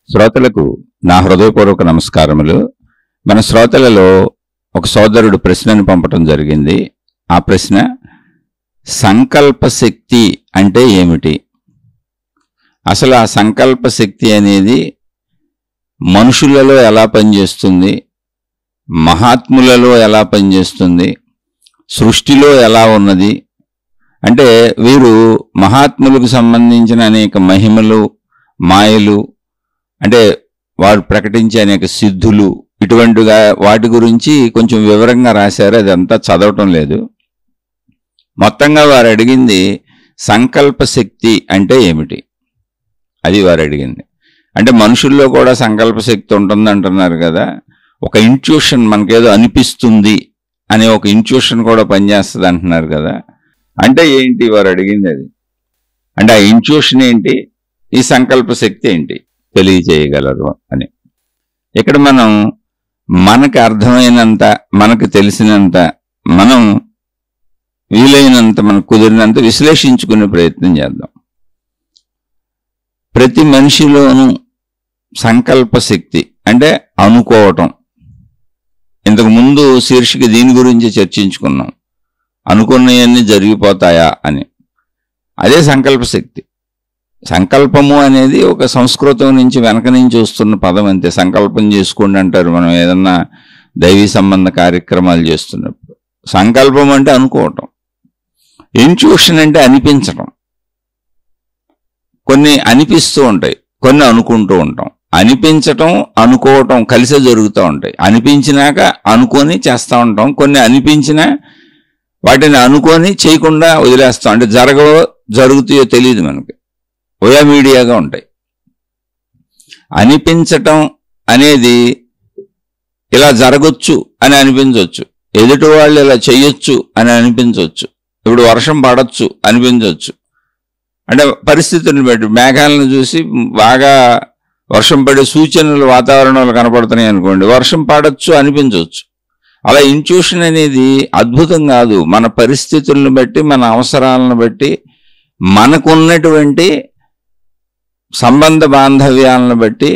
శ్రోతలకు నా హృదయపూర్వక నమస్కారములు. మన శ్రోతలలో ఒక సోదరుడు ప్రశ్నను పంపటం జరిగింది. ఆ ప్రశ్న, సంకల్ప శక్తి అంటే ఏమిటి? అసలు ఆ సంకల్ప శక్తి అనేది మనుషులలో ఎలా పనిచేస్తుంది, మహాత్ములలో ఎలా పనిచేస్తుంది, సృష్టిలో ఎలా ఉన్నది అంటే, వీరు మహాత్ములకు సంబంధించిన అనేక మహిమలు, మాయలు, అంటే వారు ప్రకటించే అనేక సిద్ధులు, ఇటువంటిగా వాటి గురించి కొంచెం వివరంగా రాశారు. అదంతా చదవటం లేదు. మొత్తంగా వారు అడిగింది సంకల్ప శక్తి అంటే ఏమిటి, అది వారు అడిగింది. అంటే మనుషుల్లో కూడా సంకల్ప శక్తి ఉంటుంది అంటున్నారు కదా. ఒక ఇంట్యూషన్, మనకేదో అనిపిస్తుంది అనే ఒక ఇంట్యూషన్ కూడా పనిచేస్తుంది అంటున్నారు కదా. అంటే ఏంటి వారు అడిగింది అది? అంటే ఆ ఇంట్యూషన్ ఏంటి, ఈ సంకల్ప శక్తి ఏంటి తెలియజేయగలరు అని. ఇక్కడ మనం మనకు అర్థమైనంత, మనకు తెలిసినంత, మనం వీలైనంత, మనకు కుదిరినంత విశ్లేషించుకునే ప్రయత్నం చేద్దాం. ప్రతి మనిషిలోనూ సంకల్ప శక్తి అంటే అనుకోవటం. ఇంతకు ముందు శీర్షిక దీని గురించి చర్చించుకున్నాం, అనుకున్నవన్నీ జరిగిపోతాయా అని. అదే సంకల్ప శక్తి. సంకల్పము అనేది ఒక సంస్కృతం నుంచి వెనక నుంచి వస్తున్న పదం అంతే. సంకల్పం చేసుకోండి అంటారు మనం ఏదన్నా దైవీ సంబంధ కార్యక్రమాలు చేస్తున్నప్పుడు. సంకల్పం అంటే అనుకోవటం, ఇంట్యూషన్ అంటే అనిపించటం. కొన్ని అనిపిస్తూ ఉంటాయి, కొన్ని అనుకుంటూ ఉంటాం. అనిపించటం, అనుకోవటం కలిసే జరుగుతూ ఉంటాయి. అనిపించినాక అనుకొని చేస్తూ ఉంటాం. కొన్ని అనిపించినా వాటిని అనుకొని చేయకుండా వదిలేస్తాం. అంటే జరుగుతాయో తెలియదు మనకి, ఓయా మీడియాగా ఉంటాయి. అనిపించటం అనేది ఇలా జరగచ్చు అని అనిపించవచ్చు, ఎదుటి వాళ్ళు ఇలా చెయ్యొచ్చు అని అనిపించవచ్చు, ఇప్పుడు వర్షం పడవచ్చు అనిపించవచ్చు. అంటే పరిస్థితులను బట్టి మేఘాలను చూసి బాగా వర్షం పడే సూచనలు వాతావరణంలో కనపడుతున్నాయి అనుకోండి, వర్షం పడవచ్చు అనిపించవచ్చు. అలా ఇంట్యూషన్ అనేది అద్భుతం కాదు. మన పరిస్థితులను బట్టి, మన అవసరాలను బట్టి, మనకున్నటువంటి సంబంధ బాంధవ్యాలను బట్టి,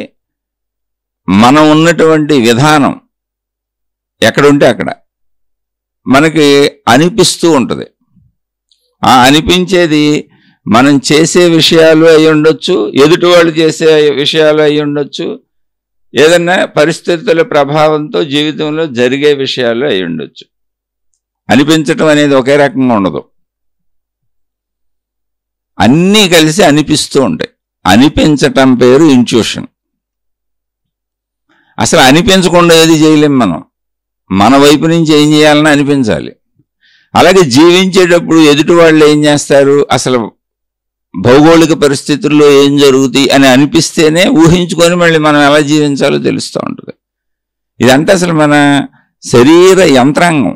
మనం ఉన్నటువంటి విధానం ఎక్కడుంటే అక్కడ మనకి అనిపిస్తూ ఉంటుంది. ఆ అనిపించేది మనం చేసే విషయాలు అయి ఉండొచ్చు, ఎదుటి వాళ్ళు చేసే విషయాలు అయి ఉండొచ్చు, ఏదన్నా పరిస్థితుల ప్రభావంతో జీవితంలో జరిగే విషయాలు అయి ఉండొచ్చు. అనిపించటం అనేది ఒకే రకంగా ఉండదు, అన్నీ కలిసి అనిపిస్తూ ఉంటాయి. అనిపించటం పేరు ఇంట్యూషన్. అసలు అనిపించకుండా ఏది చేయలేం మనం. మన వైపు నుంచి ఏం చేయాలని అనిపించాలి. అలాగే జీవించేటప్పుడు ఎదుటి వాళ్ళు ఏం చేస్తారు, అసలు భౌగోళిక పరిస్థితుల్లో ఏం జరుగుతాయి అని అనిపిస్తేనే ఊహించుకొని మళ్ళీ మనం ఎలా జీవించాలో తెలుస్తూ ఉంటుంది. ఇదంతా అసలు మన శరీర యంత్రాంగం.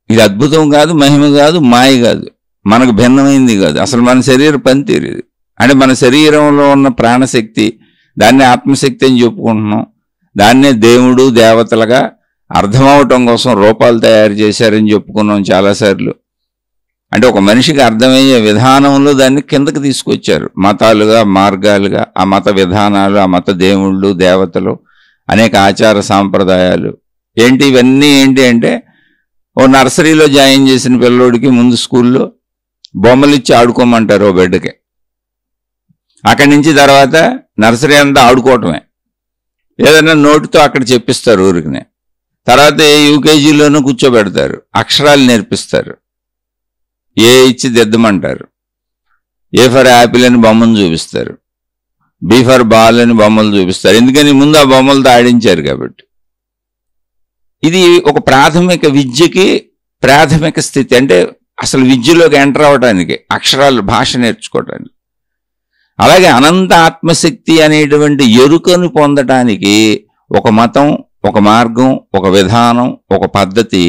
ఇది అద్భుతం కాదు, మహిమ కాదు, మాయ కాదు, మనకు భిన్నమైంది కాదు. అసలు మన శరీర పనితీరు ఇది. అంటే మన శరీరంలో ఉన్న ప్రాణశక్తి, దాన్నే ఆత్మశక్తి అని చెప్పుకుంటున్నాం. దాన్నే దేవుడు, దేవతలుగా అర్థమవటం కోసం రూపాలు తయారు చేశారని చెప్పుకున్నాం చాలాసార్లు. అంటే ఒక మనిషికి అర్థమయ్యే విధానంలో దాన్ని కిందకి తీసుకొచ్చారు, మతాలుగా, మార్గాలుగా. ఆ మత విధానాలు, ఆ మత దేవుళ్ళు, దేవతలు, అనేక ఆచార సాంప్రదాయాలు ఏంటి, ఇవన్నీ ఏంటి అంటే, ఓ నర్సరీలో జాయిన్ చేసిన పిల్లోడికి ముందు స్కూల్లో బొమ్మలు ఇచ్చి ఆడుకోమంటారు ఓ బిడ్డకి. అక్కడి నుంచి తర్వాత నర్సరీ అంతా ఆడుకోవటమే. ఏదైనా నోటితో అక్కడ చెప్పిస్తారు ఊరికినే. తర్వాత యూకేజీలోనూ కూర్చోబెడతారు, అక్షరాలు నేర్పిస్తారు, ఏ ఇచ్చి దిద్దమంటారు. ఏ ఫర్ యాపిల్ అని బొమ్మను చూపిస్తారు, బి ఫర్ బాల్ అని బొమ్మలు చూపిస్తారు. ఎందుకని ముందు ఆ బొమ్మలతో ఆడించారు కాబట్టి. ఇది ఒక ప్రాథమిక విద్యకి ప్రాథమిక స్థితి. అంటే అసలు విద్యలోకి ఎంటర్ అవ్వడానికి, అక్షరాలు, భాష నేర్చుకోవటానికి. అలాగే అనంత ఆత్మశక్తి అనేటువంటి ఎరుకను పొందటానికి ఒక మతం, ఒక మార్గం, ఒక విధానం, ఒక పద్ధతి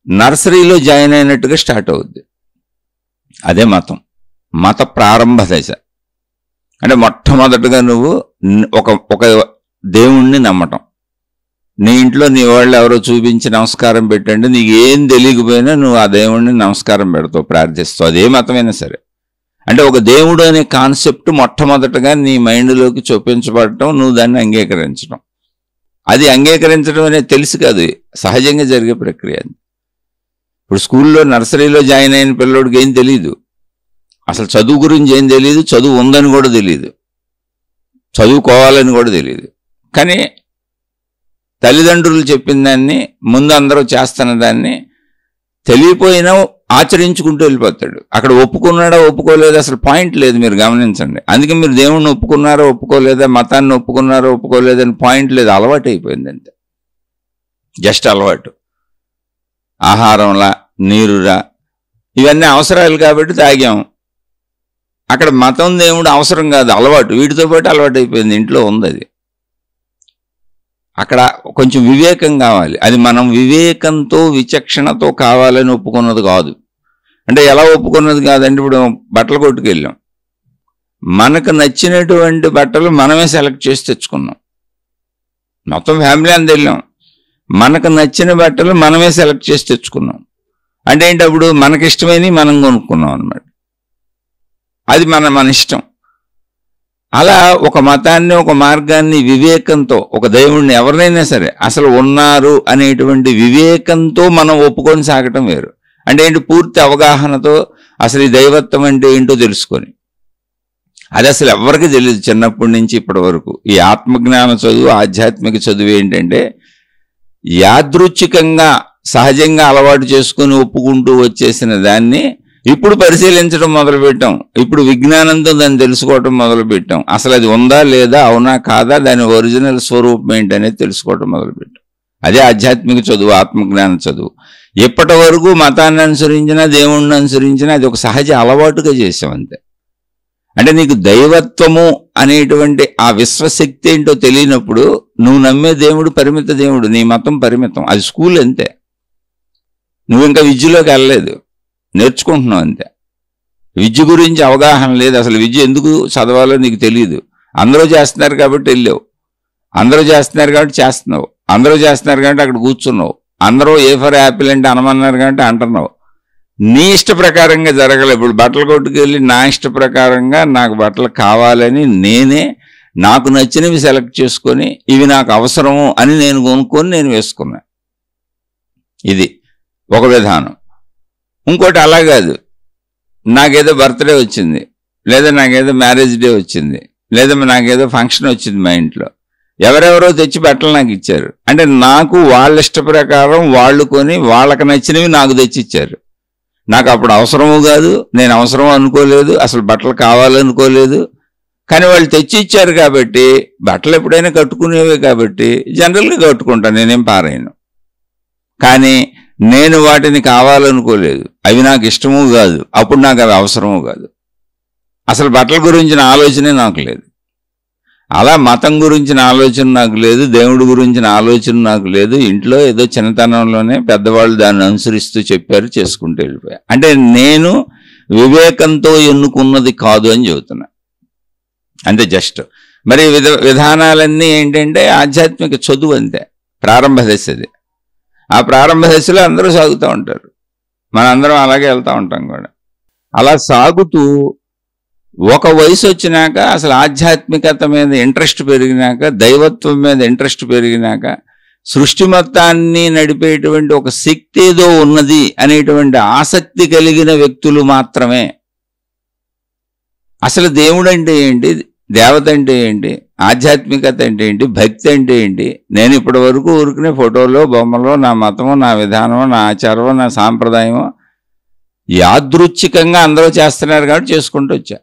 నర్సరీలో జాయిన్ అయినట్టుగా స్టార్ట్ అవుద్ది. అదే మతం, మత ప్రారంభ దశ. అంటే మొట్టమొదటిగా నువ్వు ఒక దేవుణ్ణి నమ్మటం. నీ ఇంట్లో నీ వాళ్ళు ఎవరో చూపించి నమస్కారం పెట్టండి, నీకు ఏం తెలియకపోయినా నువ్వు ఆ దేవుణ్ణి నమస్కారం పెడతావు, ప్రార్థిస్తావు. అదే మతమైనా సరే. అంటే ఒక దేవుడు అనే కాన్సెప్ట్ మొట్టమొదటగా నీ మైండ్లోకి చొప్పించబడటం, నువ్వు దాన్ని అంగీకరించడం. అది అంగీకరించడం అనేది తెలుసు కాదు, సహజంగా జరిగే ప్రక్రియ. ఇప్పుడు స్కూల్లో నర్సరీలో జాయిన్ అయిన పిల్లోడికి ఏం తెలియదు, అసలు చదువు గురించి ఏం తెలియదు, చదువు ఉందని కూడా తెలియదు, చదువుకోవాలని కూడా తెలియదు. కానీ తల్లిదండ్రులు చెప్పిన దాన్ని, ముందు అందరూ చేస్తున్న దాన్ని తెలియపోయినా ఆచరించుకుంటూ వెళ్ళిపోతాడు. అక్కడ ఒప్పుకున్నాడా ఒప్పుకోలేదా అసలు పాయింట్ లేదు, మీరు గమనించండి. అందుకే మీరు దేవుణ్ణి ఒప్పుకున్నారో ఒప్పుకోలేదా, మతాన్ని ఒప్పుకున్నారో ఒప్పుకోలేదని పాయింట్ లేదు, అలవాటు అయిపోయింది అంతే. జస్ట్ అలవాటు. ఆహారంలా, నీరురా, ఇవన్నీ అవసరాలు కాబట్టి తాగాం. అక్కడ మతం దేవుడు అవసరం కాదు, అలవాటు. వీటితో పాటు అలవాటు అయిపోయింది, ఇంట్లో ఉంది అది. అక్కడ కొంచెం వివేకం కావాలి. అది మనం వివేకంతో విచక్షణతో కావాలని ఒప్పుకున్నది కాదు. అంటే ఎలా ఒప్పుకున్నది కాదంటే, ఇప్పుడు బట్టల కొట్టుకు వెళ్ళాం, మనకు నచ్చినటువంటి బట్టలు మనమే సెలెక్ట్ చేసి తెచ్చుకున్నాం. మొత్తం ఫ్యామిలీ అంతా వెళ్ళాం, మనకు నచ్చిన బట్టలు మనమే సెలెక్ట్ చేసి తెచ్చుకున్నాం. అంటే ఏంటి, అప్పుడు మనకిష్టమైనవి మనం కొనుక్కున్నాం అన్నమాట. అది మన ఇష్టం. అలా ఒక మతాన్ని, ఒక మార్గాన్ని వివేకంతో, ఒక దేవుణ్ణి ఎవరినైనా సరే అసలు ఉన్నారు అనేటువంటి వివేకంతో మనం ఒప్పుకొని సాగటం వేరు. అంటే ఏంటి, పూర్తి అవగాహనతో అసలు ఈ దైవత్వం అంటే ఏంటో తెలుసుకొని. అది అసలు ఎవరికి తెలియదు చిన్నప్పటి నుంచి ఇప్పటి వరకు. ఈ ఆత్మజ్ఞాన చదువు, ఆధ్యాత్మిక చదువు ఏంటంటే యాదృచ్ఛికంగా సహజంగా అలవాటు చేసుకుని ఒప్పుకుంటూ వచ్చేసిన దాన్ని ఇప్పుడు పరిశీలించడం మొదలుపెట్టాం. ఇప్పుడు విజ్ఞానంతో దాన్ని తెలుసుకోవటం మొదలుపెట్టాం. అసలు అది ఉందా లేదా, అవునా కాదా, దాని ఒరిజినల్ స్వరూపం ఏంటనేది తెలుసుకోవటం మొదలుపెట్టాం. అదే ఆధ్యాత్మిక చదువు, ఆత్మజ్ఞాన చదువు. ఇప్పటి వరకు మతాన్ని అనుసరించినా, దేవుణ్ణి అనుసరించినా అది ఒక సహజ అలవాటుగా చేసాం అంతే. అంటే నీకు దైవత్వము అనేటువంటి ఆ విశ్వశక్తి ఏంటో తెలియనప్పుడు నువ్వు నమ్మే దేవుడు పరిమిత దేవుడు, నీ మతం పరిమితం. అది స్కూల్ అంతే, నువ్వు ఇంకా విద్యలోకి వెళ్ళలేదు, నేర్చుకుంటున్నావు అంతే. విద్య గురించి అవగాహన లేదు, అసలు విద్య ఎందుకు చదవాలో నీకు తెలియదు. అందరూ చేస్తున్నారు కాబట్టి వెళ్ళావు, అందరూ చేస్తున్నారు కాబట్టి చేస్తున్నావు, అందరూ చేస్తున్నారు కాబట్టి అక్కడ కూర్చున్నావు, అందరూ ఏ ఫర్ యాపిల్ అంటే అనమన్నారు కాబట్టి అంటున్నావు. నీ ఇష్ట ప్రకారంగా జరగలేదు. ఇప్పుడు బట్టల కొట్టుకు వెళ్ళి నా ఇష్ట ప్రకారంగా నాకు బట్టలు కావాలని నేనే నాకు నచ్చినవి సెలెక్ట్ చేసుకొని ఇవి నాకు అవసరము అని నేను కొనుక్కొని నేను వేసుకున్నా. ఇది ఒక విధానం. ఇంకోటి అలా కాదు, నాకేదో బర్త్డే వచ్చింది, లేదా నాకేదో మ్యారేజ్ డే వచ్చింది, లేదా నాకేదో ఫంక్షన్ వచ్చింది మా ఇంట్లో, ఎవరెవరో తెచ్చి బట్టలు నాకు ఇచ్చారు. అంటే నాకు వాళ్ళ ఇష్ట ప్రకారం వాళ్ళు కొని వాళ్ళకి నచ్చినవి నాకు తెచ్చిచ్చారు. నాకు అప్పుడు అవసరము కాదు, నేను అవసరం అనుకోలేదు, అసలు బట్టలు కావాలనుకోలేదు. కానీ వాళ్ళు తెచ్చి ఇచ్చారు కాబట్టి బట్టలు ఎప్పుడైనా కట్టుకునేవే కాబట్టి జనరల్గా కట్టుకుంటాను, నేనేం పారాయను. కానీ నేను వాటిని కావాలనుకోలేదు, అవి నాకు ఇష్టము కాదు, అప్పుడు నాకు అవి అవసరము కాదు. అసలు బట్టల గురించిన ఆలోచనే నాకు లేదు. అలా మతం గురించిన ఆలోచన నాకు లేదు, దేవుడి గురించిన ఆలోచన నాకు లేదు. ఇంట్లో ఏదో చిన్నతనంలోనే పెద్దవాళ్ళు దాన్ని అనుసరిస్తూ చెప్పారు, చేసుకుంటూ వెళ్ళిపోయా. అంటే నేను వివేకంతో ఎన్నుకున్నది కాదు అని చెబుతున్నా అంతే. జస్ట్ మరి విధానాలన్నీ ఏంటంటే ఆధ్యాత్మిక చదువు అంతే, ప్రారంభ దశది. ఆ ప్రారంభ దశలో అందరూ సాగుతూ ఉంటారు, మనందరం అలాగే వెళ్తూ ఉంటాం కూడా. అలా సాగుతూ ఒక వయసు వచ్చినాక అసలు ఆధ్యాత్మికత మీద ఇంట్రెస్ట్ పెరిగినాక, దైవత్వం మీద ఇంట్రెస్ట్ పెరిగినాక, సృష్టి మొత్తాన్ని నడిపేటువంటి ఒక శక్తి ఏదో ఉన్నది అనేటువంటి ఆసక్తి కలిగిన వ్యక్తులు మాత్రమే అసలు దేవుడు అంటే ఏంటి, దేవత అంటే ఏంటి, ఆధ్యాత్మికత అంటే ఏంటి, భక్తి అంటే ఏంటి. నేను ఇప్పటి వరకు ఊరుకునే ఫోటోలో, బొమ్మలో నా మతమో, నా విధానమో, నా ఆచారమో, నా సాంప్రదాయమో యాదృచ్ఛికంగా అందరూ చేస్తున్నారు కాబట్టి చేసుకుంటూ వచ్చా.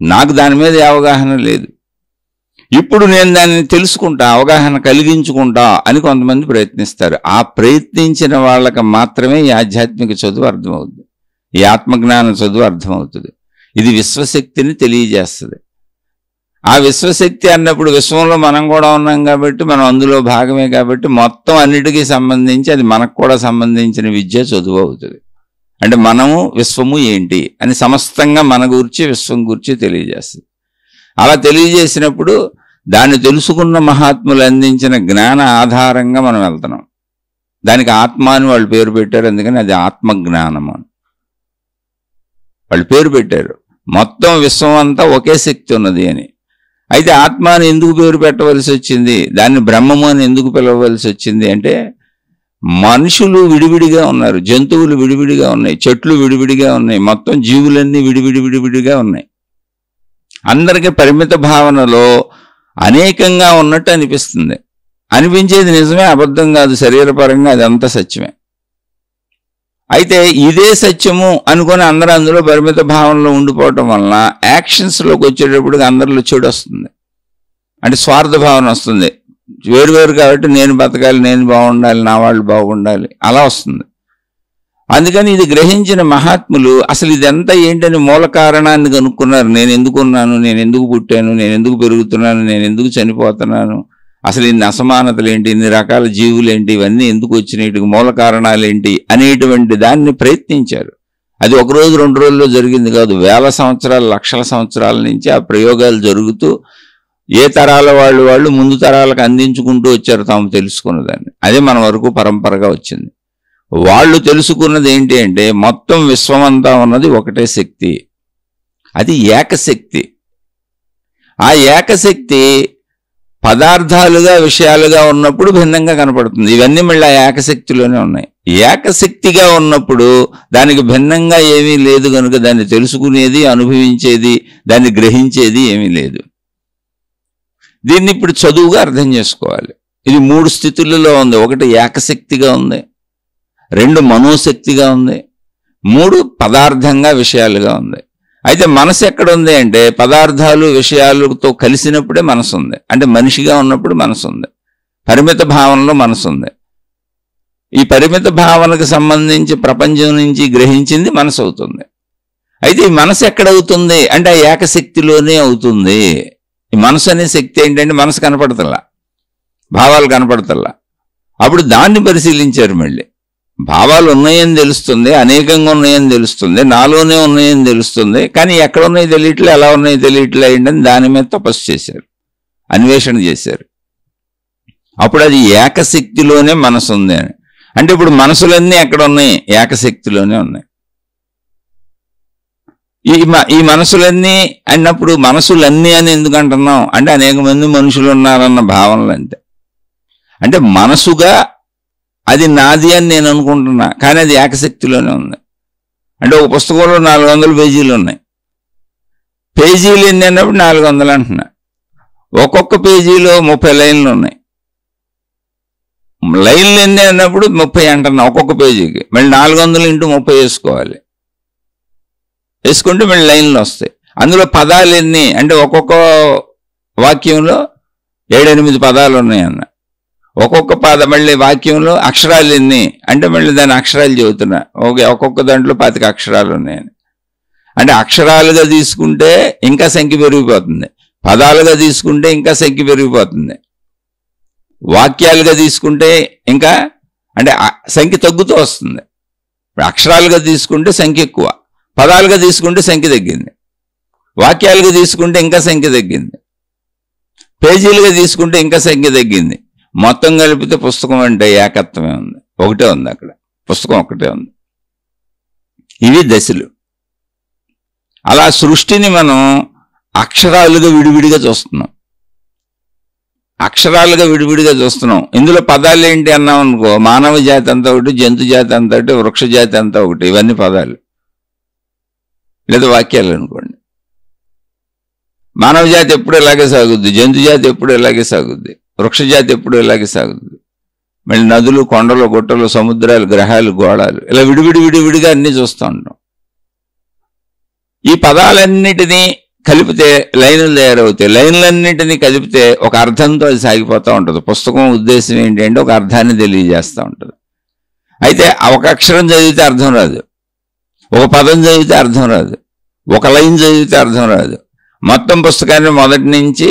నాకు దాని మీద అవగాహన లేదు. ఇప్పుడు నేను దాన్ని తెలుసుకుంటా, అవగాహన కలిగించుకుంటా అని కొంతమంది ప్రయత్నిస్తారు. ఆ ప్రయత్నించిన వాళ్ళకి మాత్రమే ఈ ఆధ్యాత్మిక చదువు అర్థమవుతుంది, ఈ ఆత్మజ్ఞాన చదువు అర్థమవుతుంది. ఇది విశ్వశక్తిని తెలియజేస్తుంది. ఆ విశ్వశక్తి అన్నప్పుడు విశ్వంలో మనం కూడా ఉన్నాం కాబట్టి, మనం అందులో భాగమే కాబట్టి, మొత్తం అన్నిటికీ సంబంధించి అది మనకు కూడా సంబంధించిన విద్య చదువు అవుతుంది. అంటే మనము విశ్వము ఏంటి అని సమస్తంగా మన గురించి, విశ్వం గురించి తెలియజేస్తుంది. అలా తెలియజేసినప్పుడు దాన్ని తెలుసుకున్న మహాత్ములు అందించిన జ్ఞాన ఆధారంగా మనం వెళ్తున్నాం. దానికి ఆత్మ అని వాళ్ళు పేరు పెట్టారు, అందుకని అది ఆత్మజ్ఞానం అని వాళ్ళు పేరు పెట్టారు. మొత్తం విశ్వం అంతా ఒకే శక్తి ఉన్నది అని. అయితే ఆత్మ అని ఎందుకు పేరు పెట్టవలసి వచ్చింది, దాన్ని బ్రహ్మము అని ఎందుకు పిలవవలసి వచ్చింది అంటే, మనుషులు విడివిడిగా ఉన్నారు, జంతువులు విడివిడిగా ఉన్నాయి, చెట్లు విడివిడిగా ఉన్నాయి, మొత్తం జీవులన్నీ విడివిడిగా ఉన్నాయి. అందరికీ పరిమిత భావనలో అనేకంగా ఉన్నట్టు అనిపిస్తుంది. అనిపించేది నిజమే, అబద్ధం కాదు, శరీరపరంగా అదంతా సత్యమే. అయితే ఇదే సత్యము అనుకొని అందరూ అందులో పరిమిత భావనలో ఉండిపోవటం వలన యాక్షన్స్లోకి వచ్చేటప్పుడు అందరిలో చెడు వస్తుంది, అంటే స్వార్థ భావన వస్తుంది. వేరు కాబట్టి నేను బతకాలి, నేను బాగుండాలి, నా వాళ్ళు బాగుండాలి, అలా వస్తుంది. అందుకని ఇది గ్రహించిన మహాత్ములు అసలు ఇదంతా ఏంటని మూల కారణాన్ని కనుక్కున్నారు. నేను ఎందుకున్నాను, నేను ఎందుకు పుట్టాను, నేను ఎందుకు పెరుగుతున్నాను, నేను ఎందుకు చనిపోతున్నాను, అసలు ఇన్ని అసమానతలు ఏంటి, ఇన్ని రకాల జీవులు ఏంటి, ఇవన్నీ ఎందుకు వచ్చినాయి, మూల కారణాలు ఏంటి అనేటువంటి దాన్ని ప్రయత్నించారు. అది ఒక రోజు 2 రోజుల్లో జరిగింది కాదు, వేల సంవత్సరాలు, లక్షల సంవత్సరాల నుంచి ఆ ప్రయోగాలు జరుగుతూ ఏ తరాల వాళ్ళు ముందు తరాలకు అందించుకుంటూ వచ్చారు తాము తెలుసుకున్నదాన్ని. అదే మన వరకు పరంపరగా వచ్చింది. వాళ్ళు తెలుసుకున్నది ఏంటి అంటే, మొత్తం విశ్వమంతా ఉన్నది ఒకటే శక్తి, అది ఏకశక్తి. ఆ ఏకశక్తి పదార్థాలుగా విషయాలుగా ఉన్నప్పుడు భిన్నంగా కనపడుతుంది. ఇవన్నీ మళ్ళీ ఆ ఏకశక్తిలోనే ఉన్నాయి. ఏకశక్తిగా ఉన్నప్పుడు దానికి భిన్నంగా ఏమీ లేదు కనుక దాన్ని తెలుసుకునేది, అనుభవించేది, దాన్ని గ్రహించేది ఏమీ లేదు. దీన్ని ఇప్పుడు చదువుగా అర్థం చేసుకోవాలి. ఇది 3 స్థితులలో ఉంది. 1 ఏకశక్తిగా ఉంది, 2 మనోశక్తిగా ఉంది, 3 పదార్థంగా విషయాలుగా ఉంది. అయితే మనసు ఎక్కడ ఉంది అంటే, పదార్థాలు విషయాలతో కలిసినప్పుడే మనసు ఉంది, అంటే మనిషిగా ఉన్నప్పుడు మనసు ఉంది, పరిమిత భావనలో మనసు ఉంది. ఈ పరిమిత భావనకు సంబంధించి ప్రపంచం నుంచి గ్రహించింది మనసు అవుతుంది. అయితే ఈ మనసు ఎక్కడవుతుంది అంటే ఆ ఏకశక్తిలోనే అవుతుంది. ఈ మనసు అనే శక్తి ఏంటంటే, మనసు కనపడతల్లా, భావాలు కనపడతల్లా. అప్పుడు దాన్ని పరిశీలించారు. మళ్ళీ భావాలు ఉన్నాయని తెలుస్తుంది, అనేకంగా ఉన్నాయని తెలుస్తుంది, నాలోనే ఉన్నాయని తెలుస్తుంది, కానీ ఎక్కడ ఉన్నాయో తెలియట్లే, ఎలా ఉన్నాయో తెలియట్లే ఏంటని దాని మీద తపస్సు చేశారు, అన్వేషణ చేశారు. అప్పుడు అది ఏకశక్తిలోనే మనసు ఉంది అని. అంటే ఇప్పుడు మనసులన్నీ ఎక్కడ ఉన్నాయి, ఏకశక్తిలోనే ఉన్నాయి. ఈ మనసులన్నీ అన్నప్పుడు మనసులన్నీ అని ఎందుకు అంటున్నాం అంటే, అనేక మంది మనుషులు ఉన్నారన్న భావనలు అంతే. అంటే మనసుగా అది నాది అని నేను అనుకుంటున్నా, కానీ అది ఏకశక్తిలోనే ఉంది. అంటే ఒక పుస్తకంలో 400 పేజీలు ఉన్నాయి, పేజీలు ఎన్ని అన్నప్పుడు 400 అంటున్నా. ఒక్కొక్క పేజీలో 30 లైన్లు ఉన్నాయి, లైన్లు ఎన్ని అన్నప్పుడు 30 అంటున్నా ఒక్కొక్క పేజీకి. మళ్ళీ 400 × 30 వేసుకోవాలి, వేసుకుంటే మళ్ళీ లైన్లు వస్తాయి. అందులో పదాలు ఎన్ని అంటే, ఒక్కొక్క వాక్యంలో 7-8 పదాలు ఉన్నాయన్న. ఒక్కొక్క మళ్ళీ వాక్యంలో అక్షరాలు ఎన్ని అంటే, మళ్ళీ దాని అక్షరాలు చెబుతున్నా. ఒక్కొక్క దాంట్లో 25 అక్షరాలు ఉన్నాయని. అంటే అక్షరాలుగా తీసుకుంటే ఇంకా సంఖ్య పెరిగిపోతుంది, పదాలుగా తీసుకుంటే ఇంకా సంఖ్య పెరిగిపోతుంది, వాక్యాలుగా తీసుకుంటే ఇంకా అంటే సంఖ్య తగ్గుతూ వస్తుంది. అక్షరాలుగా తీసుకుంటే సంఖ్య ఎక్కువ, పదాలుగా తీసుకుంటే సంఖ్య తగ్గింది, వాక్యాలుగా తీసుకుంటే ఇంకా సంఖ్య తగ్గింది, పేజీలుగా తీసుకుంటే ఇంకా సంఖ్య తగ్గింది. మొత్తం కలిపితే పుస్తకం అంటే ఏకత్వమే ఉంది, ఒకటే ఉంది, అక్కడ పుస్తకం ఒకటే ఉంది. ఇవి దశలు. అలా సృష్టిని మనం అక్షరాలుగా విడివిడిగా చూస్తున్నాం, అక్షరాలుగా విడివిడిగా చూస్తున్నాం. ఇందులో పదాలు ఏంటి అన్నాం అనుకో, మానవ జాతి అంతా ఒకటి, జంతు జాతి అంతా ఒకటి, వృక్ష జాతి అంతా ఒకటి, ఇవన్నీ పదాలు లేదా వాక్యాలు అనుకోండి. మానవ జాతి ఎప్పుడు ఇలాగే సాగుద్ది, జంతు జాతి ఎప్పుడు ఇలాగే సాగుద్ది, వృక్ష జాతి ఎప్పుడు ఇలాగే సాగుద్ది. మళ్ళీ నదులు, కొండలు, గుట్టలు, సముద్రాలు, గ్రహాలు, గోళాలు, ఇలా విడివిడిగా అన్నీ చూస్తూ ఉంటాం. ఈ పదాలన్నిటినీ కలిపితే లైన్లు తయారవుతాయి, లైన్లన్నింటినీ కలిపితే ఒక అర్థంతో అది సాగిపోతూ ఉంటుంది. పుస్తకం ఉద్దేశం ఏంటంటే ఒక అర్థాన్ని తెలియజేస్తూ ఉంటుంది. అయితే ఒక అక్షరం చదివితే అర్థం రాదు, ఒక పదం చదివితే అర్థం రాదు, ఒక లైన్ చదివితే అర్థం రాదు. మొత్తం పుస్తకాన్ని మొదటి నుంచి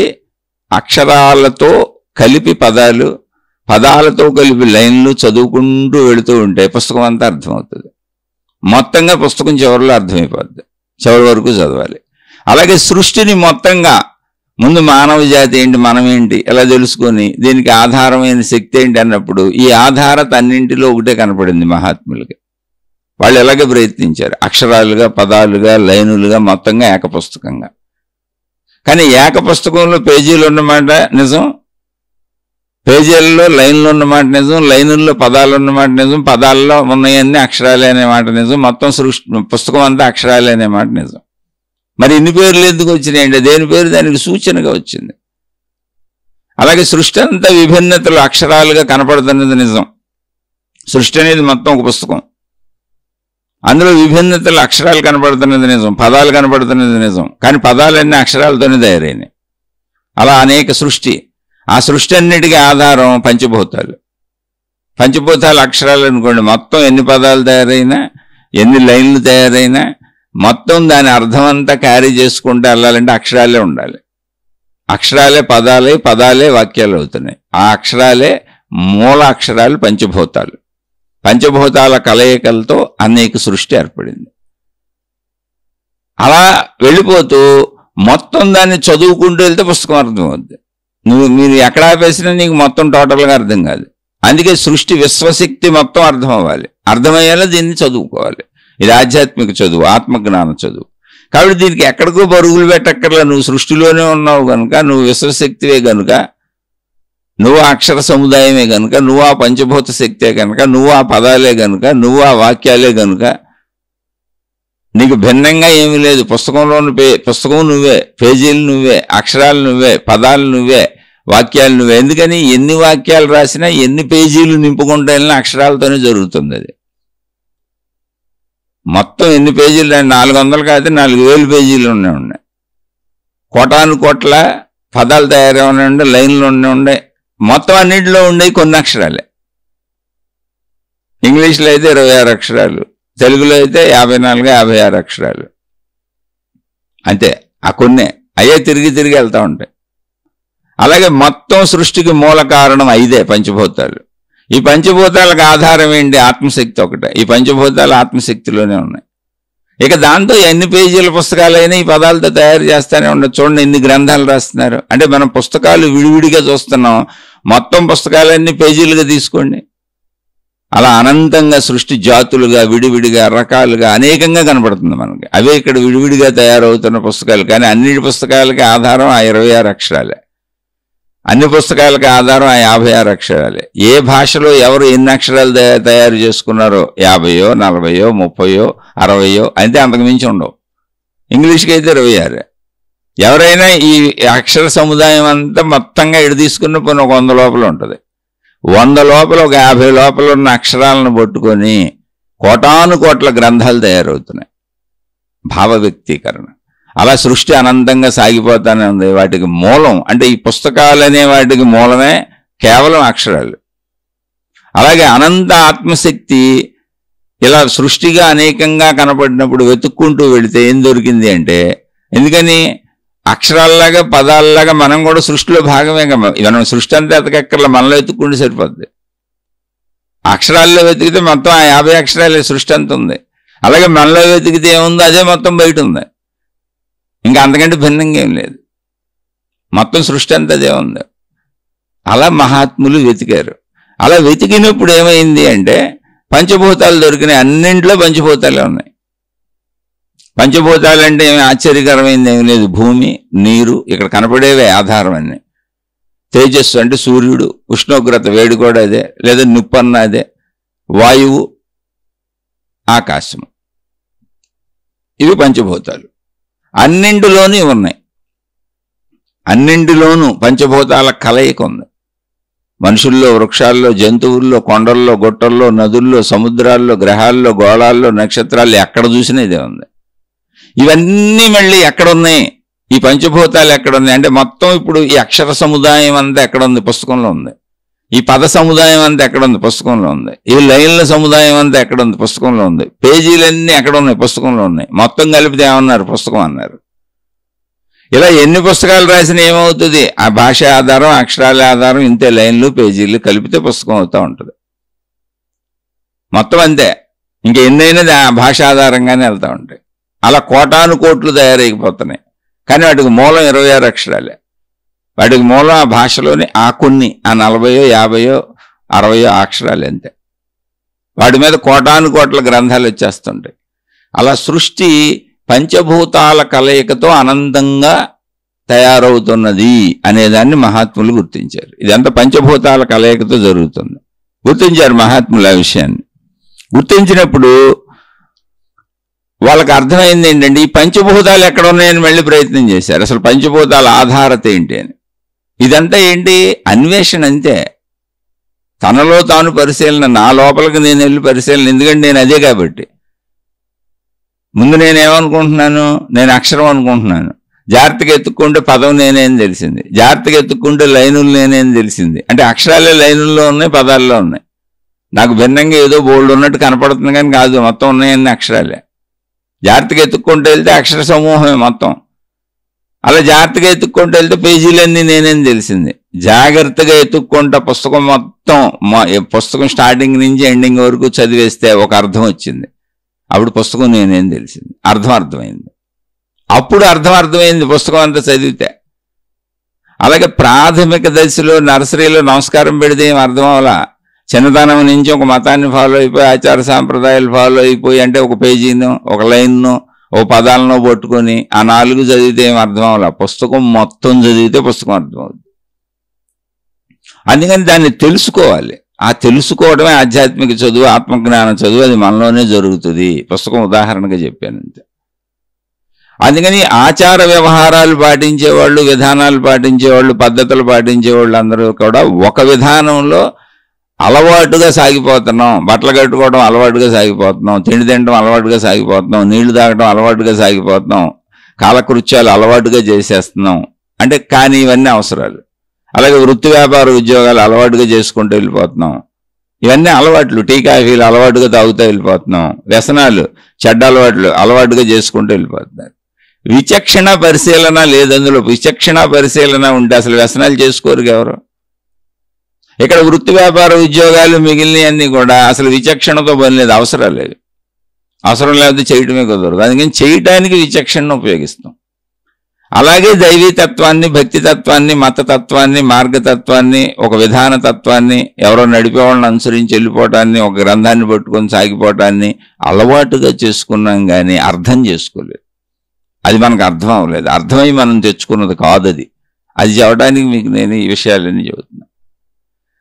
అక్షరాలతో కలిపి పదాలు, పదాలతో కలిపి లైన్లు చదువుకుంటూ వెళుతూ ఉంటే పుస్తకం అంతా అర్థమవుతుంది. మొత్తంగా పుస్తకం చివరిలో అర్థమైపోద్ది, చివరి వరకు చదవాలి. అలాగే సృష్టిని మొత్తంగా ముందు మానవ జాతి ఏంటి, మనం ఏంటి ఎలా తెలుసుకొని దీనికి ఆధారమైన శక్తి ఏంటి అన్నప్పుడు ఈ ఆధారత అన్నింటిలో ఒకటే కనపడింది మహాత్ములకి. వాళ్ళు ఎలాగే ప్రయత్నించారు, అక్షరాలుగా, పదాలుగా, లైనులుగా, మొత్తంగా ఏకపుస్తకంగా. కానీ ఏకపుస్తకంలో పేజీలు ఉన్నమాట నిజం, పేజీలలో లైన్లు ఉన్నమాట నిజం, లైనుల్లో పదాలు ఉన్నమాట నిజం, పదాల్లో ఉన్నాయన్నీ అక్షరాలే అనే మాట నిజం, మొత్తం పుస్తకం అంతా అక్షరాలే అనే మాట నిజం. మరి ఇన్ని పేర్లు ఎందుకు వచ్చినాయండి? దేని పేరు దానికి సూచనగా వచ్చింది. అలాగే సృష్టి అంతా విభిన్నతలు అక్షరాలుగా కనపడుతున్నది నిజం. సృష్టి అనేది మొత్తం ఒక పుస్తకం, అందులో విభిన్నతలు అక్షరాలు కనపడుతున్నది నిజం, పదాలు కనపడుతున్నది నిజం. కానీ పదాలన్నీ అక్షరాలతోనే తయారైనాయి. అలా అనేక సృష్టి. ఆ సృష్టి అన్నిటికీ ఆధారం పంచభూతాలు. పంచభూతాలు అక్షరాలు అనుకోండి, మొత్తం ఎన్ని పదాలు తయారైనా, ఎన్ని లైన్లు తయారైనా, మొత్తం దాని అర్థం అంతా క్యారీ చేసుకుంటూ వెళ్ళాలంటే అక్షరాలే ఉండాలి. అక్షరాలే పదాలే, పదాలే వాక్యాలు అవుతున్నాయి. ఆ అక్షరాలే మూల అక్షరాలు పంచభూతాలు. పంచభూతాల కలయికలతో అనేక సృష్టి ఏర్పడింది. అలా వెళ్ళిపోతూ మొత్తం దాన్ని చదువుకుంటూ వెళ్తే పుస్తకం అర్థమవుద్ది. మీరు ఎక్కడ ఆపేసినా నీకు మొత్తం టోటల్గా అర్థం కాదు. అందుకే సృష్టి విశ్వశక్తి మొత్తం అర్థం అవ్వాలి. అర్థమయ్యేలా దీన్ని చదువుకోవాలి. ఇది ఆధ్యాత్మిక చదువు, ఆత్మజ్ఞాన చదువు. కాబట్టి దీనికి ఎక్కడికో పరుగులు పెట్టక్కర్లా. నువ్వు సృష్టిలోనే ఉన్నావు కనుక, నువ్వు విశ్వశక్తివే కనుక, నువ్వు ఆ అక్షర సముదాయమే కనుక, నువ్వు ఆ పంచభూత శక్తే కనుక, నువ్వు ఆ పదాలే కనుక, నువ్వు ఆ వాక్యాలే కనుక నీకు భిన్నంగా ఏమీ లేదు. పుస్తకంలోని పుస్తకం నువ్వే, పేజీలు నువ్వే, అక్షరాలు నువ్వే, పదాలు నువ్వే, వాక్యాలు నువ్వే. ఎందుకని ఎన్ని వాక్యాలు రాసినా, ఎన్ని పేజీలు నింపుకుంటూ వెళ్ళినా అక్షరాలతోనే జరుగుతుంది. అది మొత్తం ఎన్ని పేజీలు, 400 కాదు 4000 పేజీలు ఉన్నాయి. కోటాను కోట్ల పదాలు తయారై ఉండే, లైన్లు ఉండే, మొత్తం అన్నింటిలో ఉండే కొన్ని అక్షరాలే. ఇంగ్లీష్లో అయితే 26 అక్షరాలు, తెలుగులో అయితే 54, 56 అక్షరాలు. అంతే. ఆ కొన్నే అయ్యే తిరిగి తిరిగి వెళ్తూ ఉంటాయి. అలాగే మొత్తం సృష్టికి మూల కారణం 5 పంచభూతాలు. ఈ పంచభూతాలకు ఆధారం ఏంటి? ఆత్మశక్తి ఒకటే. ఈ పంచభూతాలు ఆత్మశక్తిలోనే ఉన్నాయి. ఇక దాంతో ఎన్ని పేజీల పుస్తకాలైనా ఈ పదాలతో తయారు చేస్తూనే ఉండదు. చూడండి ఎన్ని గ్రంథాలు రాస్తున్నారు. అంటే మనం పుస్తకాలు విడివిడిగా చూస్తున్నాం, మొత్తం పుస్తకాలన్నీ పేజీలుగా తీసుకోండి. అలా అనంతంగా సృష్టి జాతులుగా, విడివిడిగా, రకాలుగా, అనేకంగా కనపడుతుంది మనకి. అవే ఇక్కడ విడివిడిగా తయారవుతున్న పుస్తకాలు. కానీ అన్నిటి పుస్తకాలకి ఆధారం ఆ 26 అక్షరాలే. అన్ని పుస్తకాలకి ఆధారం ఆ 56 అక్షరాలే. ఏ భాషలో ఎవరు ఎన్ని అక్షరాలు తయారు చేసుకున్నారో 50, 40, 30, 60 అయితే అంతకు మించి ఉండవు. ఇంగ్లీష్కి అయితే 26. ఎవరైనా ఈ అక్షర సముదాయం అంతా మొత్తంగా ఇటు తీసుకున్న పోనీ ఒక 100 లోపల ఉంటుంది. 100 లోపల ఒక 50 లోపల ఉన్న అక్షరాలను పట్టుకొని కోటాను కోట్ల గ్రంథాలు తయారవుతున్నాయి. భావ వ్యక్తీకరణ. అలా సృష్టి అనంతంగా సాగిపోతానే ఉంది. వాటికి మూలం అంటే ఈ పుస్తకాలనే వాటికి మూలమే కేవలం అక్షరాలు. అలాగే అనంత ఆత్మశక్తి ఇలా సృష్టిగా అనేకంగా కనపడినప్పుడు వెతుక్కుంటూ వెళితే ఏం దొరికింది అంటే, ఎందుకని అక్షరాల్లాగా పదాల్లాగా మనం కూడా సృష్టిలో భాగమే కదా. మనం సృష్టి అంతా ఎతకక్కర్లా, మనలో వెతుక్కుంటూ సరిపోద్ది. అక్షరాల్లో వెతికితే మొత్తం ఆ 50 అక్షరాలే సృష్టి అంత ఉంది. అలాగే మనలో వెతికితే ఏముందో అదే మొత్తం బయట ఉంది. ఇంకా అంతకంటే భిన్నంగా ఏం లేదు. మొత్తం సృష్టి అంతా అదే ఉంది. అలా మహాత్ములు వెతికారు. అలా వెతికినప్పుడు ఏమైంది అంటే పంచభూతాలు దొరికినాయి. అన్నింట్లో పంచభూతాలే ఉన్నాయి. పంచభూతాలు అంటే ఏమి ఆశ్చర్యకరమైంది ఏమి లేదు. భూమి, నీరు, ఇక్కడ కనపడేవే ఆధారం అన్నీ. తేజస్సు అంటే సూర్యుడు, ఉష్ణోగ్రత వేడి కూడా అదే, లేదా నిప్పన్న అదే, వాయువు, ఆకాశము, ఇవి పంచభూతాలు. అన్నింటిలోనూ ఉన్నాయి. అన్నింటిలోనూ పంచభూతాల కలయిక ఉంది. మనుషుల్లో, వృక్షాల్లో, జంతువుల్లో, కొండల్లో, గుట్టల్లో, నదుల్లో, సముద్రాల్లో, గ్రహాల్లో, గోళాల్లో, నక్షత్రాల్లో ఎక్కడ చూసినా ఇదే ఉంది. ఇవన్నీ మళ్ళీ ఎక్కడున్నాయి? ఈ పంచభూతాలు ఎక్కడున్నాయి అంటే మొత్తం ఇప్పుడు ఈ అక్షర సముదాయం అంతా ఎక్కడుంది? పుస్తకంలో ఉంది. ఈ పద సముదాయం అంతా ఎక్కడుంది? పుస్తకంలో ఉంది. ఈ లైన్ల సముదాయం అంతా ఎక్కడుంది? పుస్తకంలో ఉంది. పేజీలన్నీ ఎక్కడ ఉన్నాయి? పుస్తకంలో ఉన్నాయి. మొత్తం కలిపితే ఏమన్నారు? పుస్తకం అన్నారు. ఇలా ఎన్ని పుస్తకాలు రాసినా ఏమవుతుంది? ఆ భాష ఆధారం, అక్షరాల ఆధారం, ఇంతే లైన్లు, పేజీలు కలిపితే పుస్తకం అవుతూ ఉంటుంది. మొత్తం అంతే. ఇంక ఎన్నైనా ఆ భాష ఆధారంగానే వెళ్తూ ఉంటాయి. అలా కోటాను కోట్లు తయారైపోతున్నాయి. కానీ వాటికి మూలం 26 అక్షరాలే. వాటికి మూలం ఆ భాషలోని ఆ కొన్ని, ఆ 40, 50, 60 అక్షరాలు అంతే. వాటి మీద కోటాను కోట్ల గ్రంథాలు వచ్చేస్తుంటాయి. అలా సృష్టి పంచభూతాల కలయికతో అనంతంగా తయారవుతున్నది అనేదాన్ని మహాత్ములు గుర్తించారు. ఇదంతా పంచభూతాల కలయికతో జరుగుతుంది. గుర్తించారు మహాత్ములు ఆ విషయాన్ని. గుర్తించినప్పుడు వాళ్ళకి అర్థమైంది ఏంటంటే ఈ పంచభూతాలు ఎక్కడ ఉన్నాయని మళ్ళీ ప్రయత్నం చేశారు. అసలు పంచభూతాల ఆధారత ఏంటి అని. ఇదంతా ఏంటి? అన్వేషణ అంతే. తనలో తాను పరిశీలన, నా లోపలికి నేను వెళ్ళి పరిశీలన. ఎందుకంటే నేను అదే కాబట్టి. ముందు నేనేమనుకుంటున్నాను? నేను అక్షరం అనుకుంటున్నాను. జాగ్రత్తగా ఎత్తుక్కుంటే పదం నేనేం తెలిసింది, జాగ్రత్తగా ఎత్తుక్కుంటే లైనులు నేనేం తెలిసింది. అంటే అక్షరాలే లైనుల్లో ఉన్నాయి, పదాల్లో ఉన్నాయి. నాకు భిన్నంగా ఏదో బోల్డ్ ఉన్నట్టు కనపడుతుంది కానీ కాదు, మొత్తం ఉన్నాయన్నీ అక్షరాలే. జాగ్రత్తగా ఎత్తుక్కుంటూ వెళ్తే అక్షర సమూహమే మొత్తం. అలా జాగ్రత్తగా ఎత్తుక్కుంటూ వెళ్తే పేజీలన్నీ నేనేం తెలిసింది. జాగ్రత్తగా ఎత్తుక్కుంటా పుస్తకం మొత్తం, పుస్తకం స్టార్టింగ్ నుంచి ఎండింగ్ వరకు చదివేస్తే ఒక అర్థం వచ్చింది. అప్పుడు పుస్తకం నేనేం తెలిసింది, అర్థమైంది. అప్పుడు అర్థమైంది పుస్తకం అంతా చదివితే. అలాగే ప్రాథమిక దశలో నర్సరీలో నమస్కారం పెడితే ఏం అర్థం అవ్వాలా. చిన్నతనం నుంచి ఒక మతాన్ని ఫాలో అయిపోయి, ఆచార సాంప్రదాయాలు ఫాలో అయిపోయి, అంటే ఒక పేజీను, ఒక లైన్ను, ఒక పదాలను పట్టుకొని ఆ 4 చదివితే ఏం అర్థం అవ్వాలా. పుస్తకం మొత్తం చదివితే పుస్తకం అర్థమవుతుంది. అందుకని దాన్ని తెలుసుకోవాలి. ఆ తెలుసుకోవడమే ఆధ్యాత్మిక చదువు, ఆత్మజ్ఞాన చదువు. అది మనలోనే జరుగుతుంది. పుస్తకం ఉదాహరణగా చెప్పానంతే. అందుకని ఆచార వ్యవహారాలు పాటించేవాళ్ళు, విధానాలు పాటించేవాళ్ళు, పద్ధతులు పాటించేవాళ్ళు అందరూ కూడా ఒక విధానంలో అలవాటుగా సాగిపోతున్నాం. బట్టలు కట్టుకోవడం అలవాటుగా సాగిపోతున్నాం, తిండి తినడం అలవాటుగా సాగిపోతున్నాం, నీళ్లు తాగడం అలవాటుగా సాగిపోతున్నాం, కాలకృత్యాలు అలవాటుగా చేసేస్తున్నాం. అంటే కానీ ఇవన్నీ అవసరాలు. అలాగే వృత్తి వ్యాపార ఉద్యోగాలు అలవాటుగా చేసుకుంటూ వెళ్ళిపోతున్నాం. ఇవన్నీ అలవాట్లు. టీ కాఫీలు అలవాటుగా తాగుతూ వెళ్ళిపోతున్నాం. వ్యసనాలు, చెడ్డ అలవాట్లు అలవాటుగా చేసుకుంటూ వెళ్ళిపోతున్నారు. విచక్షణ పరిశీలన లేదు అందులో. విచక్షణ పరిశీలన ఉంటే అసలు వ్యసనాలు చేసుకోరు ఎవరు. ఇక్కడ వృత్తి వ్యాపార ఉద్యోగాలు మిగిలినవన్నీ కూడా అసలు విచక్షణతో పని లేదు, అవసరాలు లేదు. అవసరం లేకపోతే చేయటమే కుదరదు. అందుకని చేయటానికి విచక్షణను ఉపయోగిస్తాం. అలాగే దైవీతత్వాన్ని, భక్తితత్వాన్ని, మతతత్వాన్ని, మార్గతత్వాన్ని, ఒక విధాన తత్వాన్ని, ఎవరో నడిపేవాళ్ళని అనుసరించి వెళ్ళిపోవటాన్ని, ఒక గ్రంథాన్ని పట్టుకొని సాగిపోవటాన్ని అలవాటుగా చేసుకున్నాం కానీ అర్థం చేసుకోలేదు. అది మనకు అర్థం అవ్వలేదు. అర్థమై మనం తెచ్చుకున్నది కాదు అది. అది చెప్పడానికి మీకు నేను ఈ విషయాలన్నీ చెబుతున్నాను.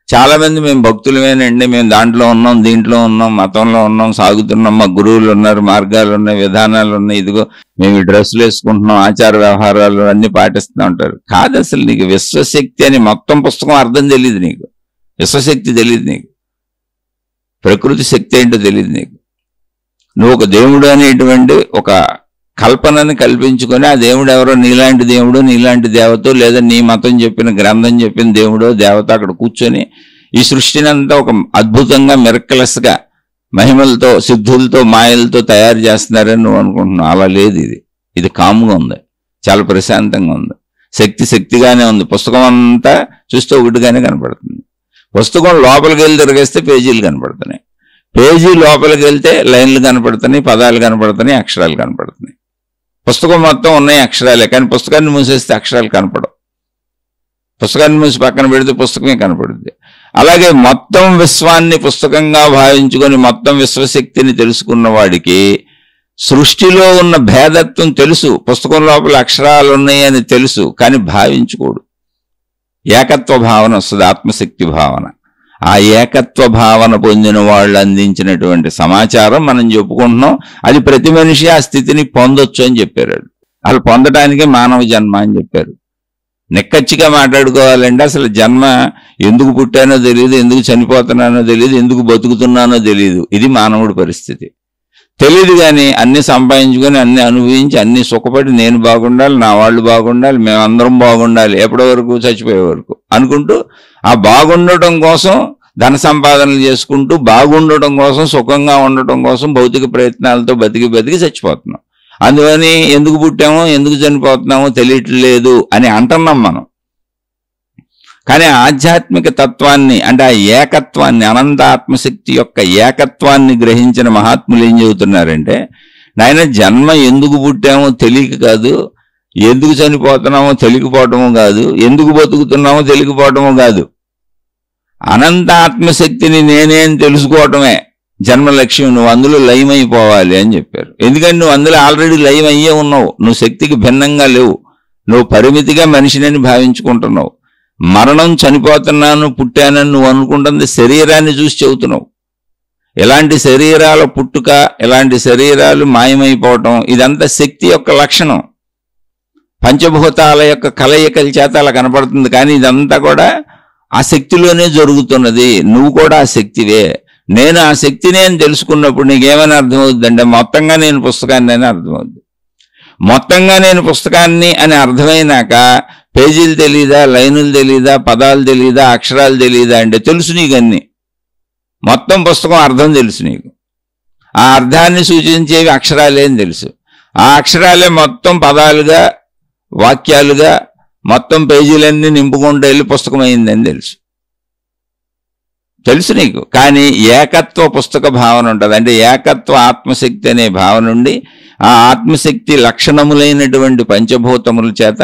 చాలామంది మేము భక్తులమేనండి, మేము దాంట్లో ఉన్నాం, దీంట్లో ఉన్నాం, మతంలో ఉన్నాం, సాగుతున్నాం, మా గురువులు ఉన్నారు, మార్గాలు ఉన్నాయి, విధానాలు ఉన్నాయి, ఇదిగో మేము ఈ డ్రెస్సులు వేసుకుంటున్నాం, ఆచార వ్యవహారాలు అన్నీ పాటిస్తూ ఉంటారు. కాదు, అసలు నీకు విశ్వశక్తి అని మొత్తం పుస్తకం అర్థం తెలియదు. నీకు విశ్వశక్తి తెలియదు, నీకు ప్రకృతి శక్తి ఏంటో తెలియదు. నీకు నువ్వు ఒక దేవుడు అనేటువంటి ఒక కల్పనని కల్పించుకొని ఆ దేవుడు ఎవరో నీలాంటి దేవుడు, నీలాంటి దేవతో, లేదా నీ మతం చెప్పిన గ్రంథం చెప్పిన దేవుడో దేవత అక్కడ కూర్చొని ఈ సృష్టిని అంతా ఒక అద్భుతంగా మిరకలస్గా మహిమలతో, సిద్ధులతో, మాయలతో తయారు చేస్తున్నారని నువ్వు అనుకుంటున్నావు. అలా లేదు. ఇది కాముగా ఉంది, చాలా ప్రశాంతంగా ఉంది, శక్తిగానే ఉంది. పుస్తకం అంతా చూస్తే ఒకటిగానే కనపడుతుంది. పుస్తకం లోపలికి వెళ్ళి తిరిగేస్తే పేజీలు కనపడుతున్నాయి, పేజీ లోపలికి వెళ్తే లైన్లు కనపడుతున్నాయి, పదాలు కనపడుతున్నాయి, అక్షరాలు కనపడుతున్నాయి. పుస్తకం మొత్తం ఉన్నాయి అక్షరాలే, కానీ పుస్తకాన్ని మూసేస్తే అక్షరాలు కనపడవు. పుస్తకాన్ని మూసి పక్కన పెడితే పుస్తకమే కనపడుతుంది. అలాగే మొత్తం విశ్వాన్ని పుస్తకంగా భావించుకొని మొత్తం విశ్వశక్తిని తెలుసుకున్న వాడికి సృష్టిలో ఉన్న భేదత్వం తెలుసు. పుస్తకం లోపల అక్షరాలు ఉన్నాయని తెలుసు, కానీ భావించుకోడు. ఏకత్వ భావన వస్తుంది, ఆత్మశక్తి భావన. ఆ ఏకత్వ భావన పొందిన వాళ్ళు అందించినటువంటి సమాచారం మనం చెప్పుకుంటున్నాం. అది ప్రతి మనిషి ఆ స్థితిని పొందొచ్చు అని చెప్పారు. అసలు పొందటానికే మానవ జన్మ అని చెప్పారు. నిక్కచ్చిగా మాట్లాడుకోవాలంటే అసలు జన్మ ఎందుకు పుట్టానో తెలియదు, ఎందుకు చనిపోతున్నానో తెలియదు, ఎందుకు బతుకుతున్నానో తెలియదు. ఇది మానవుడి పరిస్థితి. తెలియదు కానీ అన్ని సంపాదించుకొని, అన్ని అనుభవించి, అన్ని సుఖపడి, నేను బాగుండాలి, నా వాళ్ళు బాగుండాలి, మేమందరం బాగుండాలి, ఎప్పటి వరకు చచ్చిపోయే వరకు అనుకుంటూ ఆ బాగుండటం కోసం ధన సంపాదనలు చేసుకుంటూ, బాగుండటం కోసం, సుఖంగా ఉండటం కోసం భౌతిక ప్రయత్నాలతో బతికి చచ్చిపోతున్నాం. అందుకని ఎందుకు పుట్టామో, ఎందుకు చనిపోతున్నామో తెలియట్లేదు అని అంటున్నాం మనం. కానీ ఆధ్యాత్మిక తత్వాన్ని, అంటే ఆ ఏకత్వాన్ని, అనంత ఆత్మశక్తి యొక్క ఏకత్వాన్ని గ్రహించిన మహాత్ములు ఏం చెబుతున్నారంటే, నాయన జన్మ ఎందుకు పుట్టామో తెలియక కాదు, ఎందుకు చనిపోతున్నామో తెలియకపోవటమో కాదు, ఎందుకు బతుకుతున్నామో తెలియకపోవటమో కాదు, అనంత ఆత్మశక్తిని నేనేం తెలుసుకోవటమే జన్మ లక్ష్యం, నువ్వు అందులో లయం అయిపోవాలి అని చెప్పారు. ఎందుకంటే నువ్వు అందులో ఆల్రెడీ లయం అయ్యే ఉన్నావు. నువ్వు శక్తికి భిన్నంగా లేవు. నువ్వు పరిమితిగా మనిషిని భావించుకుంటున్నావు. మరణం, చనిపోతున్నాను, పుట్టానని నువ్వు అనుకుంటుంది శరీరాన్ని చూసి చెబుతున్నావు. ఇలాంటి శరీరాల పుట్టుక, ఇలాంటి శరీరాలు మాయమైపోవటం, ఇదంతా శక్తి యొక్క లక్షణం. పంచభూతాల యొక్క కలయికల చేత అలా కనపడుతుంది. కానీ ఇదంతా కూడా ఆ శక్తిలోనే జరుగుతున్నది. నువ్వు కూడా ఆ శక్తివే. నేను ఆ శక్తిని అని తెలుసుకున్నప్పుడు నీకేమైనా అర్థమవుతుందంటే మొత్తంగా నేను పుస్తకాన్ని అని అర్థమవుతుంది. మొత్తంగా నేను పుస్తకాన్ని అని అర్థమైనాక పేజీలు తెలీదా, లైనులు తెలీదా, పదాలు తెలీదా, అక్షరాలు తెలీదా అంటే తెలుసు నీకు అన్ని. మొత్తం పుస్తకం అర్థం తెలుసు నీకు. ఆ అర్థాన్ని సూచించేవి అక్షరాలే అని తెలుసు. ఆ అక్షరాలే మొత్తం పదాలుగా, వాక్యాలుగా మొత్తం పేజీలన్నీ నింపుకుంటూ వెళ్ళి పుస్తకం అయిందని తెలుసు నీకు. కానీ ఏకత్వ పుస్తక భావన ఉంటుంది. అంటే ఏకత్వ ఆత్మశక్తి అనే భావన నుండి ఆ ఆత్మశక్తి లక్షణములైనటువంటి పంచభూతముల చేత,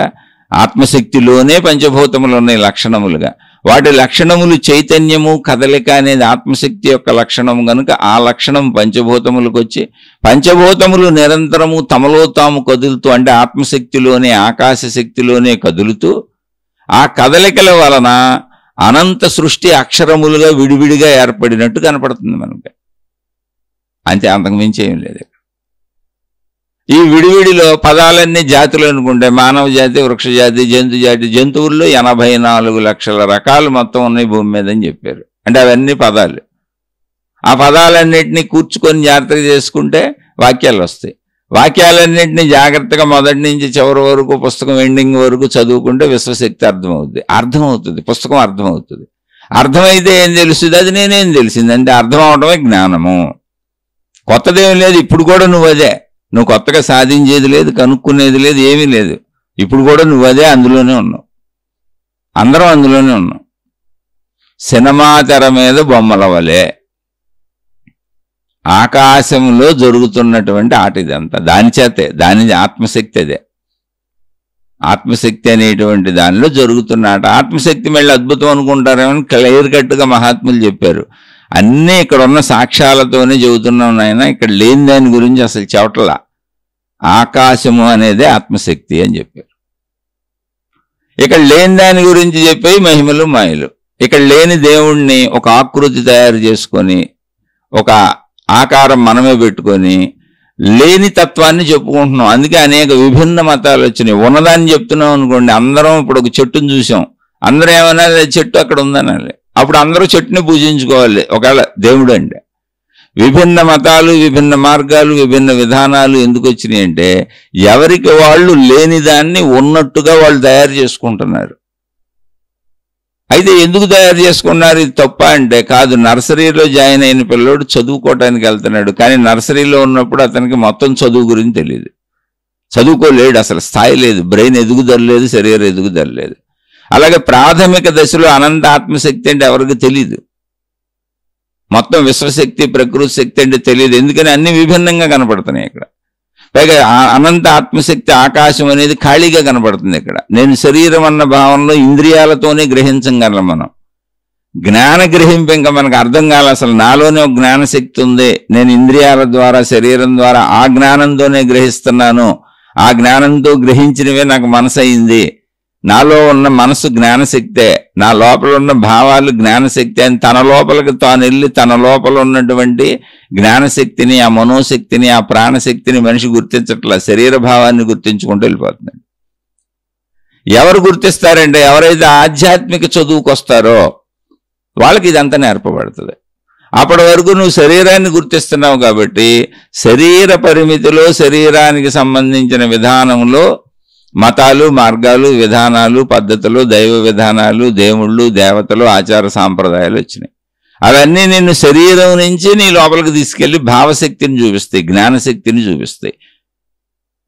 ఆత్మశక్తిలోనే పంచభూతములు ఉన్నాయి లక్షణములుగా. వాటి లక్షణములు చైతన్యము, కదలిక అనేది ఆత్మశక్తి యొక్క లక్షణము కనుక ఆ లక్షణం పంచభూతములకు వచ్చి పంచభూతములు నిరంతరము తమలో తాము కదులుతూ, అంటే ఆత్మశక్తిలోనే, ఆకాశ శక్తిలోనే కదులుతూ ఆ కదలికల వలన అనంత సృష్టి అక్షరములుగా విడివిడిగా ఏర్పడినట్టు కనపడుతుంది మనకి. అంతే, అంతకుమించి ఏం లేదు. ఈ విడివిడిలో పదాలన్నీ జాతులు అనుకుంటే మానవ జాతి, వృక్ష జాతి, జంతు జాతి, జంతువుల్లో 84 లక్షల రకాలు మొత్తం ఉన్నాయి భూమి మీద అని చెప్పారు. అంటే అవన్నీ పదాలు. ఆ పదాలన్నింటినీ కూర్చుకొని జాగ్రత్తగా చేసుకుంటే వాక్యాలు వస్తాయి. వాక్యాలన్నింటినీ జాగ్రత్తగా మొదటి నుంచి చివరి వరకు, పుస్తకం ఎండింగ్ వరకు చదువుకుంటే విశ్వశక్తి అర్థమవుతుంది. పుస్తకం అర్థమవుతుంది. అర్థమైతే ఏం తెలుస్తుంది? అది నేనేం తెలిసింది అంటే అర్థం అవడమే జ్ఞానము. కొత్తదేం లేదు. ఇప్పుడు కూడా నువ్వు అదే. నువ్వు కొత్తగా సాధించేది లేదు, కనుక్కునేది లేదు, ఏమీ లేదు. ఇప్పుడు కూడా నువ్వు అదే, అందులోనే ఉన్నావు. అందరం అందులోనే ఉన్నాం. సినిమా తెర మీద బొమ్మల వలె ఆకాశంలో జరుగుతున్నటువంటి ఆట ఇదంతా. దాని చేతే, దాని ఆత్మశక్తి అదే. ఆత్మశక్తి అనేటువంటి దానిలో జరుగుతున్న ఆట. ఆత్మశక్తి మళ్ళీ అద్భుతం అనుకుంటారేమని క్లియర్ కట్గా మహాత్ములు చెప్పారు. అన్నీ ఇక్కడ ఉన్న సాక్ష్యాలతోనే చెబుతున్నాం నాయన. ఇక్కడ లేని దాని గురించి అసలు చెవటలా. ఆకాశము అనేదే ఆత్మశక్తి అని చెప్పారు. ఇక్కడ లేని దాని గురించి చెప్పి మహిమలు, మాయలు. ఇక్కడ లేని దేవుణ్ణి ఒక ఆకృతి తయారు చేసుకొని, ఒక ఆకారం మనమే పెట్టుకొని లేని తత్వాన్ని చెప్పుకుంటున్నాం. అందుకే అనేక విభిన్న మతాలు వచ్చినాయి. ఉన్నదాన్ని చెప్తున్నాం అనుకోండి, అందరం ఇప్పుడు ఒక చెట్టును చూసాం, అందరూ ఏమన్నా చెట్టు అక్కడ ఉందనాలి. అప్పుడు అందరూ చెట్టుని పూజించుకోవాలి ఒకవేళ దేవుడు అంటే. విభిన్న మతాలు, విభిన్న మార్గాలు, విభిన్న విధానాలు ఎందుకు వచ్చినాయి అంటే ఎవరికి వాళ్ళు లేని దాన్ని ఉన్నట్టుగా వాళ్ళు తయారు చేసుకుంటున్నారు. అయితే ఎందుకు తయారు చేసుకున్నారు? ఇది తప్ప అంటే కాదు. నర్సరీలో జాయిన్ అయిన పిల్లోడు చదువుకోవటానికి వెళ్తున్నాడు, కానీ నర్సరీలో ఉన్నప్పుడు అతనికి మొత్తం చదువు గురించి తెలియదు. చదువుకోలేడు, అసలు స్థాయి లేదు, బ్రెయిన్ ఎదుగుదల లేదు, శరీరం ఎదుగుదల లేదు. అలాగే ప్రాథమిక దశలో అనంత ఆత్మశక్తి అంటే ఎవరికి తెలియదు. మొత్తం విశ్వశక్తి, ప్రకృతి శక్తి అంటే తెలియదు. ఎందుకని అన్ని విభిన్నంగా కనపడుతున్నాయి ఇక్కడ. పైగా అనంత ఆత్మశక్తి ఆకాశం అనేది ఖాళీగా కనపడుతుంది ఇక్కడ. నేను శరీరం అన్న భావనలో ఇంద్రియాలతోనే గ్రహించగలం మనం. జ్ఞాన గ్రహింపు ఇంకా మనకు అర్థం కాల. అసలు నాలోనే ఒక జ్ఞానశక్తి ఉంది, నేను ఇంద్రియాల ద్వారా, శరీరం ద్వారా ఆ జ్ఞానంతోనే గ్రహిస్తున్నాను, ఆ జ్ఞానంతో గ్రహించినవే నాకు మనసు అయింది. నాలో ఉన్న మనసు జ్ఞానశక్తే, నా లోపల ఉన్న భావాలు జ్ఞానశక్తి అని తన లోపలికి తాను వెళ్ళి తన లోపల ఉన్నటువంటి జ్ఞానశక్తిని, ఆ మనోశక్తిని, ఆ ప్రాణశక్తిని మనిషి గుర్తించట్లా, శరీర భావాన్ని గుర్తించుకుంటూ వెళ్ళిపోతున్నాడు. ఎవరు గుర్తిస్తారంటే ఎవరైతే ఆధ్యాత్మిక చదువుకు వస్తారో వాళ్ళకి ఇదంతా నేర్పబడుతుంది. అప్పటి వరకు నువ్వు శరీరాన్ని గుర్తిస్తున్నావు కాబట్టి శరీర పరిమితిలో, శరీరానికి సంబంధించిన విధానంలో మతాలు, మార్గాలు, విధానాలు, పద్ధతులు, దైవ విధానాలు, దేవుళ్ళు, దేవతలు, ఆచార సాంప్రదాయాలు వచ్చినాయి. అవన్నీ నిన్ను శరీరం నుంచి నీ లోపలికి తీసుకెళ్లి భావశక్తిని చూపిస్తాయి, జ్ఞానశక్తిని చూపిస్తాయి,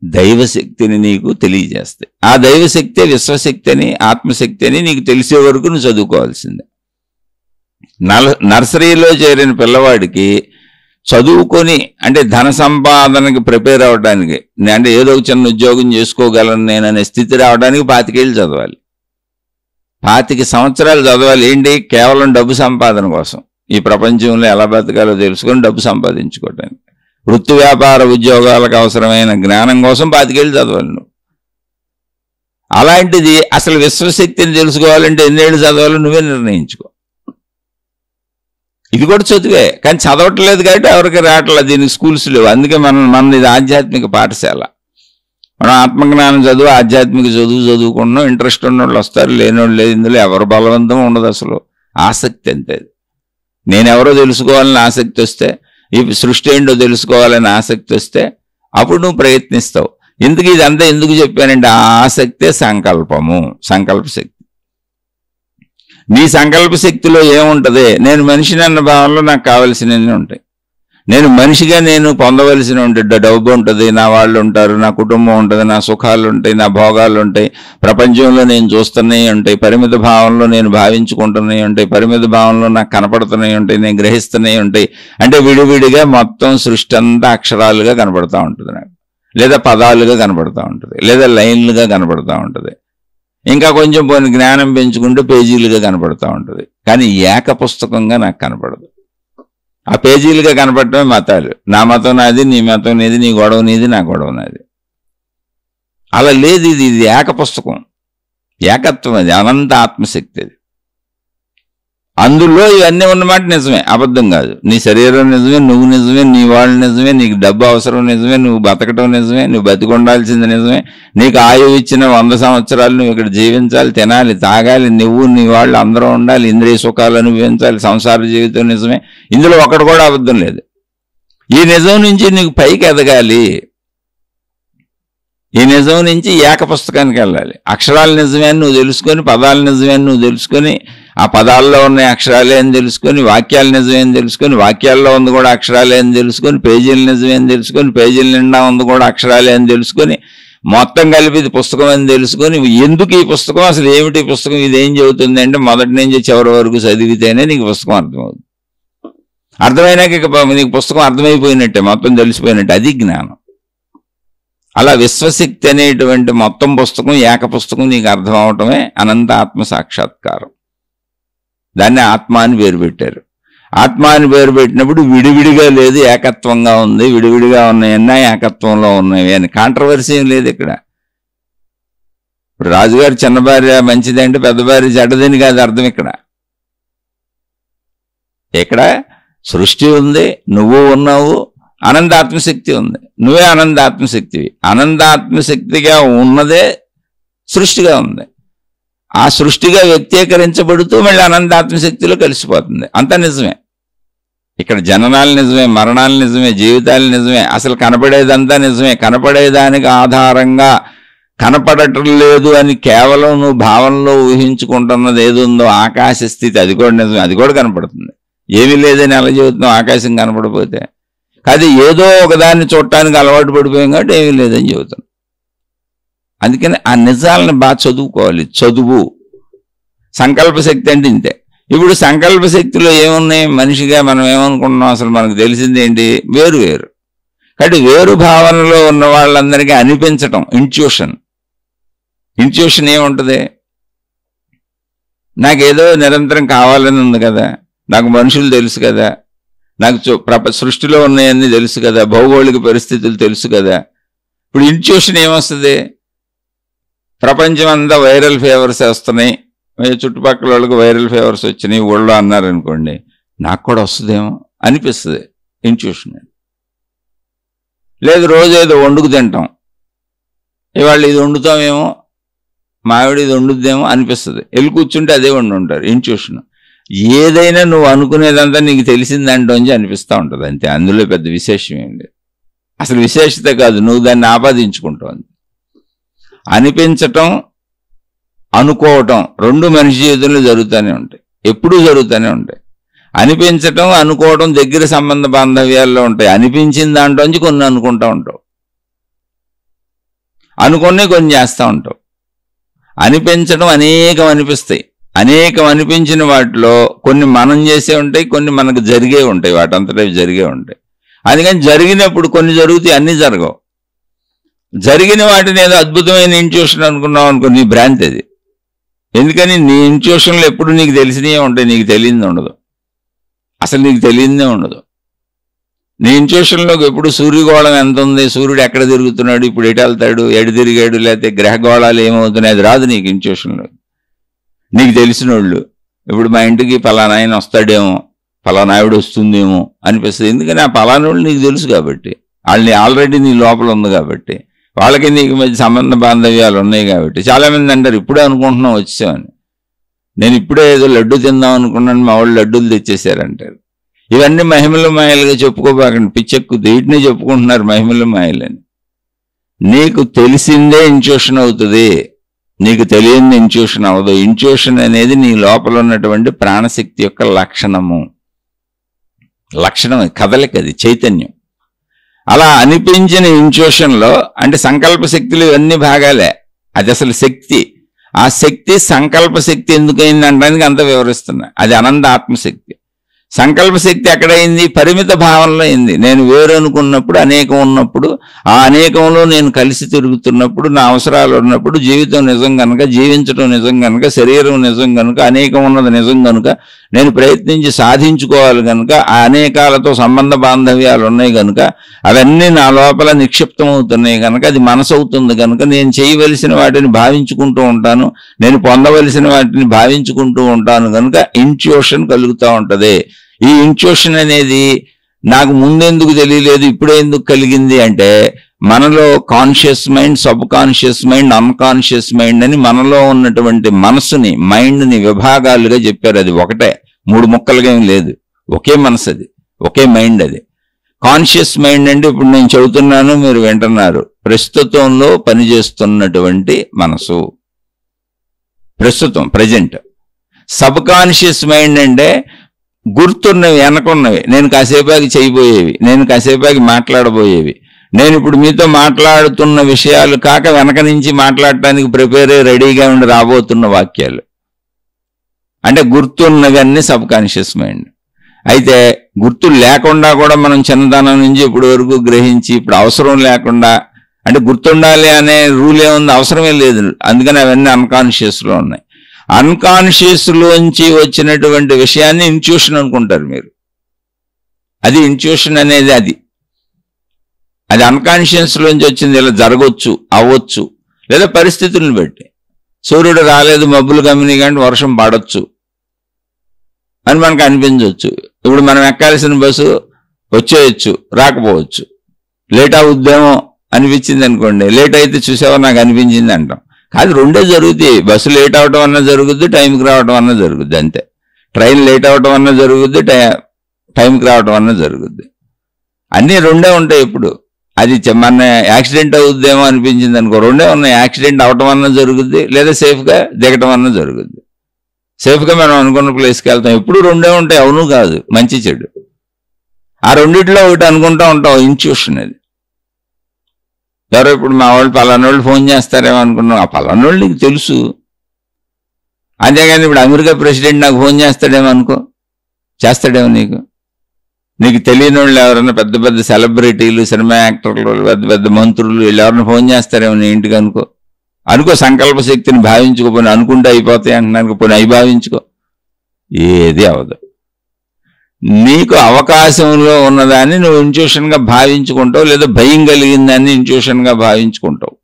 దైవశక్తిని నీకు తెలియజేస్తాయి. ఆ దైవశక్తి విశ్వశక్తి అని, ఆత్మశక్తి అని నీకు తెలిసే వరకు నువ్వు చదువుకోవాల్సిందే. నర్సరీలో చేరిన పిల్లవాడికి చదువుకొని అంటే ధన సంపాదనకి ప్రిపేర్ అవ్వడానికి, అంటే ఏదో ఒక చిన్న ఉద్యోగం చేసుకోగలను నేననే స్థితి రావడానికి 25 ఏళ్ళు చదవాలి, 25 సంవత్సరాలు చదవాలి. ఏంటి? కేవలం డబ్బు సంపాదన కోసం. ఈ ప్రపంచంలో ఎలా బతకాలో తెలుసుకొని డబ్బు సంపాదించుకోవటానికి. వృత్తి వ్యాపార ఉద్యోగాలకు అవసరమైన జ్ఞానం కోసం 25 ఏళ్ళు చదవాలి నువ్వు. అలాంటిది అసలు విశ్వశక్తిని తెలుసుకోవాలంటే ఎన్నేళ్ళు చదవాలో నువ్వే నిర్ణయించుకో. ఇది కూడా చదువే, కానీ చదవట్లేదు కాబట్టి ఎవరికి రావట్లేదు, దీనికి స్కూల్స్ లేవు. అందుకే మన ఇది ఆధ్యాత్మిక పాఠశాల. మనం ఆత్మజ్ఞానం చదువు, ఆధ్యాత్మిక చదువుకున్నాం. ఇంట్రెస్ట్ ఉన్నోళ్ళు వస్తారు, లేనోళ్ళు లేదు. ఇందులో ఎవరు బలవంతం ఉండదు, అసలు ఆసక్తి అంతే. నేనెవరో తెలుసుకోవాలని ఆసక్తి వస్తే, ఈ సృష్టి ఏంటో తెలుసుకోవాలని ఆసక్తి వస్తే అప్పుడు నువ్వు ప్రయత్నిస్తావు. ఎందుకు ఇదంతా ఎందుకు చెప్పానంటే ఆ ఆసక్తే సంకల్పము, సంకల్ప శక్తి. నీ సంకల్ప శక్తిలో ఏముంటుంది? నేను మనిషిని అన్న భావంలో నాకు కావలసినవి ఉంటాయి. నేను మనిషిగా నేను పొందవలసిన ఉంటాయి. డబ్బు ఉంటుంది, నా వాళ్ళు ఉంటారు, నా కుటుంబం ఉంటుంది, నా సుఖాలు ఉంటాయి, నా భోగాలు ఉంటాయి, ప్రపంచంలో నేను చూస్తున్నాయి ఉంటాయి, పరిమిత భావంలో నేను భావించుకుంటున్నాయి ఉంటాయి, పరిమిత భావంలో నాకు కనపడుతున్నాయి ఉంటాయి, నేను గ్రహిస్తున్నాయి ఉంటాయి. అంటే విడివిడిగా మొత్తం సృష్టి అంతా అక్షరాలుగా కనపడతా ఉంటుంది నాకు, లేదా పదాలుగా కనపడతా ఉంటుంది, లేదా లైన్లుగా కనపడతా ఉంటుంది. ఇంకా కొంచెం పోయిన జ్ఞానం పెంచుకుంటే పేజీలుగా కనపడతా ఉంటుంది. కానీ ఏక పుస్తకంగా నాకు కనపడదు. ఆ పేజీలుగా కనపడటమే మతాలు. నా మతం నాది, నీ మతం నీది, నీ గొడవ నీది, నా గొడవ నాది. అలా లేదు. ఇది ఏక పుస్తకం, ఏకత్వం. అది అనంత ఆత్మశక్తి. అది అందులో ఇవన్నీ ఉన్నమాట నిజమే, అబద్ధం కాదు. నీ శరీరం నిజమే, నువ్వు నిజమే, నీ వాళ్ళు నిజమే, నీకు డబ్బు అవసరం నిజమే, నువ్వు బతకటం నిజమే, నువ్వు బతికొండాల్సింది నిజమే, నీకు ఆయువు ఇచ్చిన 100 సంవత్సరాలు నువ్వు ఇక్కడ జీవించాలి, తినాలి, తాగాలి, నువ్వు నీ వాళ్ళు అందరూ ఉండాలి, ఇంద్రియ సుఖాలు అనుభవించాలి, సంసార జీవితం నిజమే. ఇందులో ఒకటి కూడా అబద్ధం లేదు. ఈ నిజం నుంచి నీకు పైకి ఎదగాలి. ఈ నిజం నుంచి ఏక పుస్తకానికి వెళ్ళాలి. అక్షరాలు నిజమే అని నువ్వు తెలుసుకొని, పదాలు నిజమే అని నువ్వు తెలుసుకొని, ఆ పదాల్లో ఉన్న అక్షరాలే అని తెలుసుకొని, వాక్యాలు నిజమే అని తెలుసుకొని, వాక్యాల్లో ఉంది కూడా అక్షరాలే అని తెలుసుకొని, పేజీలు నిజమే అని తెలుసుకొని, పేజీల నిండా ఉంది కూడా అక్షరాలే అని తెలుసుకొని, మొత్తం కలిపి ఇది పుస్తకం అని తెలుసుకొని, ఎందుకు ఈ పుస్తకం, అసలు ఏమిటి ఈ పుస్తకం, ఇది ఏం చెబుతుంది అంటే మొదటి నుంచి చివరి వరకు చదివితేనే నీకు పుస్తకం అర్థమవుతుంది. అర్థమైనాక నీకు పుస్తకం అర్థమైపోయినట్టే, మొత్తం తెలిసిపోయినట్టే. అది జ్ఞానం. అలా విశ్వశక్తి అనేటువంటి మొత్తం పుస్తకం, ఏక పుస్తకం నీకు అర్థం అవటమే అనంత ఆత్మ సాక్షాత్కారం. దాన్ని ఆత్మ అని పేరు పెట్టారు. ఆత్మ అని పేరు పెట్టినప్పుడు విడివిడిగా లేదు, ఏకత్వంగా ఉంది. విడివిడిగా ఉన్నాయన్నా ఏకత్వంలో ఉన్నాయి అని కాంట్రవర్సీ ఏం లేదు ఇక్కడ. ఇప్పుడు రాజుగారు చిన్న భార్య మంచిది అంటే పెద్ద భార్య చెడ్డదని కాదు అర్థం. ఇక్కడ సృష్టి ఉంది, నువ్వు ఉన్నావు, అనంతాత్మశక్తి ఉంది, నువ్వే అనంతాత్మశక్తివి. అనంతాత్మశక్తిగా ఉన్నదే సృష్టిగా ఉంది. ఆ సృష్టిగా వ్యక్తీకరించబడుతూ మళ్ళీ అనంతాత్మశక్తిలో కలిసిపోతుంది. అంతా నిజమే. ఇక్కడ జననాలు నిజమే, మరణాలు నిజమే, జీవితాలు నిజమే, అసలు కనపడేదంతా నిజమే. కనపడేదానికి ఆధారంగా కనపడటం లేదు అని కేవలం నువ్వు భావనలో ఊహించుకుంటున్నది ఏది ఉందో ఆకాశ స్థితి, అది కూడా నిజమే. అది కూడా కనపడుతుంది. ఏమీ లేదని ఎలా చెబుతున్నావు ఆకాశం కనపడిపోతే? అది ఏదో ఒకదాన్ని చూడటానికి అలవాటు పడిపోయాం కాబట్టి ఏమీ లేదని చెబుతున్నాం. అందుకని ఆ నిజాలను బాగా చదువుకోవాలి. చదువు. సంకల్ప శక్తి అంటే ఇంతే. ఇప్పుడు సంకల్ప శక్తిలో ఏమున్నాయి? మనిషిగా మనం ఏమనుకుంటున్నాం, అసలు మనకు తెలిసింది ఏంటి? వేరు వేరు. కాబట్టి వేరు భావనలో ఉన్న వాళ్ళందరికీ అనిపించటం ఇంట్యూషన్. ఇంట్యూషన్ ఏముంటుంది? నాకేదో నిరంతరం కావాలని ఉంది కదా, నాకు మనుషులు తెలుసు కదా, నాకు సృష్టిలో ఉన్నాయన్నీ తెలుసు కదా, భౌగోళిక పరిస్థితులు తెలుసు కదా. ఇప్పుడు ఇంట్యూషన్ ఏమొస్తుంది? ప్రపంచం అంతా వైరల్ ఫీవర్స్ వస్తున్నాయి, చుట్టుపక్కల వాళ్ళకి వైరల్ ఫీవర్స్ వచ్చినాయి ఊళ్ళో అన్నారనుకోండి, నాకు కూడా వస్తుందేమో అనిపిస్తుంది ఇంట్యూషన్. లేదు రోజు ఏదో వండుకు తింటాం, ఇవాళ ఇది వండుతామేమో, మావిడ ఇది వండుద్దేమో అనిపిస్తుంది. వెళ్ళి కూర్చుంటే అదే వండి ఉంటారు. ఇంట్యూషన్. ఏదైనా నువ్వు అనుకునేదంతా నీకు తెలిసిందంటోంచి అనిపిస్తూ ఉంటుంది అంతే. అందులో పెద్ద విశేషం ఏం లేదు. అసలు విశేషత కాదు, నువ్వు దాన్ని ఆపాదించుకుంటావు. అనిపించటం, అనుకోవటం రెండు మనిషి జీవితంలో జరుగుతూనే ఉంటాయి, ఎప్పుడూ జరుగుతూనే ఉంటాయి. అనిపించటం, అనుకోవటం దగ్గర సంబంధ బాంధవ్యాల్లో ఉంటాయి. అనిపించిన దాంట్లోంచి కొన్ని అనుకుంటూ ఉంటావు, అనుకునే కొన్ని చేస్తూ ఉంటావు. అనిపించడం అనేకం అనిపిస్తాయి. అనేకం అనిపించిన వాటిలో కొన్ని మనం చేసే ఉంటాయి, కొన్ని మనకు జరిగే ఉంటాయి, వాటంతటా జరిగే ఉంటాయి. అందుకని జరిగినప్పుడు కొన్ని జరుగుతాయి, అన్నీ జరగవు. జరిగిన వాటిని ఏదో అద్భుతమైన ఇంట్యూషన్ అనుకున్నావు అనుకో, నీ భ్రాంతి అది. ఎందుకని నీ ఇంట్యూషన్లు ఎప్పుడు నీకు తెలిసినవే ఉంటాయి, నీకు తెలియదు ఉండదు. అసలు నీకు తెలియదే ఉండదు. నీ ఇంట్యూషన్లోకి ఎప్పుడు సూర్యగోళం ఎంత ఉంది, సూర్యుడు ఎక్కడ తిరుగుతున్నాడు, ఇప్పుడు ఎటు వెళ్తాడు, ఎటు తిరిగాడు, లేకపోతే గ్రహగోళాలు ఏమవుతున్నాయి, అది రాదు నీకు ఇంట్యూషన్లో. నీకు తెలిసిన వాళ్ళు ఇప్పుడు మా ఇంటికి పలానా ఆయన వస్తాడేమో, పలానా ఆవిడ వస్తుందేమో అనిపిస్తుంది. ఎందుకని ఆ పలానా వాళ్ళు నీకు తెలుసు కాబట్టి, వాళ్ళని ఆల్రెడీ నీ లోపల ఉంది కాబట్టి, వాళ్ళకి నీకు మధ్య సంబంధ బాంధవ్యాలు ఉన్నాయి కాబట్టి. చాలామంది అంటారు ఇప్పుడే అనుకుంటున్నాం వచ్చామని. నేను ఇప్పుడే ఏదో లడ్డు తిందాం అనుకున్నాను, మా వాళ్ళు లడ్డూలు తెచ్చేసారంటారు. ఇవన్నీ మహిమల మాయలుగా చెప్పుకోబాకండి, పిచ్చెక్కుద్ది. వీటిని చెప్పుకుంటున్నారు మహిమల మాయలని. నీకు తెలిసిందే ఇంట్యూషన్ అవుతుంది, నీకు తెలియని ఇంట్యూషన్ అవ్వదు. ఇంట్యూషన్ అనేది నీ లోపల ఉన్నటువంటి ప్రాణశక్తి యొక్క లక్షణం, కదలిక, అది చైతన్యం. అలా అనిపించిన ఇంట్యూషన్లో అంటే సంకల్ప శక్తులు ఇవన్నీ భాగాలే. అది అసలు శక్తి. ఆ శక్తి సంకల్ప శక్తి ఎందుకైంది అనడానికి అంత వివరిస్తున్నా. అది అనంత ఆత్మశక్తి. సంకల్ప శక్తి ఎక్కడైంది? పరిమిత భావనలో అయింది. నేను వేరు అనుకున్నప్పుడు, అనేకం ఉన్నప్పుడు, ఆ అనేకంలో నేను కలిసి తిరుగుతున్నప్పుడు, నా అవసరాలు ఉన్నప్పుడు, జీవితం నిజం కనుక, జీవించడం నిజం కనుక, శరీరం నిజం కనుక, అనేకం ఉన్నది నిజం కనుక, నేను ప్రయత్నించి సాధించుకోవాలి కనుక, ఆ అనేకాలతో సంబంధ బాంధవ్యాలు ఉన్నాయి కనుక, అవన్నీ నా లోపల నిక్షిప్తం అవుతున్నాయి కనుక, అది మనసు అవుతుంది కనుక, నేను చేయవలసిన వాటిని భావించుకుంటూ ఉంటాను, నేను పొందవలసిన వాటిని భావించుకుంటూ ఉంటాను కనుక ఇంట్యూషన్ కలుగుతూ ఉంటుంది. ఈ ఇంట్యూషన్ అనేది నాకు ముందెందుకు తెలియలేదు, ఇప్పుడే ఎందుకు కలిగింది అంటే, మనలో conscious mind, sub conscious mind, unconscious mind అని మనలో ఉన్నటువంటి మనసుని, మైండ్ని విభాగాలుగా చెప్పారు. అది ఒకటే, 3 ముక్కలుగా ఏం లేదు, ఒకే మనసు, అది ఒకే మైండ్. అది కాన్షియస్ మైండ్ అంటే ఇప్పుడు నేను చెబుతున్నాను, మీరు వింటున్నారు, ప్రస్తుతంలో పనిచేస్తున్నటువంటి మనసు, ప్రస్తుతం, ప్రజెంట్. సబ్ కాన్షియస్ మైండ్ అంటే గుర్తున్నవి, వెనకున్నవి, నేను కాసేపాకి చేయబోయేవి, నేను కాసేపాకి మాట్లాడబోయేవి, నేను ఇప్పుడు మీతో మాట్లాడుతున్న విషయాలు కాక వెనక నుంచి మాట్లాడటానికి ప్రిపేర్ అయ్యి రెడీగా ఉండి రాబోతున్న వాక్యాలు. అంటే గుర్తున్నవి అన్నీ సబ్ కాన్షియస్ మైండ్. అయితే గుర్తు లేకుండా కూడా మనం చిన్నతనం నుంచి ఇప్పుడు వరకు గ్రహించి, ఇప్పుడు అవసరం లేకుండా, అంటే గుర్తుండాలి అనే రూల్ ఏముంది, అవసరమే లేదు. అందుకని అవన్నీ అన్కాన్షియస్లో ఉన్నాయి. అన్కాన్షియస్లోంచి వచ్చినటువంటి విషయాన్ని ఇంట్యూషన్ అనుకుంటారు మీరు. అది ఇంట్యూషన్ అనేది, అది అన్కాన్షియస్లోంచి వచ్చింది. ఇలా జరగవచ్చు, అవ్వచ్చు, లేదా పరిస్థితులను బట్టి. సూర్యుడు రాలేదు, మబ్బులు కమ్మినాయి కానీ వర్షం పడవచ్చు అని మనకు అనిపించవచ్చు. ఇప్పుడు మనం ఎక్కాల్సిన బస్సు వచ్చేయచ్చు, రాకపోవచ్చు, లేట్ అవుద్దేమో అనిపించింది అనుకోండి. లేట్ అయితే చూసావో నాకు అనిపించింది అంటాం. కాదు, రెండే జరుగుతాయి. బస్సు లేట్ అవడం అన్నా జరుగుద్ది, టైంకి రావడం అన్నా జరుగుద్ది, అంతే. ట్రైన్ లేట్ అవడం అన్నా జరుగుద్ది, టైంకి రావడం అన్నా జరుగుద్ది. అన్నీ రెండే ఉంటాయి. ఎప్పుడు అది మన యాక్సిడెంట్ అవుద్దేమో అనిపించింది అనుకో, రెండే ఉన్నాయి. యాక్సిడెంట్ అవటం అన్నా జరుగుద్ది, లేదా సేఫ్గా దిగటం అన్నా జరుగుద్ది. సేఫ్గా మనం అనుకున్న ప్లేస్కి వెళ్తాం. ఎప్పుడు రెండే ఉంటాయి, అవును కాదు, మంచి చెడు. ఆ రెండిట్లో ఒకటి అనుకుంటా ఉంటాం, ఇంట్యూషన్. అది ఎవరో ఇప్పుడు మా వాళ్ళు పలానోళ్ళు ఫోన్ చేస్తారేమో అనుకున్నాం, ఆ పలానోళ్ళు నీకు తెలుసు. అంతేగాని ఇప్పుడు అమెరికా ప్రెసిడెంట్ నాకు ఫోన్ చేస్తాడేమో అనుకో, చేస్తాడేమో నీకు తెలియని వాళ్ళు ఎవరైనా పెద్ద పెద్ద సెలబ్రిటీలు, సినిమా యాక్టర్లు, పెద్ద పెద్ద మంత్రులు, వీళ్ళు ఎవరైనా ఫోన్ చేస్తారేమో నీ ఇంటికి అనుకో సంకల్ప శక్తిని భావించుకోపోయి, అనుకుంటే అయిపోతాయి అంటున్నాను, పోనీ అవి భావించుకో, ఏది అవదు. నీకు అవకాశంలో ఉన్నదాన్ని నువ్వు ఇంట్యూషన్గా భావించుకుంటావు, లేదా భయం కలిగిన దాన్ని ఇంట్యూషన్గా భావించుకుంటావు.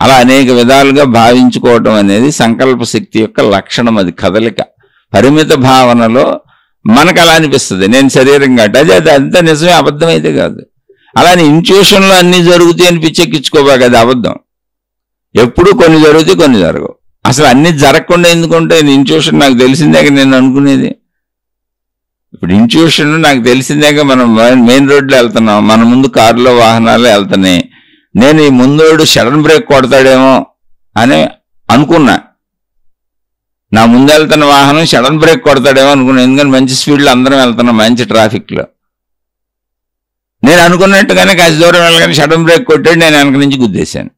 అలా అనేక విధాలుగా భావించుకోవటం అనేది సంకల్ప శక్తి యొక్క లక్షణం. అది కదలిక. పరిమిత భావనలో మనకు అలా అనిపిస్తుంది, నేను శరీరంగా అది అంతా నిజమే, అబద్ధం అయితే కాదు. అలానే ఇంట్యూషన్లో అన్నీ జరుగుతాయి అని పిచ్చెక్కించుకోబాక, అది అబద్ధం. ఎప్పుడు కొన్ని జరుగుతాయి, కొన్ని జరగవు. అసలు అన్నీ జరగకుండా ఎందుకుంటే ఇంట్యూషన్ నాకు తెలిసిందాక నేను అనుకునేది. ఇప్పుడు ఇంట్యూషన్ నాకు తెలిసిందాక మనం మెయిన్ రోడ్లో వెళ్తున్నాం, మన ముందు కారులో వాహనాలు వెళ్తున్నాయి, నేను ఈ ముందోడు సడన్ బ్రేక్ కొడతాడేమో అని అనుకున్నా. నా ముందు వెళ్తున్న వాహనం సడన్ బ్రేక్ కొడతాడేమో అనుకున్నాను, ఎందుకంటే మంచి స్పీడ్లో అందరం వెళ్తున్నాం, మంచి ట్రాఫిక్లో. నేను అనుకున్నట్టుగానే కాస్త దూరం వెళ్ళగానే సడన్ బ్రేక్ కొట్టాడు, నేను వెనక నుంచి గుద్దేశాను.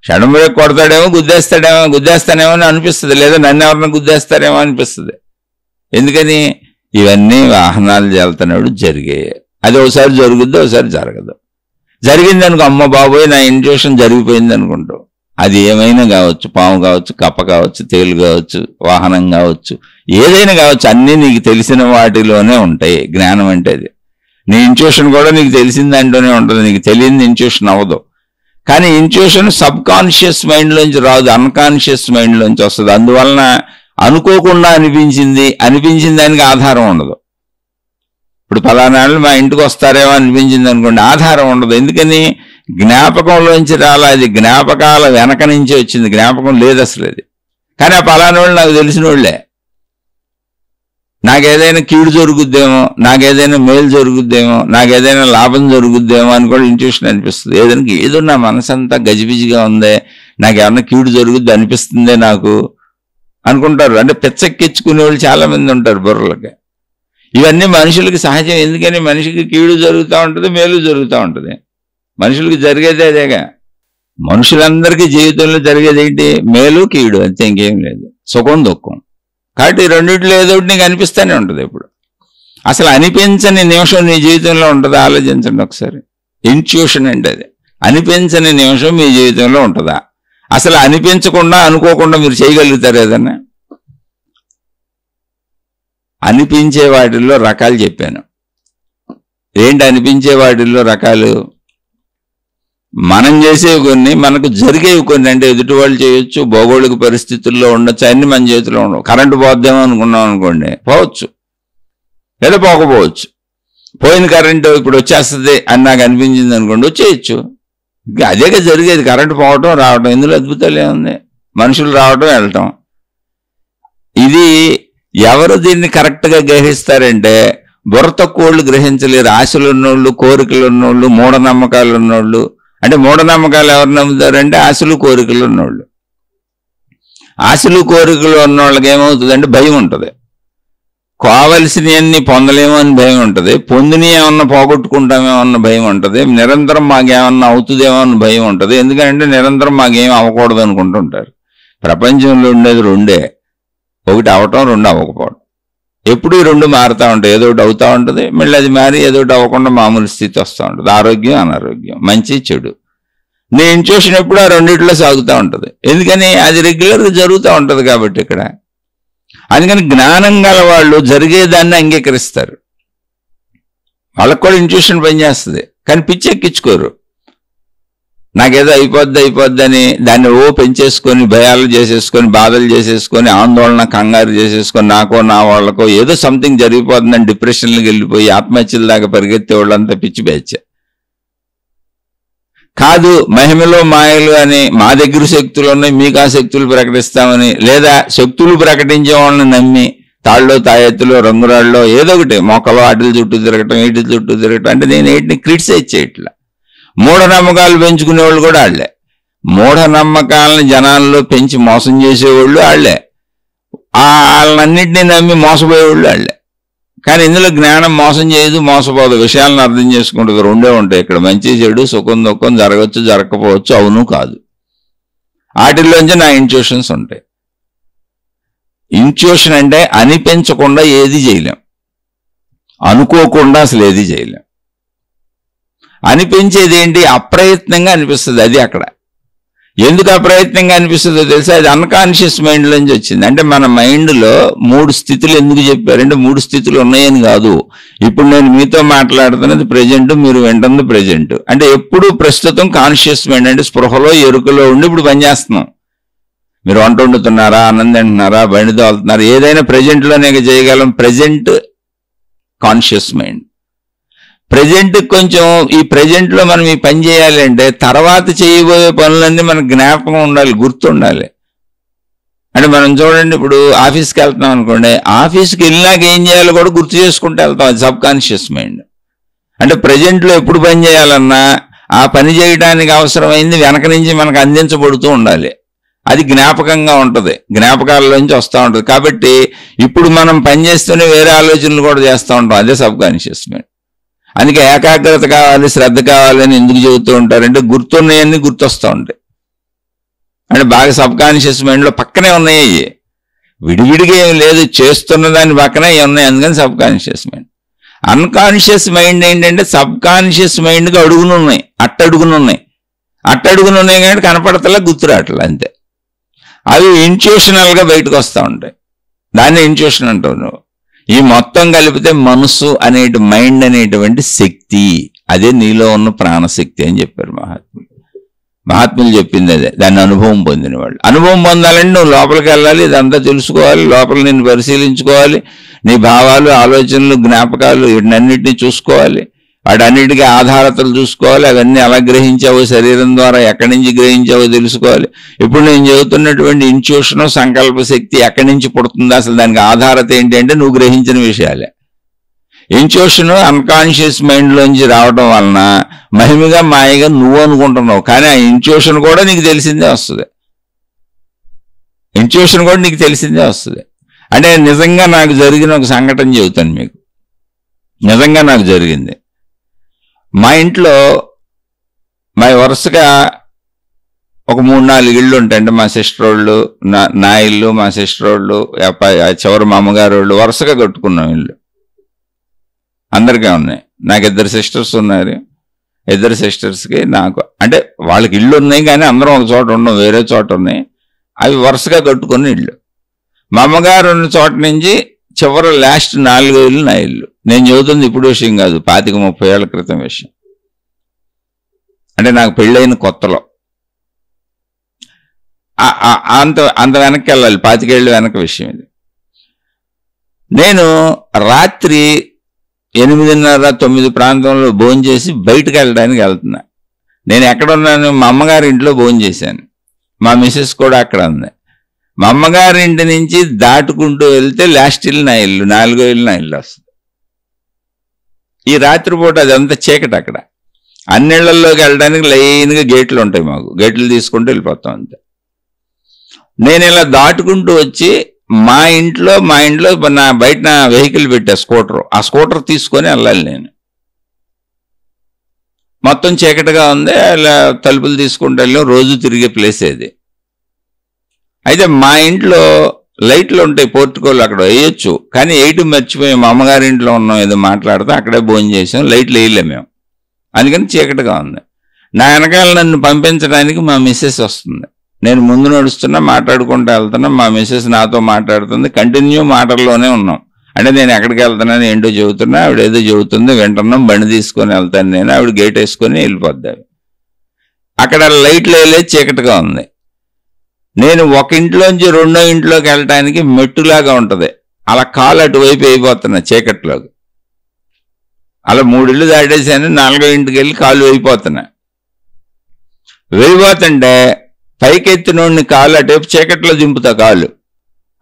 సడన్ బ్రేక్ కొడతాడేమో, గుద్దేస్తానేమో అని అనిపిస్తుంది, లేదా నన్ను ఎవరైనా గుద్దేస్తారేమో అనిపిస్తుంది. ఎందుకని? ఇవన్నీ వాహనాలు వెళ్తున్నాడు జరిగాయి. అది ఒకసారి జరుగుద్ది, ఒకసారి జరగదు. జరిగింది అనుకో, అమ్మ బాబోయ్ నా ఇంట్యూషన్ జరిగిపోయింది అనుకుంటావు. అది ఏమైనా కావచ్చు, పాము కావచ్చు, కప్ప కావచ్చు, తేలు కావచ్చు, వాహనం కావచ్చు, ఏదైనా కావచ్చు, అన్నీ నీకు తెలిసిన వాటిలోనే ఉంటాయి. జ్ఞానం అంటే అది. నీ ఇంట్యూషన్ కూడా నీకు తెలిసిన దాంట్లోనే ఉంటుంది, నీకు తెలియని ఇంట్యూషన్ అవ్వదు. కానీ ఇంట్యూషన్ సబ్ కాన్షియస్ మైండ్లోంచి రాదు, అన్కాన్షియస్ మైండ్లోంచి వస్తుంది. అందువలన అనుకోకుండా అనిపించిన దానికి ఆధారం ఉండదు. ఇప్పుడు ఫలానాళ్ళు మా ఇంటికి వస్తారేమో అనిపించింది అనుకోండి, ఆధారం ఉండదు. ఎందుకని? జ్ఞాపకంలోంచి రాలా, అది జ్ఞాపకాల వెనక నుంచి వచ్చింది, జ్ఞాపకం లేదు అసలు అది. కానీ ఆ ఫలానా వాళ్ళు నాకు తెలిసిన వాళ్ళే. నాకేదైనా కీడు జరుగుద్దేమో, నాకేదైనా మేలు జరుగుద్దేమో, నాకేదైనా లాభం జరుగుద్దేమో అని కూడా ఇంట్యూషన్ అనిపిస్తుంది. ఏదో నా మనసంతా గజిబిజిగా ఉందే, నాకేమన్నా కీడు జరుగుద్ది అనిపిస్తుందే నాకు అనుకుంటారు. అంటే పిచ్చెక్కించుకునే వాళ్ళు చాలా మంది ఉంటారు బుర్రలకి. ఇవన్నీ మనుషులకి సహజం. ఎందుకని? మనిషికి కీడు జరుగుతూ ఉంటుంది, మేలు జరుగుతూ ఉంటుంది. మనుషులకి జరిగేది అదేగా. మనుషులందరికీ జీవితంలో జరిగేది ఏంటి? మేలు కీడు, అంతే, ఇంకేం లేదు. సుఖం దుఃఖం. కాబట్టి రెండిట్లో ఏదో ఒకటి నీకు అనిపిస్తూనే ఉంటుంది. ఇప్పుడు అసలు అనిపించని నిమిషం నీ జీవితంలో ఉంటుందా? ఆలోచించండి ఒకసారి. ఇంట్యూషన్ అంటే అది. అనిపించని నిమిషం మీ జీవితంలో ఉంటుందా? అసలు అనిపించకుండా అనుకోకుండా మీరు చేయగలుగుతారు ఏదన్నా? అనిపించే వాటిల్లో రకాలు చెప్పాను. ఏంటి అనిపించే వాటిల్లో రకాలు? మనం చేసేవి కొన్ని, మనకు జరిగేవి కొన్ని. అంటే ఎదుటి వాళ్ళు చేయొచ్చు, భౌగోళిక పరిస్థితుల్లో ఉండొచ్చు, అన్ని మన చేతిలో ఉండవు. కరెంటు పోద్దేమో అనుకున్నాం అనుకోండి, పోవచ్చు, లేదా పోకపోవచ్చు. పోయిన కరెంటు ఇప్పుడు వచ్చేస్తుంది అని నాకు అనిపించింది అనుకోండి, వచ్చేయచ్చు. అదేగా జరిగేది, కరెంటు పోవటం రావటం. ఇందులో అద్భుతాలు ఏముంది? మనుషులు రావటం వెళ్ళటం. ఇది ఎవరు దీన్ని కరెక్ట్గా గ్రహిస్తారంటే బుర్ర తక్కువోళ్ళు గ్రహించలేరు. ఆశలు ఉన్నోళ్ళు, కోరికలు ఉన్నోళ్ళు, మూఢనమ్మకాలు ఉన్నోళ్ళు. అంటే మూఢనమ్మకాలు ఎవరు నమ్ముతారంటే ఆశలు కోరికలు ఉన్నోళ్ళు. ఆశలు కోరికలు ఉన్నోళ్ళకి ఏమవుతుందంటే భయం ఉంటుంది. కావలసినవన్నీ పొందలేమో అని భయం ఉంటుంది, పొందిని ఏమన్నా పోగొట్టుకుంటామేమో అన్న భయం ఉంటుంది, నిరంతరం మాకేమన్నా అవుతుందేమో అని భయం ఉంటుంది. ఎందుకంటే నిరంతరం మాకేం అవ్వకూడదు అనుకుంటుంటారు. ప్రపంచంలో ఉండేది రెండే, ఒకటి అవటం, రెండు అవ్వకపోవడం. ఎప్పుడు ఈ రెండు మారుతూ ఉంటాయి. ఏదో ఒకటి అవుతూ ఉంటుంది, మళ్ళీ అది మారి ఏదో ఒకటి అవ్వకుండా మామూలు స్థితి వస్తూ ఉంటుంది. ఆరోగ్యం, అనారోగ్యం, మంచి చెడు. నేను చూసినప్పుడు ఆ రెండిట్లో సాగుతూ ఉంటుంది. ఎందుకని? అది రెగ్యులర్గా జరుగుతూ ఉంటుంది కాబట్టి ఇక్కడ. అందుకని జ్ఞానం గల వాళ్ళు జరిగేదాన్ని అంగీకరిస్తారు. వాళ్ళకు కూడా ఇంట్యూషన్ పనిచేస్తుంది, కానీ పిచ్చెక్కించుకోరు. నాకేదో అయిపోద్ది అని దాన్ని పెంచేసుకొని, భయాలు చేసేసుకొని, బాధలు చేసేసుకొని, ఆందోళన, కంగారు చేసేసుకొని, నాకో నా వాళ్ళకో ఏదో సంథింగ్ జరిగిపోతుందని డిప్రెషన్లకు వెళ్ళిపోయి ఆత్మహత్యల దాకా పరిగెత్తే వాళ్ళంతా పిచ్చి బ్యాచ్. కాదు, మహిమలో మాయలు అని మా దగ్గర శక్తులు ఉన్నాయి, మీకు ఆ శక్తులు ప్రకటిస్తామని, లేదా శక్తులు ప్రకటించే వాళ్ళని నమ్మి తాళ్ళలో, తాయెత్తులో, రంగురాళ్ళలో ఏదో ఒకటి మొక్కలో వాటిల చుట్టూ తిరగటం, వీటి చుట్టూ తిరగటం. అంటే నేను వీటిని క్రిటిసైజ్ చేయట్లా. మూఢనమ్మకాలు పెంచుకునే వాళ్ళు కూడా వాళ్లే. మూఢనమ్మకాలను జనాల్లో పెంచి మోసం చేసేవాళ్ళు వాళ్లే. వాళ్ళన్నింటినీ నమ్మి మోసపోయేవాళ్ళు వాళ్లే. కానీ ఇందులో జ్ఞానం మోసం చేయదు, మోసపోదు. విషయాలను అర్థం చేసుకుంటుంది. రెండే ఉంటాయి ఇక్కడ, మంచి చెడు, సుఖం దుఃఖం, జరగచ్చు, జరగకపోవచ్చు, అవును కాదు. వాటిల్లోంచి నా ఇంట్యూషన్స్ ఉంటాయి. ఇంట్యూషన్ అంటే అనిపించకుండా ఏది చేయలేం, అనుకోకుండా అసలు ఏది చేయలేం. అనిపించేది ఏంటి? అప్రయత్నంగా అనిపిస్తుంది. అది అక్కడ. ఎందుకు అప్రయత్నంగా అనిపిస్తుందో తెలుసా? అది అన్కాన్షియస్ మైండ్లోంచి వచ్చింది. అంటే మన మైండ్లో 3 స్థితులు ఎందుకు చెప్పారంటే 3 స్థితులు ఉన్నాయని కాదు. ఇప్పుడు నేను మీతో మాట్లాడుతున్నది ప్రజెంట్, మీరు వింటుంది ప్రజెంట్. అంటే ఎప్పుడు ప్రస్తుతం కాన్షియస్ మైండ్, అంటే స్పృహలో, ఎరుకలో ఉండి ఇప్పుడు పనిచేస్తున్నాం. మీరు వంట వండుతున్నారా, ఆనందం తింటున్నారా, బండి తోలుతున్నారా, ఏదైనా ప్రజెంట్లోనే చేయగలం. Present conscious mind. ప్రజెంట్ కొంచెం ఈ ప్రజెంట్లో మనం ఈ పని చేయాలి అంటే తర్వాత చేయబోయే పనులన్నీ మనకు జ్ఞాపకం ఉండాలి, గుర్తుండాలి. అంటే మనం చూడండి, ఇప్పుడు ఆఫీస్కి వెళ్తున్నాం అనుకోండి, ఆఫీస్కి వెళ్ళినాక ఏం చేయాలో కూడా గుర్తు చేసుకుంటూ వెళ్తాం. అది సబ్ కాన్షియస్ మైండ్. అంటే ప్రజెంట్లో ఎప్పుడు పని చేయాలన్నా ఆ పని చేయడానికి అవసరమైంది వెనక నుంచి మనకు అందించబడుతూ ఉండాలి. అది జ్ఞాపకంగా ఉంటుంది, జ్ఞాపకాలలోంచి వస్తూ ఉంటుంది. కాబట్టి ఇప్పుడు మనం పని చేస్తూనే వేరే ఆలోచనలు కూడా చేస్తూ ఉంటాం. అదే సబ్ కాన్షియస్ మైండ్. అందుకే ఏకాగ్రత కావాలి, శ్రద్ధ కావాలని ఎందుకు చెబుతూ ఉంటారంటే గుర్తున్నవన్నీ గుర్తొస్తూ ఉంటాయి. అంటే బాగా సబ్ కాన్షియస్ మైండ్లో పక్కనే ఉన్నాయి, విడివిడిగా ఏమి లేదు, చేస్తున్న దాని పక్కనే ఉన్నాయి. అందుకని sub conscious mind. Unconscious mind ఏంటంటే సబ్ కాన్షియస్ మైండ్కి అడుగునున్నాయి, అట్టడుగునున్నాయి. అట్టడుగున ఉన్నాయి కానీ కనపడతలా, గుర్తురాటలా, అంతే. అవి ఇంట్యూషనల్గా బయటకు వస్తూ ఉంటాయి. దాన్ని ఇంట్యూషన్ అంటావు నువ్వు. ఈ మొత్తం కలిపితే మనసు మైండ్ అనేటువంటి శక్తి, అదే నీలో ఉన్న ప్రాణశక్తి అని చెప్పారు మహాత్ములు చెప్పింది అదే. దాన్ని అనుభవం పొందిన వాళ్ళు. అనుభవం పొందాలంటే నువ్వు లోపలికి వెళ్ళాలి, ఇదంతా తెలుసుకోవాలి, లోపల నిన్ను పరిశీలించుకోవాలి, నీ భావాలు, ఆలోచనలు, జ్ఞాపకాలు వీటినన్నిటినీ చూసుకోవాలి, వాటన్నిటికీ ఆధారతలు చూసుకోవాలి. అవన్నీ ఎలా గ్రహించావో, శరీరం ద్వారా ఎక్కడి నుంచి గ్రహించావో తెలుసుకోవాలి. ఇప్పుడు నేను చెబుతున్నటువంటి ఇంట్యూషను, సంకల్ప శక్తి ఎక్కడి నుంచి పుడుతుందో, అసలు దానికి ఆధారత ఏంటంటే నువ్వు గ్రహించిన విషయాలే. ఇంట్యూషన్ అన్కాన్షియస్ మైండ్లోంచి రావడం వలన మహిమగా మాయగా నువ్వు అనుకుంటున్నావు, కానీ ఆ ఇంట్యూషన్ కూడా నీకు తెలిసిందే వస్తుంది. ఇంట్యూషన్ కూడా నీకు తెలిసిందే వస్తుంది. అంటే నిజంగా నాకు జరిగిన ఒక సంఘటన చెబుతాను మీకు. నిజంగా నాకు జరిగింది. మా ఇంట్లో వరుసగా ఒక 3-4 ఇళ్ళు ఉంటాయంటే మా సిస్టర్ వాళ్ళు, నా ఇల్లు, మా సిస్టర్ వాళ్ళు, చివరి మా అమ్మగారు వాళ్ళు వరుసగా కట్టుకున్నాం ఇల్లు. అందరికీ ఉన్నాయి. నాకు 2 సిస్టర్స్ ఉన్నారు. 2 సిస్టర్స్కి నాకు, అంటే వాళ్ళకి ఇళ్ళు ఉన్నాయి కానీ అందరం ఒక చోట ఉన్నాం, వేరే చోట ఉన్నాయి. అవి వరుసగా కట్టుకున్న ఇళ్ళు. మా అమ్మగారు ఉన్న చోట నుంచి చివరి లాస్ట్ 4 ఇళ్ళు నా ఇల్లు. నేను చెబుతుంది ఇప్పుడు విషయం కాదు, 25-30 ఏళ్ల క్రితం విషయం. అంటే నాకు పెళ్ళైన కొత్తలో. అంత వెనక్కి వెళ్ళాలి, 25 ఏళ్ళు వెనక విషయం ఇది. నేను రాత్రి 8:30-9 ప్రాంతంలో భోజనం చేసి బయటకు వెళ్ళడానికి వెళ్తున్నా. నేను ఎక్కడున్నాను? మా అమ్మగారి ఇంట్లో భోజనం చేశాను. మా మిస్సెస్ కూడా అక్కడ ఉంది. మా అమ్మగారి ఇంటి నుంచి దాటుకుంటూ వెళ్తే లాస్ట్ ఇల్లు నా ఇల్లు, 4వ ఇల్లు నా ఇల్లు వస్తుంది. ఈ రాత్రిపూట అదంతా చీకటి. అక్కడ అన్నిళ్లలోకి వెళ్ళడానికి లైన్గా గేట్లు ఉంటాయి, మాకు గేట్లు తీసుకుంటూ వెళ్ళిపోతాం అంతే. నేను ఇలా దాటుకుంటూ వచ్చి మా ఇంట్లో నా బయట నా వెహికల్ పెట్టా, స్కూటర్. ఆ స్కూటర్ తీసుకొని వెళ్ళాలి నేను. మొత్తం చీకటిగా ఉంది. అలా తలుపులు తీసుకుంటూ వెళ్ళాం. రోజు తిరిగే ప్లేస్ అది. అయితే మా ఇంట్లో లైట్లు ఉంటాయి, పోర్టుకోలు అక్కడ వేయొచ్చు, కానీ వేయటం మర్చిపోయాం. మా అమ్మగారి ఇంట్లో ఉన్నాం, ఏదో మాట్లాడుతూ అక్కడే భోజనం చేసాం. లైట్లు వేయలేం మేము, అందుకని చీకటిగా ఉంది. నా వెనకాల నన్ను పంపించడానికి మా మిస్సెస్ వస్తుంది. నేను ముందు నడుస్తున్నా, మాట్లాడుకుంటూ వెళ్తున్నా. మా మిస్సెస్ నాతో మాట్లాడుతుంది. కంటిన్యూ మాటల్లోనే ఉన్నాం. అంటే నేను ఎక్కడికి వెళ్తున్నాను ఏంటో చెబుతున్నా, ఆవిడ ఏదో చెబుతుంది, వింటున్నాం. బండి తీసుకొని వెళ్తాను నేను, ఆవిడ గేట్ వేసుకొని వెళ్ళిపోద్ది. అక్కడ లైట్లు వేయలేదు, చీకటిగా ఉంది. నేను ఒక ఇంట్లోంచి 2వ ఇంట్లోకి వెళ్ళటానికి మెట్టులాగా ఉంటుంది, అలా కాలు అటువైపు అయిపోతున్నా చీకట్లోకి. అలా 3 ఇళ్ళు దాటేసాను. 4వ ఇంటికి వెళ్ళి కాలు వేయిపోతున్నా. వేయిపోతుంటే పైకెత్తినోడిని కాలు అటువైపు చీకట్లో దింపుతా.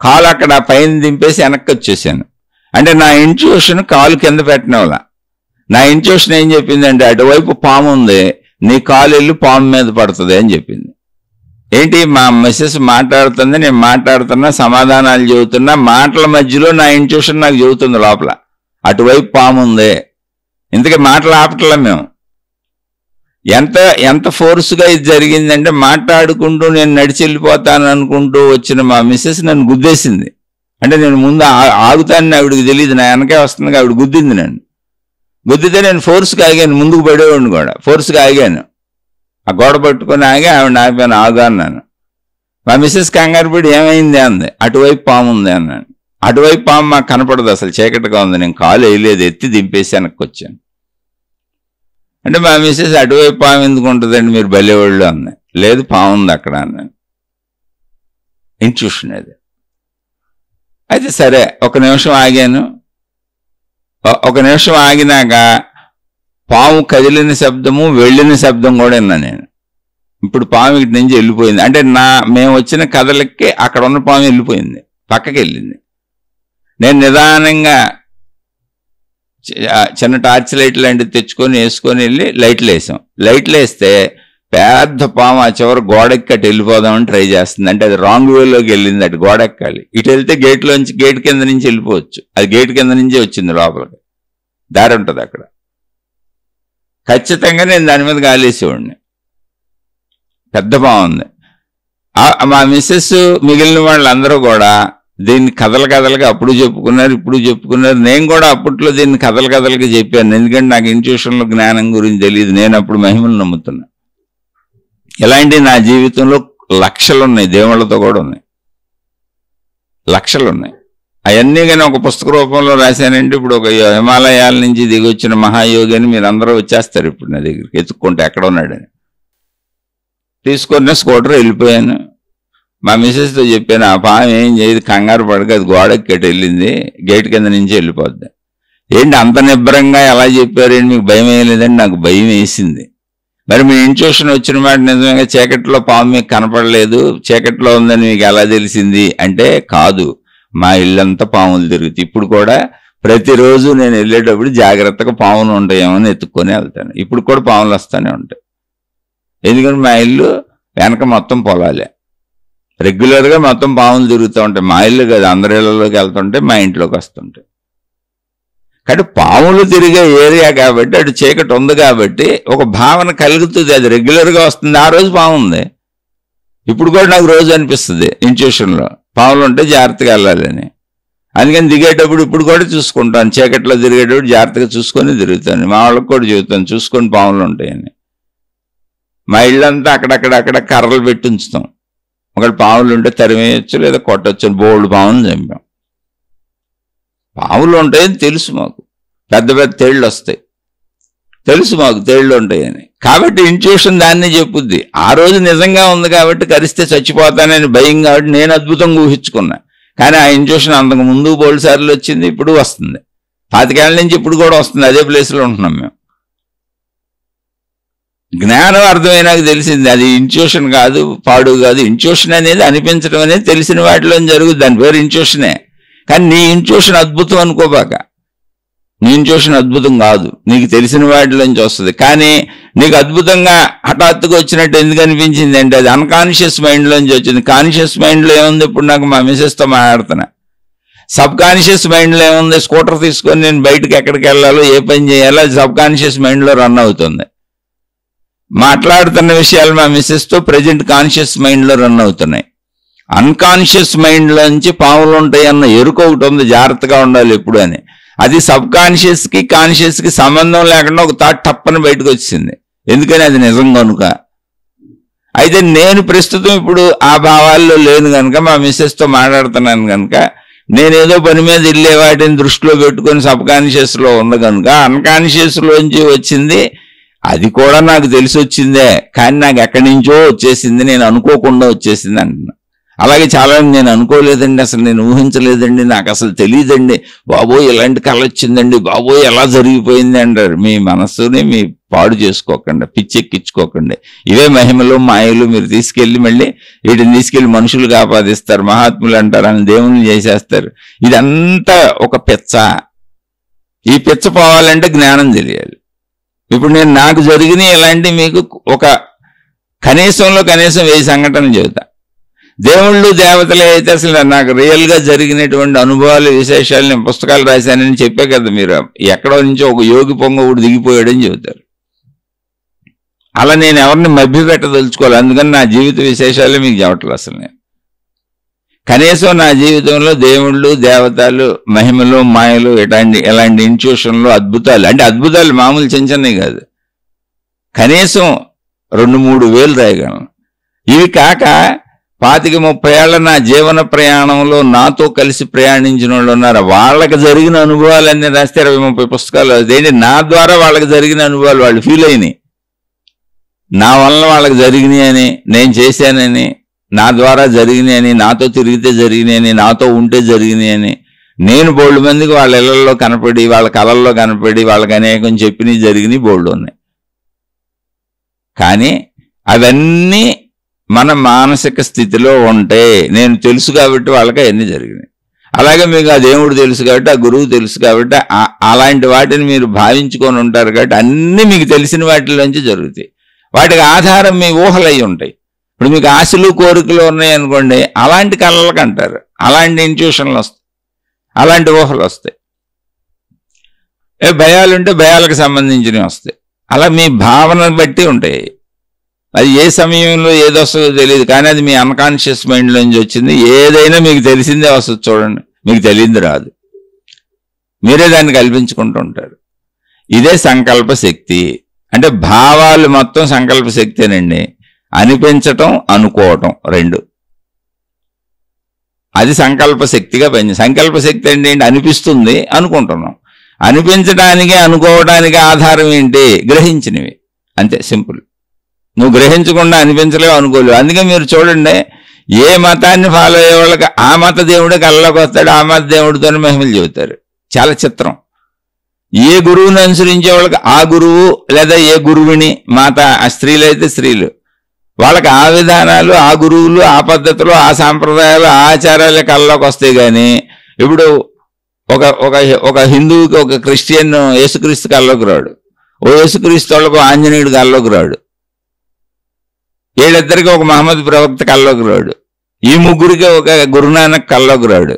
కాలు అక్కడ పైన దింపేసి వెనక్కి వచ్చేసాను. అంటే నా ఇంట్యూషన్ కాలు కింద పెట్టినవల. నా ఇంట్యూషన్ ఏం చెప్పిందంటే, అటువైపు పాము ఉంది, నీ కాలు వెళ్ళి పాము మీద పడుతుంది అని చెప్పింది. ఏంటి, మా మిస్సెస్ మాట్లాడుతుంది, నేను మాట్లాడుతున్నా, సమాధానాలు చెబుతున్నా. మాటల మధ్యలో నా ఇంట్యూషన్ నాకు చెబుతుంది లోపల, అటువైపు పాము ఉంది. ఇంతకీ మాటలు ఆపట్లా మేము. ఎంత ఫోర్స్గా ఇది జరిగిందంటే, మాట్లాడుకుంటూ నేను నడిచి వెళ్ళిపోతాను అనుకుంటూ వచ్చిన మా మిస్సెస్ నన్ను గుద్దేసింది. అంటే నేను ముందు ఆగుతానని ఆవిడకి తెలియదు, నా వెనకే వస్తుంది, ఆవిడ గుద్దింది నన్ను. గుద్దితే నేను ఫోర్స్గా ఆగాను, ముందుకు పడేవాడిని కూడా. ఫోర్స్గా ఆగాను, ఆ గోడ పట్టుకొని ఆగి ఆవిడ ఆపాను, ఆగా అన్నాను. మా మిస్సెస్ కంగారు పడి ఏమైంది అంది. అటువైపు పాము ఉంది అన్నాను. అటువైపు పాము మాకు కనపడదు, అసలు చీకటిగా ఉంది. నేను కాలు వేయలేదు, ఎత్తి దింపేసి వెనక్కి వచ్చాను. అంటే మా మిస్సెస్ అటువైపు పాము ఎందుకు ఉంటుందండి, మీరు బలేవాళ్ళు అంది. లేదు, పాము ఉంది అక్కడ అన్నాను. ఇంట్యూషన్ అది. అయితే సరే, ఒక నిమిషం ఆగాను. ఒక నిమిషం ఆగినాక పాము కదిలిన శబ్దము, వెళ్ళిన శబ్దం కూడా విన్నా నేను. ఇప్పుడు పాము ఇటు నుంచి వెళ్ళిపోయింది. అంటే మేము వచ్చిన కథలకి అక్కడ ఉన్న పాము వెళ్ళిపోయింది, పక్కకి వెళ్ళింది. నేను నిదానంగా చిన్న టార్చ్ లైట్ లాంటివి తెచ్చుకొని వేసుకొని వెళ్ళి లైట్లు వేసాం. లైట్లు వేస్తే పెద్ద పాము ఆ చివరి గోడెక్కి అటు వెళ్ళిపోదామని ట్రై చేస్తుంది. అంటే అది రాంగ్ వేలోకి వెళ్ళింది, అటు గోడెక్కాలి. ఇటు వెళ్తే గేట్ కింద నుంచి వెళ్ళిపోవచ్చు. అది గేట్ కింద నుంచే వచ్చింది, లోపలికి దారి ఉంటుంది అక్కడ. ఖచ్చితంగా నేను దాని మీద గాలేసేవాడిని. పెద్ద బాగుంది. మా మిస్సెస్, మిగిలిన వాళ్ళందరూ కూడా దీన్ని కథలుగా అప్పుడు చెప్పుకున్నారు, ఇప్పుడు చెప్పుకున్నారు. నేను కూడా అప్పట్లో దీన్ని కథలుగా చెప్పాను, ఎందుకంటే నాకు ఇంట్యూషన్లో జ్ఞానం గురించి తెలియదు. నేను అప్పుడు మహిమను నమ్ముతున్నా. ఇలాంటి నా జీవితంలో లక్షలు ఉన్నాయి, దేవుళ్ళతో కూడా ఉన్నాయి, లక్షలు ఉన్నాయి. అవన్నీ కానీ ఒక పుస్తక రూపంలో రాశానంటే ఇప్పుడు ఒక హిమాలయాల నుంచి దిగి వచ్చిన మహాయోగి అని మీరు అందరూ వచ్చేస్తారు ఇప్పుడు నా దగ్గరికి ఎత్తుక్కుంటే ఎక్కడ ఉన్నాడని. తీసుకున్న స్కూటర్ వెళ్ళిపోయాను. మా మిసెస్తో చెప్పాను, ఆ పాము ఏం చేయదు, కంగారు పడక, అది గోడకి వెళ్ళింది, గేట్ కింద నుంచి వెళ్ళిపోద్ది. ఏంటి అంత నిబ్బరంగా ఎలా చెప్పారేంటి, మీకు భయం వేయలేదండి? నాకు భయం వేసింది. మరి మీ ఇంట్యూషన్ వచ్చిన మాట నిజంగా చీకట్లో పాము మీకు కనపడలేదు, చీకట్లో ఉందని మీకు ఎలా తెలిసింది అంటే, కాదు, మా ఇల్లంతా పాములు తిరుగుతాయి. ఇప్పుడు కూడా ప్రతిరోజు నేను వెళ్ళేటప్పుడు జాగ్రత్తగా పాములు ఉంటాయేమో అని ఎత్తుక్కొని వెళ్తాను. ఇప్పుడు కూడా పాములు వస్తూనే ఉంటాయి. ఎందుకంటే మా ఇల్లు వెనక మొత్తం పొలాలే, రెగ్యులర్గా మొత్తం పాములు తిరుగుతూ ఉంటాయి. మా ఇల్లు కాదు, అందరి ఇళ్లలోకి వెళ్తుంటే మా ఇంట్లోకి వస్తుంటాయి. కాబట్టి పాములు తిరిగే ఏరియా కాబట్టి, అటు చీకటి ఉంది కాబట్టి ఒక భావన కలుగుతుంది, అది రెగ్యులర్గా వస్తుంది. ఆ రోజు పాము ఉంది, ఇప్పుడు కూడా నాకు రోజు అనిపిస్తుంది ఇంట్యూషన్లో పాములు ఉంటే జాగ్రత్తగా వెళ్ళాలని. అందుకని దిగేటప్పుడు ఇప్పుడు కూడా చూసుకుంటాను, చీకట్లో తిరిగేటప్పుడు జాగ్రత్తగా చూసుకొని తిరుగుతాను. మా వాళ్ళకి కూడా చెబుతాను, చూసుకొని పాములు ఉంటాయని. మా ఇళ్ళంతా అక్కడక్కడ కర్రలు పెట్టి ఉంచుతాం. ఒకటి పాములు ఉంటే తరిమేయచ్చు లేదా కొట్టచ్చు. బోల్డ్ పాములు చంపాం. పాములు ఉంటాయని తెలుసు మాకు, పెద్ద పెద్ద తేళ్ళు వస్తాయి తెలుసు మాకు, తేళ్ళు ఉంటాయని. కాబట్టి ఇంట్యూషన్ దాన్ని చెప్పుద్ది. ఆ రోజు నిజంగా ఉంది కాబట్టి కరిస్తే చచ్చిపోతానని భయం కాబట్టి నేను అద్భుతంగా ఊహించుకున్నా. కానీ ఆ ఇంట్యూషన్ అంతకు ముందు బోల్డ్ సార్లు వచ్చింది, ఇప్పుడు వస్తుంది. 25 ఏళ్ల నుంచి ఇప్పుడు కూడా వస్తుంది. అదే ప్లేస్లో ఉంటున్నాం మేము. జ్ఞానం అర్థమైనాక తెలిసింది అది ఇంట్యూషన్ కాదు, పాడు కాదు. ఇంట్యూషన్ అనేది అనిపించడం అనేది తెలిసిన వాటిలో జరుగుతుంది, దాని పేరు ఇంట్యూషనే. కానీ నీ ఇంట్యూషన్ అద్భుతం అనుకోబాక, నీ ఇంట్యూషన్ అద్భుతం కాదు, నీకు తెలిసిన వాటిలోంచి వస్తుంది. కానీ నీకు అద్భుతంగా హఠాత్తుగా వచ్చినట్టు ఎందుకు అనిపించింది అంటే అది అన్కాన్షియస్ మైండ్లోంచి వచ్చింది. కాన్షియస్ మైండ్లో ఏముంది, ఇప్పుడు నాకు మా మిసెస్తో మాట్లాడుతున్నా. సబ్ కాన్షియస్ మైండ్లో ఏముంది, స్కూటర్ తీసుకొని నేను బయటకు ఎక్కడికి వెళ్ళాలో, ఏ పని చేయాలో అది సబ్ కాన్షియస్ మైండ్లో రన్ అవుతుంది. మాట్లాడుతున్న విషయాలు మా మిసెస్తో ప్రజెంట్ కాన్షియస్ మైండ్లో రన్ అవుతున్నాయి. అన్కాన్షియస్ మైండ్లోంచి పాములు ఉంటాయి అన్న ఎరుక ఒకటి ఉంది, జాగ్రత్తగా ఉండాలి ఎప్పుడు అని. అది సబ్ కాన్షియస్కి కాన్షియస్కి సంబంధం లేకుండా ఒక థాట్ టప్పని బయటకు వచ్చింది, ఎందుకని అది నిజం కనుక. అయితే నేను ప్రస్తుతం ఇప్పుడు ఆ భావాల్లో లేను కనుక, మా మిస్సెస్తో మాట్లాడుతున్నాను కనుక, నేనేదో పని మీద వెళ్ళే వాటిని దృష్టిలో పెట్టుకొని సబ్ కాన్షియస్లో ఉంది కనుక అన్కాన్షియస్లోంచి వచ్చింది. అది కూడా నాకు తెలిసి వచ్చిందే, కానీ నాకు ఎక్కడి నుంచో వచ్చేసింది, నేను అనుకోకుండా వచ్చేసింది అంటున్నా. అలాగే చాలా నేను అనుకోలేదండి, అసలు నేను ఊహించలేదండి, నాకు అసలు తెలియదండి, బాబోయ్ ఇలాంటి కళ వచ్చిందండి, బాబోయ్ ఎలా జరిగిపోయింది అంటారు. మీ మనస్సుని మీ పాడు చేసుకోకండి, పిచ్చెక్కించుకోకండి. ఇవే మహిమలు మాయలు మీరు తీసుకెళ్ళి మళ్ళీ వీటిని తీసుకెళ్ళి మనుషులుగా ఆపాదిస్తారు, మహాత్ములు అంటారు, అని దేవుని చేసేస్తారు. ఇదంతా ఒక పిచ్చ. ఈ పిచ్చ పోవాలంటే జ్ఞానం తెలియాలి. ఇప్పుడు నేను నాకు జరిగిన ఇలాంటి మీకు ఒక కనీసం 1000 సంఘటనలు చెబుతా. దేవుళ్ళు దేవతలే అయితే అసలు నాకు రియల్గా జరిగినటువంటి అనుభవాలు విశేషాలు నేను పుస్తకాలు రాశానని చెప్పే కదా మీరు. ఎక్కడో నుంచి ఒక యోగి పొంగవుడు దిగిపోయాడని చెబుతారు. అలా నేను ఎవరిని మభ్యపెట్టదలుచుకోవాలి, అందుకని నా జీవిత విశేషాలే మీకు చెప్పట్లేదు. అసలు నేను కనీసం నా జీవితంలో దేవుళ్ళు దేవతలు మహిమలు మాయలు ఎలాంటి ఇంట్యూషన్లు అద్భుతాలు, అంటే అద్భుతాలు మామూలు చిన్నవి కాదు, కనీసం 2-3 వేలు రాయగలను. ఇవి కాక 25-30 ఏళ్ల నా జీవన ప్రయాణంలో నాతో కలిసి ప్రయాణించిన వాళ్ళు ఉన్నారు, వాళ్ళకి జరిగిన అనుభవాలన్నీ రాస్తే 20-30 పుస్తకాలు. అదేంటి, నా ద్వారా వాళ్ళకి జరిగిన అనుభవాలు వాళ్ళు ఫీల్ అయినాయి, నా వలన వాళ్ళకి జరిగినాయి అని, నేను చేశానని, నా ద్వారా జరిగినాయని, నాతో తిరిగితే జరిగినాయని, నాతో ఉంటే జరిగినాయని, నేను బోల్డ్ మందికి వాళ్ళ ఇళ్లలో కనపడి, వాళ్ళ కళల్లో కనపడి, వాళ్ళకి అనేకం చెప్పినవి జరిగినాయి బోల్డ్ ఉన్నాయి. కానీ అవన్నీ మన మానసిక స్థితిలో ఉంటే, నేను తెలుసు కాబట్టి వాళ్ళకి అవన్నీ జరిగినాయి. అలాగే మీకు ఆ దేవుడు తెలుసు కాబట్టి, ఆ గురువు తెలుసు కాబట్టి, అలాంటి వాటిని మీరు భావించుకొని ఉంటారు కాబట్టి అన్నీ మీకు తెలిసిన వాటిలోంచి జరుగుతాయి. వాటికి ఆధారం మీ ఊహలు అయి ఉంటాయి. ఇప్పుడు మీకు ఆశలు కోరికలు ఉన్నాయి అనుకోండి, అలాంటి కళలకు అంటారు, అలాంటి ఇంట్యూషన్లు వస్తాయి, అలాంటి ఊహలు వస్తాయి. భయాలుంటే భయాలకు సంబంధించినవి వస్తాయి. అలా మీ భావన బట్టి ఉంటాయి. అది ఏ సమయంలో ఏది వస్తుందో తెలియదు, కానీ అది మీ అన్కాన్షియస్ మైండ్లోంచి వచ్చింది. ఏదైనా మీకు తెలిసిందే వస్తుంది చూడండి, మీకు తెలియదు రాదు, మీరే దాన్ని కల్పించుకుంటూ ఉంటారు. ఇదే సంకల్ప శక్తి. అంటే భావాలు మొత్తం సంకల్ప శక్తేనండి. అనిపించటం, అనుకోవటం రెండు. అది సంకల్ప శక్తిగా పనిచేస్తుంది. సంకల్ప శక్తి అంటే ఏంటి? అనిపిస్తుంది, అనుకుంటున్నాం. అనిపించడానికి, అనుకోవడానికి ఆధారం ఏంటి? గ్రహించినవి. అంతే, సింపుల్. నువ్వు గ్రహించకుండా అనిపించలేవు, అనుకోలేవు. అందుకే మీరు చూడండి, ఏ మతాన్ని ఫాలో అయ్యే వాళ్ళకి ఆ మత దేవుడే కళ్ళలోకి వస్తాడు, ఆ మత దేవుడితోనే మహిమలు చెబుతారు. చాలా చిత్రం. ఏ గురువుని అనుసరించే వాళ్ళకి ఆ గురువు, లేదా ఏ గురువుని, మాత ఆ స్త్రీలైతే స్త్రీలు, వాళ్ళకి ఆ విధానాలు, ఆ గురువులు, ఆ పద్ధతులు, ఆ సాంప్రదాయాలు, ఆ ఆచారాలే కళ్ళలోకి వస్తాయి. కానీ ఇప్పుడు ఒక ఒక ఒక హిందువుకి ఒక క్రిస్టియన్ యేసుక్రీస్తు కళ్ళలోకి రాడు, ఓ యేసుక్రీస్తు వాళ్ళకు ఆంజనేయుడు కళ్ళలోకి రాడు, వీళ్ళిద్దరికి ఒక మహమ్మద్ ప్రవక్త కళ్ళలోకి రాడు, ఈ ముగ్గురికి ఒక గురునానక్ కళ్ళలోకి రాడు.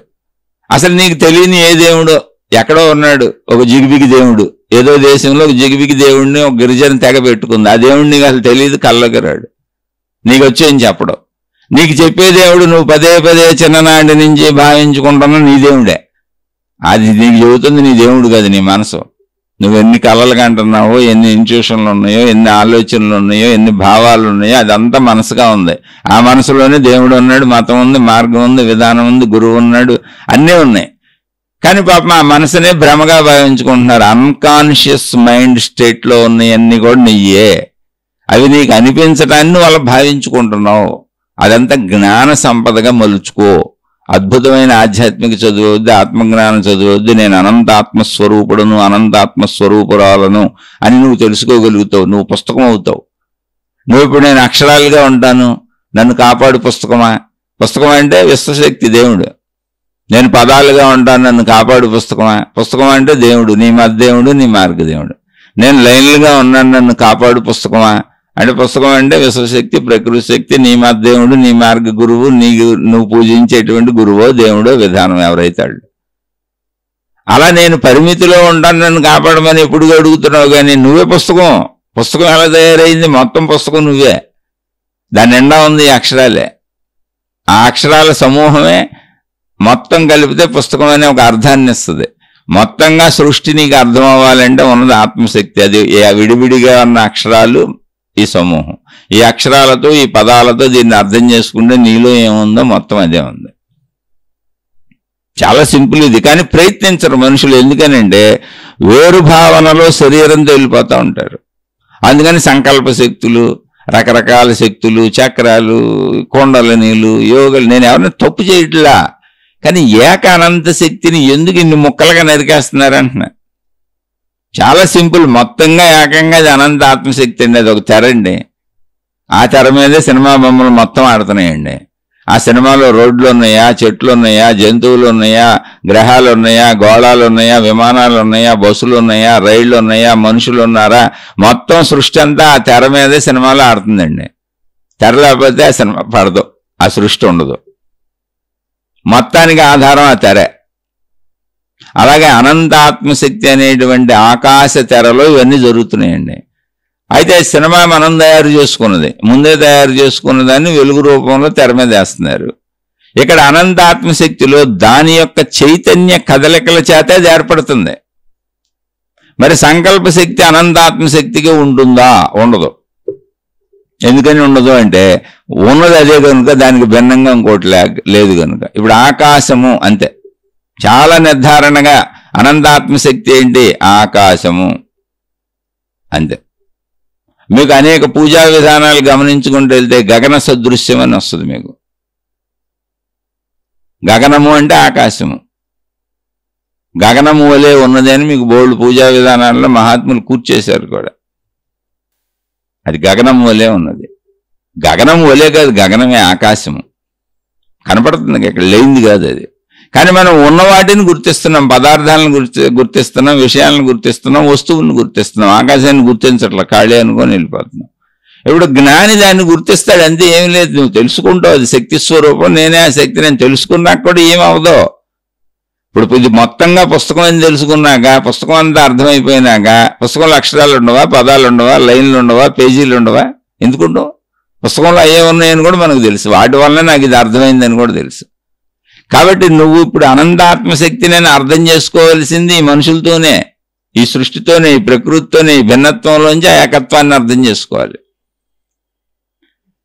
అసలు నీకు తెలియని ఏ దేవుడు ఎక్కడో ఉన్నాడు, ఒక జిగిబిగి దేవుడు, ఏదో దేశంలో ఒక జిగిబిగి దేవుడిని ఒక గిరిజన తెగ పెట్టుకుంది, ఆ దేవుడిని నీకు అసలు తెలియదు, కళ్ళలోకి రాడు. నీకు వచ్చేయని చెప్పడం, నీకు చెప్పే దేవుడు నువ్వు పదే పదే చిన్ననాటి నుంచి భావించుకుంటున్నా నీ దేవుడే. అది నీకు చెబుతుంది నీ దేవుడు కాదు, నీ మనసు. నువ్వు ఎన్ని కళలు కంటున్నావో, ఎన్ని ఇన్స్టిట్యూషన్లు ఉన్నాయో, ఎన్ని ఆలోచనలు ఉన్నాయో, ఎన్ని భావాలు ఉన్నాయో, అదంతా మనసుగా ఉంది. ఆ మనసులోనే దేవుడు ఉన్నాడు, మతం ఉంది, మార్గం ఉంది, విధానం ఉంది, గురువు ఉన్నాడు, అన్నీ ఉన్నాయి. కానీ పాపం ఆ మనసునే భ్రమగా భావించుకుంటున్నారు. అన్కాన్షియస్ మైండ్ స్టేట్లో ఉన్నాయన్నీ కూడా నీయే. అవి నీకు అనిపించటాన్ని వాళ్ళు భావించుకుంటున్నావు. అదంతా జ్ఞాన సంపదగా మలుచుకో. అద్భుతమైన ఆధ్యాత్మిక చదువుద్ది, ఆత్మజ్ఞానం చదువుద్ది. నేను అనంతాత్మస్వరూపుడును, అనంతాత్మస్వరూపురాలను అని నువ్వు తెలుసుకోగలుగుతావు. నువ్వు పుస్తకం అవుతావు. నువ్వు ఇప్పుడు నేను అక్షరాలుగా ఉంటాను, నన్ను కాపాడు పుస్తకమా? పుస్తకం అంటే విశ్వశక్తి, దేవుడు. నేను పదాలుగా ఉంటాను, నన్ను కాపాడు పుస్తకమా? పుస్తకం అంటే దేవుడు, నీ మధ్యదేవుడు, నీ మార్గదేవుడు. నేను లైన్లుగా ఉన్నాను, నన్ను కాపాడు పుస్తకమా? అంటే పుస్తకం అంటే విశ్వశక్తి, ప్రకృతి శక్తి, నీ మధ్యదేవుడు, నీ మార్గ గురువు, నువ్వు పూజించేటువంటి గురువో దేవుడో విధానం ఎవరైతాడు. అలా నేను పరిమితిలో ఉంటాను, నన్ను కాపాడమని ఎప్పుడు అడుగుతున్నావు. కానీ నువ్వే పుస్తకం. పుస్తకం ఎలా తయారైంది? మొత్తం పుస్తకం నువ్వే. దాని నిండా ఉంది అక్షరాలే. ఆ అక్షరాల సమూహమే మొత్తం కలిపితే పుస్తకం అనే ఒక అర్థాన్ని ఇస్తుంది. మొత్తంగా సృష్టి నీకు అర్థం అవ్వాలంటే ఉన్నది ఆత్మశక్తి. అది విడివిడిగా ఉన్న అక్షరాలు ఈ సమూహం. ఈ అక్షరాలతో, ఈ పదాలతో దీన్ని అర్థం చేసుకుంటే నీలో ఏముందో మొత్తం అదే ఉంది. చాలా సింపుల్ ఇది. కానీ ప్రయత్నించరు మనుషులు. ఎందుకనంటే వేరు భావనలో శరీరంతో వెళ్ళిపోతూ ఉంటారు. అందుకని సంకల్ప శక్తులు, రకరకాల శక్తులు, చక్రాలు, కుండలినీలు, యోగులు, నేను ఎవరిని తప్పు చేయట్లా. కానీ ఏక అనంత శక్తిని ఎందుకు ఇన్ని ముక్కలుగా నరికేస్తున్నారంటున్నా. చాలా సింపుల్. మొత్తంగా ఏకంగా అది అనంత ఆత్మశక్తి అండి. అది ఒక తెర అండి. ఆ తెర మీదే సినిమా బొమ్మలు మొత్తం ఆడుతున్నాయండి. ఆ సినిమాలో రోడ్లు ఉన్నాయా, చెట్లు ఉన్నాయా, జంతువులు ఉన్నాయా, గ్రహాలు ఉన్నాయా, గోళాలు ఉన్నాయా, విమానాలు ఉన్నాయా, బస్సులు ఉన్నాయా, రైళ్లు ఉన్నాయా, మనుషులు ఉన్నారా, మొత్తం సృష్టి అంతా ఆ తెర మీదే సినిమాలో ఆడుతుందండి. తెర లేకపోతే ఆ సినిమా పడదు, ఆ సృష్టి ఉండదు. మొత్తానికి ఆధారం ఆ తెరే. అలాగే అనంత ఆత్మశక్తి అనేటువంటి ఆకాశ తెరలో ఇవన్నీ జరుగుతున్నాయండి. అయితే సినిమా మనం తయారు చేసుకున్నది, ముందే తయారు చేసుకున్న దాన్ని వెలుగు రూపంలో తెర మీద వేస్తున్నారు. ఇక్కడ అనంత ఆత్మశక్తిలో దాని యొక్క చైతన్య కదలికల చేత అది ఏర్పడుతుంది. మరి సంకల్ప శక్తి అనంత ఆత్మశక్తిగా ఉంటుందా? ఉండదు. ఎందుకని ఉండదు అంటే ఉన్నది అదే కనుక, దానికి భిన్నంగా ఇంకోటి లేదు కనుక. ఇప్పుడు ఆకాశము అంతే, చాలా నిర్ధారణగా అనంతాత్మశక్తి ఏంటి? ఆకాశము అంతే. మీకు అనేక పూజా విధానాలు గమనించుకుంటూ వెళ్తే గగన సదృశ్యం అని వస్తుంది మీకు. గగనము అంటే ఆకాశము, గగనము వలె ఉన్నది అని మీకు బోల్డ్ పూజా విధానాల్లో మహాత్ములు కూర్చేశారు కూడా. అది గగనం వలె ఉన్నది. గగనం వలె కాదు, గగనమే, ఆకాశము కనపడుతుంది, ఇక్కడ లేనిది కాదు అది. కానీ మనం ఉన్న వాటిని గుర్తిస్తున్నాం, పదార్థాలను గుర్తిస్తున్నాం, విషయాలను గుర్తిస్తున్నాం, వస్తువులను గుర్తిస్తున్నాం. ఆకాశాన్ని గుర్తించట్లా, ఖాళీ అనుకొని వెళ్ళిపోతున్నాం. ఇప్పుడు జ్ఞాని దాన్ని గుర్తిస్తాడు, అంతే. ఏం లేదు, నువ్వు తెలుసుకుంటావు, అది శక్తి స్వరూపం, నేనే ఆ శక్తి. నేను తెలుసుకున్నాక కూడా ఏమవదో. ఇప్పుడు ఇది మొత్తంగా పుస్తకం అని తెలుసుకున్నాక, పుస్తకం అంతా అర్థమైపోయినాక, పుస్తకంలో అక్షరాలు ఉండవా, పదాలు ఉండవా, లైన్లు ఉండవా, పేజీలు ఉండవా? ఎందుకుండవు? పుస్తకంలో అయ్యే ఉన్నాయని కూడా మనకు తెలుసు. వాటి వల్ల నాకు ఇది అర్థమైందని కూడా తెలుసు. కాబట్టి నువ్వు ఇప్పుడు అనంతాత్మశక్తిని అర్థం చేసుకోవాల్సింది ఈ మనుషులతోనే, ఈ సృష్టితోనే, ఈ ప్రకృతితోనే, ఈ భిన్నత్వంలోంచి ఆ ఏకత్వాన్ని అర్థం చేసుకోవాలి.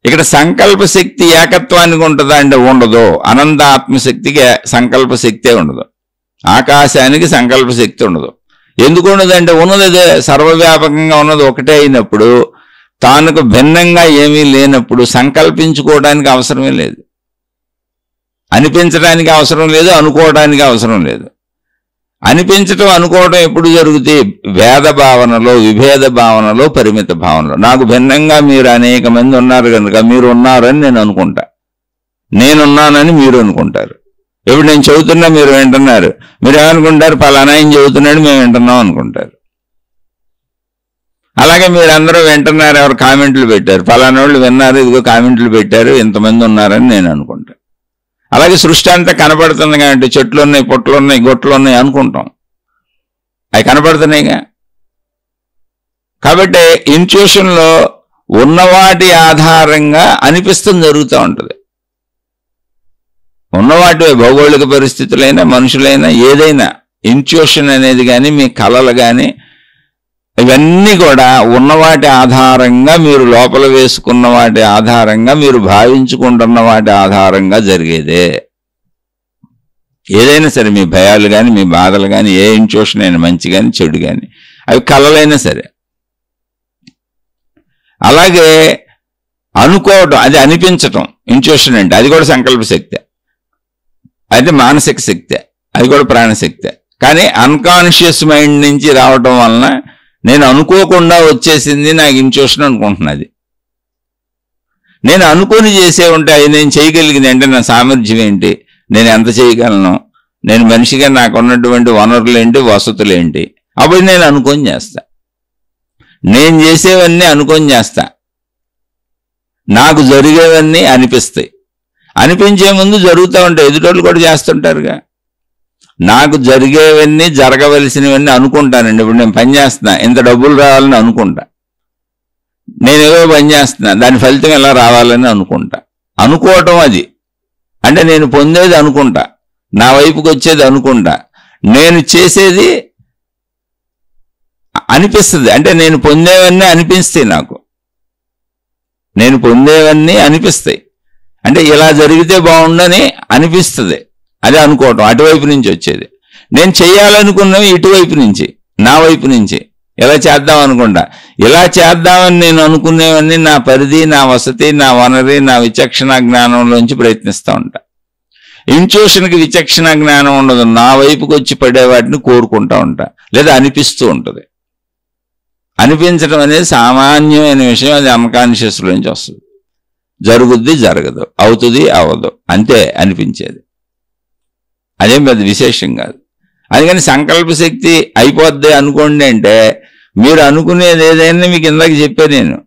ఇక్కడ సంకల్ప శక్తి ఏకత్వానికి ఉంటుందా అంటే ఉండదు. అనంత ఆత్మశక్తికి సంకల్ప శక్తే ఉండదు. ఆకాశానికి సంకల్ప శక్తి ఉండదు. ఎందుకు ఉండదంటే ఉన్నది అదే, సర్వవ్యాపకంగా ఉన్నది ఒకటే అయినప్పుడు, తానుకు భిన్నంగా ఏమీ లేనప్పుడు సంకల్పించుకోవడానికి అవసరమే లేదు, అనిపించడానికి అవసరం లేదు, అనుకోవడానికి అవసరం లేదు. అనిపించటం అనుకోవటం ఎప్పుడు జరుగుతాయి? భేద భావనలో, విభేద భావనలో, పరిమిత భావనలో. నాకు భిన్నంగా మీరు అనేక మంది ఉన్నారు కనుక మీరు ఉన్నారని నేను అనుకుంటా, నేనున్నానని మీరు అనుకుంటారు. ఇప్పుడు నేను చెబుతున్నా, మీరు వింటున్నారు. మీరు ఏమనుకుంటారు? పలానా ఆయన చెబుతున్నాడు, మేము వింటున్నాం అనుకుంటారు. అలాగే మీరందరూ వింటున్నారు, ఎవరు కామెంట్లు పెట్టారు, పలానా వాళ్ళు విన్నారు, ఇదిగో కామెంట్లు పెట్టారు, ఇంతమంది ఉన్నారని నేను అనుకుంటా. అలాగే సృష్టి అంతా కనపడుతుంది కాబట్టి చెట్లు ఉన్నాయి, పుట్టలు ఉన్నాయి, గొట్లు ఉన్నాయి అనుకుంటాం. అవి కనపడుతున్నాయిగా. కాబట్టి ఇంట్యూషన్లో ఉన్నవాటి ఆధారంగా అనిపిస్తుంది జరుగుతూ ఉంటుంది. ఉన్నవాటి భౌగోళిక పరిస్థితులైనా, మనుషులైనా, ఏదైనా ఇంట్యూషన్ అనేది కానీ, మీ కళలు కానీ, ఇవన్నీ కూడా ఉన్నవాటి ఆధారంగా, మీరు లోపల వేసుకున్న వాటి ఆధారంగా, మీరు భావించుకుంటున్న వాటి ఆధారంగా జరిగేదే. ఏదైనా సరే, మీ భయాలు కానీ, మీ బాధలు కానీ, ఏ ఇంట్యూషన్ అయినా, మంచి కానీ చెడు కానీ, అవి కళలైనా సరే. అలాగే అనుకోవటం, అది అనిపించటం ఇంట్యూషన్ అంటే, అది కూడా సంకల్ప శక్తే, అది మానసిక శక్తే, అది కూడా ప్రాణశక్తే. కానీ అన్కాన్షియస్ మైండ్ నుంచి రావటం వలన నేను అనుకోకుండా వచ్చేసింది నాకు ఇంట్యూషన్ అనుకుంటున్నది. నేను అనుకుని చేసే ఉంటే అది నేను చేయగలిగింది అంటే నా సామర్థ్యం ఏంటి, నేను ఎంత చేయగలను, నేను మనిషిగా నాకు ఉన్నటువంటి వనరులు ఏంటి, వసతులు ఏంటి, అప్పుడు నేను అనుకొని చేస్తా. నేను చేసేవన్నీ అనుకొని చేస్తా. నాకు జరిగేవన్నీ అనిపిస్తాయి. అనిపించే ముందు జరుగుతూ ఉంటాయి, ఎదుటోళ్ళు కూడా చేస్తుంటారుగా. నాకు జరిగేవన్నీ, జరగవలసినవన్నీ అనుకుంటానండి. ఇప్పుడు నేను పని చేస్తున్నా, ఇంత డబ్బులు రావాలని అనుకుంటా. నేను ఏదో పని చేస్తున్నా, దాని ఫలితం ఎలా రావాలని అనుకుంటా. అనుకోవటం అది అంటే నేను పొందేది అనుకుంటా, నా వైపుకి వచ్చేది అనుకుంటా, నేను చేసేది అనిపిస్తుంది. అంటే నేను పొందేవన్నీ అనిపిస్తాయి, నాకు నేను పొందేవన్నీ అనిపిస్తాయి. అంటే ఇలా జరిగితే బాగుండని అనిపిస్తుంది, అదే అనుకోవటం, అటువైపు నుంచి వచ్చేది. నేను చేయాలనుకున్నవి ఇటువైపు నుంచి, నా వైపు నుంచి ఎలా చేద్దాం అనుకుంటా. ఇలా చేద్దామని నేను అనుకునేవన్నీ నా పరిధి, నా వసతి, నా వనరి, నా విచక్షణ జ్ఞానంలోంచి ప్రయత్నిస్తూ ఉంటా. ఇంట్యూషన్కి విచక్షణ జ్ఞానం ఉండదు, నా వైపుకి వచ్చి పడే వాటిని కోరుకుంటూ ఉంటా, లేదా అనిపిస్తూ ఉంటుంది. అనిపించడం అనేది సామాన్యమైన విషయం, అది అన్కాన్షియస్లోంచి వస్తుంది. జరుగుద్ది, జరగదు, అవుతుంది, అవదు, అంతే అనిపించేది. అదేం పెద్ద విశేషం కాదు. అందుకని సంకల్ప శక్తి అయిపోద్ది అనుకోండి అంటే, మీరు అనుకునేది ఏదైనా మీకు ఇందాక చెప్పాను నేను.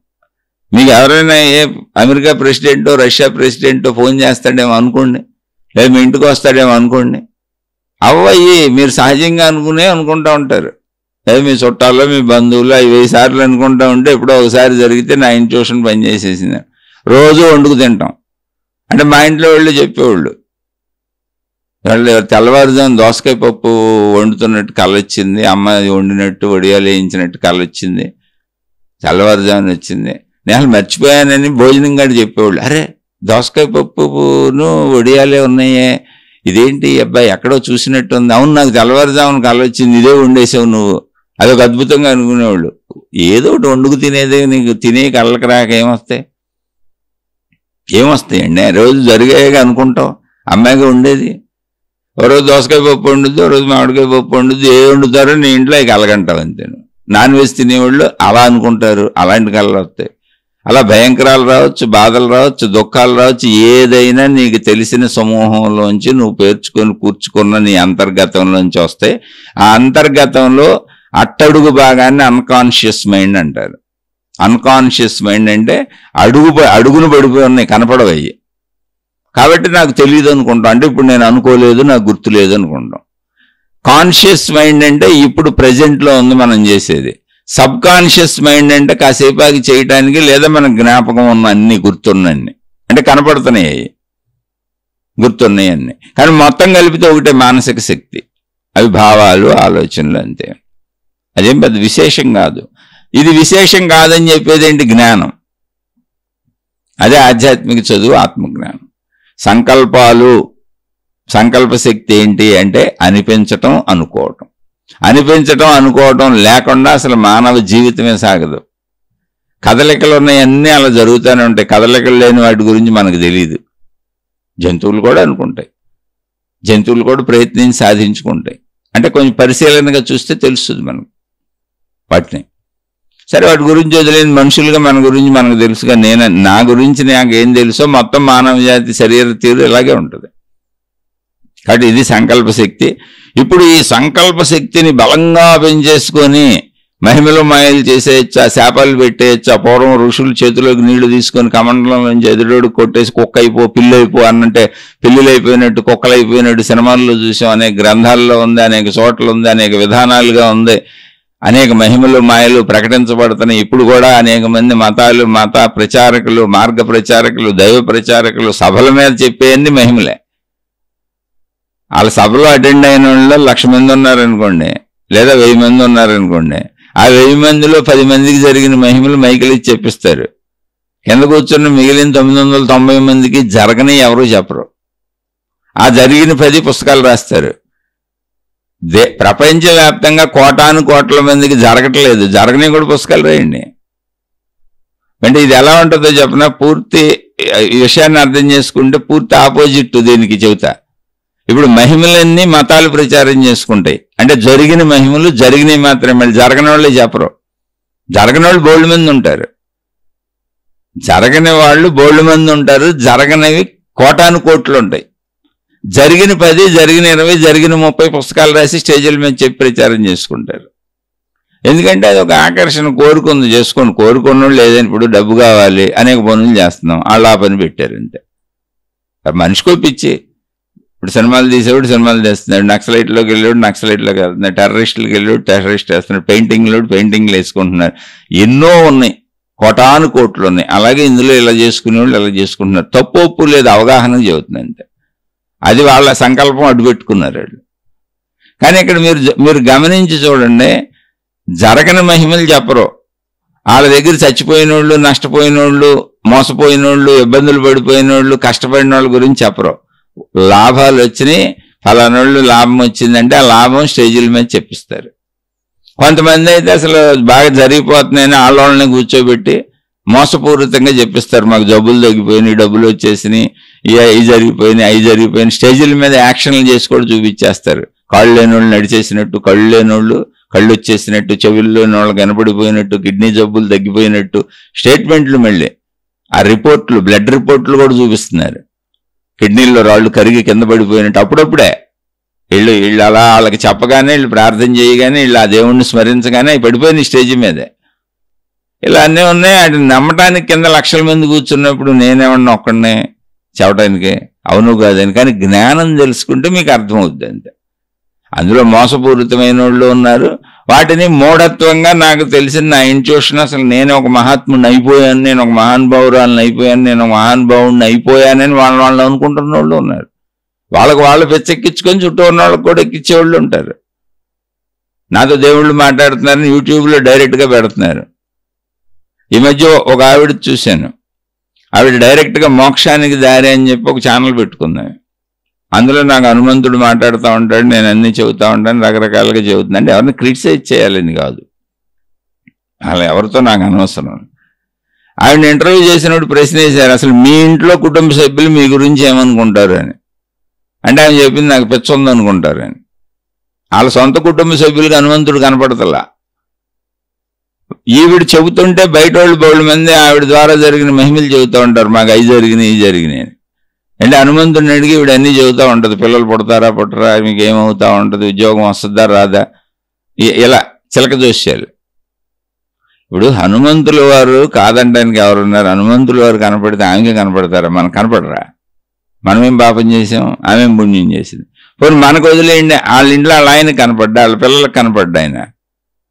మీకు ఎవరైనా ఏ అమెరికా ప్రెసిడెంటో, రష్యా ప్రెసిడెంటో ఫోన్ చేస్తాడేమో అనుకోండి, లేదా మీ ఇంటికి వస్తాడేమో అనుకోండి. అవ్వయి మీరు సహజంగా అనుకుంటూ ఉంటారు. లేదా మీ చుట్టాల్లో, మీ బంధువులు 1000 సార్లు అనుకుంటూ ఉంటే ఎప్పుడో ఒకసారి జరిగితే నా ఇంట్యూషన్ పనిచేసేసింది. రోజు వండుకు తింటాం. అంటే మా ఇంట్లో వాళ్ళు చెప్పేవాళ్ళు, వాళ్ళు తెల్లవారుజాము దోసకాయ పప్పు వండుతున్నట్టు కళ వచ్చింది, అమ్మ వండినట్టు వడియాలు వేయించినట్టు కళ వచ్చింది, తెల్లవారుజామున వచ్చింది. నేను మర్చిపోయానని భోజనం గారు చెప్పేవాళ్ళు, అరే దోసకాయ పప్పును వడియాలే ఉన్నాయే, ఇదేంటి అబ్బాయి ఎక్కడో చూసినట్టు ఉంది. అవును, నాకు తెల్లవారుజామున కళ వచ్చింది, ఇదే వండేసావు నువ్వు, అదొక అద్భుతంగా అనుకునేవాళ్ళు. ఏదో ఒకటి వండుకు తినేదే, నీకు తినే కళ్ళకి రాక ఏమొస్తాయండి? రోజు జరిగాయిగా అనుకుంటావు. అమ్మాయిగా ఉండేది, ఓ రోజు దోసకాయ పప్పు వండుద్ది, ఓ రోజు మామిడికాయ పప్పు వండుద్ది, ఏ వండుతారో నీ ఇంట్లో ఇక అలగంటావు అంతే. నాన్ వెజ్ తినేవాళ్ళు అలా అనుకుంటారు, అలాంటి కళలు వస్తాయి. అలా భయంకరాలు రావచ్చు, బాధలు రావచ్చు, దుఃఖాలు రావచ్చు, ఏదైనా నీకు తెలిసిన సమూహంలోంచి నువ్వు పేర్చుకొని కూర్చుకున్న నీ అంతర్గతంలోంచి వస్తాయి. ఆ అంతర్గతంలో అట్టడుగు భాగాన్ని అన్కాన్షియస్ మైండ్ అంటారు. అన్కాన్షియస్ మైండ్ అంటే అడుగును పడిపోయి ఉన్నాయి, కనపడవయ్యి. కాబట్టి నాకు తెలియదు అనుకుంటాం, అంటే ఇప్పుడు నేను అనుకోలేదు, నాకు గుర్తు లేదు అనుకుంటాం. కాన్షియస్ మైండ్ అంటే ఇప్పుడు ప్రజెంట్లో ఉంది మనం చేసేది. సబ్ కాన్షియస్ మైండ్ అంటే కాసేపాకి చేయటానికి, లేదా మన జ్ఞాపకం ఉన్న అన్ని, గుర్తున్నన్ని, అంటే కనపడుతున్నాయి, గుర్తున్నాయి అన్ని. కానీ మొత్తం కలిపితే ఒకటే మానసిక శక్తి, అవి భావాలు, ఆలోచనలు, అంతే. అదేం పెద్ద విశేషం కాదు. ఇది విశేషం కాదని చెప్పేది ఏంటి? జ్ఞానం. అదే ఆధ్యాత్మిక చదువు, ఆత్మజ్ఞానం. సంకల్పాలు, సంకల్ప శక్తి ఏంటి అంటే అనిపించటం, అనుకోవటం. అనిపించటం, అనుకోవటం లేకుండా అసలు మానవ జీవితమే సాగదు. కదలికలు ఉన్నాయన్నీ అలా జరుగుతూనే ఉంటాయి. కదలికలు లేని వాటి గురించి మనకు తెలియదు. జంతువులు కూడా అనుకుంటాయి, జంతువులు కూడా ప్రయత్నించి సాధించుకుంటాయి. అంటే కొంచెం పరిశీలనగా చూస్తే తెలుస్తుంది మనకు వాటిని. సరే, వాటి గురించి వదిలేని మనుషులుగా మన గురించి మనకు తెలుసుగా. నా గురించి నాకేం తెలుసో మొత్తం మానవ జాతి శరీర తీరు ఇలాగే ఉంటుంది. కాబట్టి ఇది సంకల్ప శక్తి. ఇప్పుడు ఈ సంకల్ప శక్తిని బలంగా పెంచేసుకొని మహిమలు మాయలు చేసేయచ్చు, ఆ శాపాలు పెట్టేయచ్చు. ఆ పూర్వం ఋషులు చేతిలోకి నీళ్లు తీసుకొని కమండలం నుంచి ఎదురోడు కొట్టేసి కుక్క అయిపో, పిల్లి అయిపో అన్నంటే పిల్లులు అయిపోయినట్టు, కుక్కలు అయిపోయినట్టు సినిమాల్లో చూసాం. అనేక గ్రంథాల్లో ఉంది, అనేక చోట్ల ఉంది, అనేక విధానాలుగా ఉంది. అనేక మహిమలు మాయలు ప్రకటించబడుతున్నాయి. ఇప్పుడు కూడా అనేక మంది మతాలు, మత ప్రచారకులు, మార్గ ప్రచారకులు, దైవ ప్రచారకులు సభల మీద చెప్పేవన్నీ మహిమలే. వాళ్ళ సభలో అటెండ్ అయిన వాళ్ళు 1,00,000 మంది ఉన్నారనుకోండి, లేదా 1000 మంది ఉన్నారనుకోండి. ఆ 1000 మందిలో 10 మందికి జరిగిన మహిమలు మైకిలు ఇచ్చి చెప్పిస్తారు. కింద కూర్చున్న మిగిలిన 990 మందికి జరగని ఎవరూ చెప్పరు. ఆ జరిగిన 10 పుస్తకాలు రాస్తారు. ప్రపంచవ్యాప్తంగా కోటాను కోట్ల మందికి జరగట్లేదు, జరగని కూడా పుస్తకాలు రాయండి. అంటే ఇది ఎలా ఉంటుందో చెప్పిన, పూర్తి విషయాన్ని అర్థం చేసుకుంటే పూర్తి ఆపోజిట్ దీనికి చెబుతా. ఇప్పుడు మహిమలన్నీ మతాలు ప్రచారం చేసుకుంటాయి. అంటే జరిగిన మహిమలు జరిగినవి మాత్రమే, మళ్ళీ జరగని వాళ్ళే చెప్పరు. జరగని వాళ్ళు బోల్డ్ మంది ఉంటారు, జరగని వాళ్ళు బోల్డ్ మంది ఉంటారు, జరగనివి కోటాను కోట్లు ఉంటాయి. జరిగిన 10, జరిగిన 20, జరిగిన 30 పుస్తకాలు రాసి స్టేజీల మీద చెప్పి ప్రచారం చేసుకుంటారు. ఎందుకంటే అది ఒక ఆకర్షణ, కోరుకుంది చేసుకోండి. కోరుకున్న లేదని ఇప్పుడు డబ్బు కావాలి, అనేక పనులు చేస్తున్నాం, వాళ్ళు ఆ పని పెట్టారు అంతే. మనిషికో పిచ్చి. ఇప్పుడు సినిమాలు తీసేవాడు సినిమాలు చేస్తున్నాడు, నక్సలైట్లోకి వెళ్ళాడు నక్సలైట్లోకి వెళ్తున్నాడు, టెర్రరిస్టులకి వెళ్ళాడు టెర్రరిస్ట్ వేస్తున్నాడు, పెయింటింగ్లు వేసుకుంటున్నారు. ఎన్నో ఉన్నాయి, కోటాను కోట్లు ఉన్నాయి. అలాగే ఇందులో ఇలా చేసుకునేవాళ్ళు ఇలా చేసుకుంటున్నారు. తప్పు ఒప్పు లేదు, అవగాహన చెబుతుంది అంతే. అది వాళ్ళ సంకల్పం అడ్డుపెట్టుకున్నారు వాళ్ళు. కానీ ఇక్కడ మీరు గమనించి చూడండి, జరగని మహిమలు చెప్పరు. వాళ్ళ దగ్గర చచ్చిపోయిన వాళ్ళు, నష్టపోయిన వాళ్ళు, మోసపోయిన వాళ్ళు, ఇబ్బందులు పడిపోయిన వాళ్ళు, కష్టపడిన వాళ్ళ గురించి చెప్పరు. లాభాలు వచ్చినాయి, ఫలానోళ్ళు లాభం వచ్చిందంటే ఆ లాభం స్టేజీల మీద చెప్పిస్తారు. కొంతమంది అయితే అసలు బాగా జరిగిపోతున్నాయని వాళ్ళని కూర్చోబెట్టి మోసపూరితంగా చెప్పిస్తారు. మాకు జబ్బులు తగ్గిపోయినాయి, డబ్బులు వచ్చేసినాయి, అవి జరిగిపోయినాయి, స్టేజీల మీద యాక్షన్లు చేసి కూడా చూపించేస్తారు. కాళ్ళు లేని వాళ్ళు నడిచేసినట్టు, కళ్ళు లేని వాళ్ళు కళ్ళు వచ్చేసినట్టు, చెవులు లేని వాళ్ళు కనపడిపోయినట్టు, కిడ్నీ జబ్బులు తగ్గిపోయినట్టు స్టేట్మెంట్లు. మళ్ళీ ఆ రిపోర్ట్లు, బ్లడ్ రిపోర్ట్లు కూడా చూపిస్తున్నారు. కిడ్నీల్లో రాళ్ళు కరిగి కింద పడిపోయినట్టు అప్పుడప్పుడే వీళ్ళు అలా వాళ్ళకి చెప్పగానే, వీళ్ళు ప్రార్థన చేయగానే, వీళ్ళు ఆ దేవుణ్ణి స్మరించగానే అవి పడిపోయిన స్టేజ్ మీదే. ఇలా అన్నీ ఉన్నాయి. అది నమ్మటానికి కింద 1,00,000 మంది కూర్చున్నప్పుడు నేనేమన్నా ఒక్కడినే చెప్పడానికి అవును కాదని. కానీ జ్ఞానం తెలుసుకుంటే మీకు అర్థమవుద్ది అంతే. అందులో మోసపూరితమైన వాళ్ళు ఉన్నారు. వాటిని మూఢత్వంగా నాకు తెలిసిన నా ఇంట్యూషన్, అసలు నేను ఒక మహాత్ముడిని అయిపోయాను, నేను ఒక మహానుభావురాలను అయిపోయాను, నేను ఒక మహానుభావుడిని అయిపోయానని వాళ్ళు అనుకుంటున్న వాళ్ళు ఉన్నారు. వాళ్ళకు వాళ్ళు పెచ్చెక్కించుకొని చుట్టూ ఉన్న వాళ్ళకి కూడా ఎక్కించేవాళ్ళు ఉంటారు. నాతో దేవుళ్ళు మాట్లాడుతున్నారని యూట్యూబ్లో డైరెక్ట్గా పెడుతున్నారు. ఈ మధ్య ఒక ఆవిడ చూశాను, ఆవిడ డైరెక్ట్గా మోక్షానికి దారి అని చెప్పి ఒక ఛానల్ పెట్టుకుంది. అందులో నాకు హనుమంతుడు మాట్లాడుతూ ఉంటాడు, నేను అన్నీ చెబుతూ ఉంటాను, రకరకాలుగా చెబుతున్నాను. అంటే ఎవరిని క్రిటిసైజ్ చేయాలని కాదు, అలా ఎవరితో నాకు అనవసరం. ఆవిడ ఇంటర్వ్యూ చేసినప్పుడు ప్రశ్న వేశారు, అసలు మీ ఇంట్లో కుటుంబ సభ్యులు మీ గురించి ఏమనుకుంటారు అని. అంటే ఆమె చెప్పింది, నాకు పిచ్చ ఉందనుకుంటారు అని. వాళ్ళ సొంత కుటుంబ సభ్యులకు హనుమంతుడు కనపడతలా. ఈవిడ చెబుతుంటే బయట వాళ్ళు బౌళ్ళు మంది ఆవిడ ద్వారా జరిగిన మహిమలు చెబుతూ ఉంటారు, మాకు అవి జరిగినాయి ఇవి జరిగినాయి అని. అంటే హనుమంతుడిని అడిగి ఈవిడ అన్నీ చెబుతూ ఉంటుంది. పిల్లలు పుడతారా పుట్టరా, మీకు ఏమవుతా ఉంటుంది, ఉద్యోగం వస్తుందా రాదా, ఇలా చిలక జోస్యాలు. ఇప్పుడు హనుమంతుల వారు కాదంటానికి ఎవరున్నారు? హనుమంతుల వారు కనపడితే ఆమెకే కనపడతారా? మనకు కనపడరా? మనమేం పాపం చేసాం, ఆమెం పుణ్యం చేసింది. పోనీ మనకు వదిలేయండి, వాళ్ళ ఇంట్లో వాళ్ళ ఆయన కనపడ్డా, వాళ్ళ పిల్లలకు కనపడ్డా ఆయన.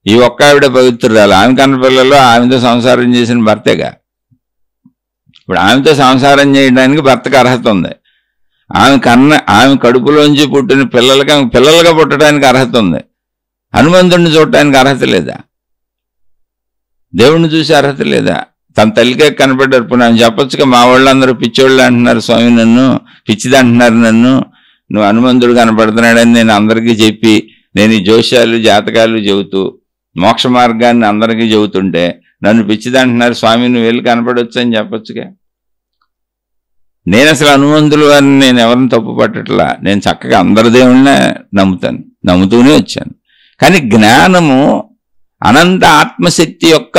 ఈ ఒక్క ఆవిడ పవిత్రురాలు, ఆమె కన్న పిల్లలు ఆమెతో సంసారం చేసిన భర్తేగా. ఇప్పుడు ఆమెతో సంసారం చేయడానికి భర్తకు అర్హత ఉంది. ఆమె కడుపులోంచి పుట్టిన పిల్లలకి ఆమె పిల్లలుగా పుట్టడానికి అర్హత ఉంది. హనుమంతుడిని చూడటానికి అర్హత లేదా? దేవుణ్ణి చూసి అర్హత లేదా? తన తల్లికే కనపడ్డారు. ఇప్పుడు నన్ను చెప్పొచ్చుగా, మా వాళ్ళందరూ పిచ్చోళ్ళు అంటున్నారు స్వామి, నన్ను పిచ్చిది అంటున్నారు, నన్ను నువ్వు హనుమంతుడు కనపడుతున్నాడని నేను అందరికీ చెప్పి, నేను ఈ జోష్యాలు జాతకాలు చెబుతూ మోక్ష మార్గాన్ని అందరికీ చెబుతుంటే నన్ను పిచ్చిది అంటున్నారు స్వామి, నువ్వు వెళ్ళి కనపడవచ్చు అని చెప్పొచ్చుగా. నేను అసలు హనుమంతులు వారిని నేను ఎవరిని తప్పు పట్టట్లా. నేను చక్కగా అందరి దేవుళ్ళనే నమ్ముతాను, నమ్ముతూనే వచ్చాను. కానీ జ్ఞానము అనంత ఆత్మశక్తి యొక్క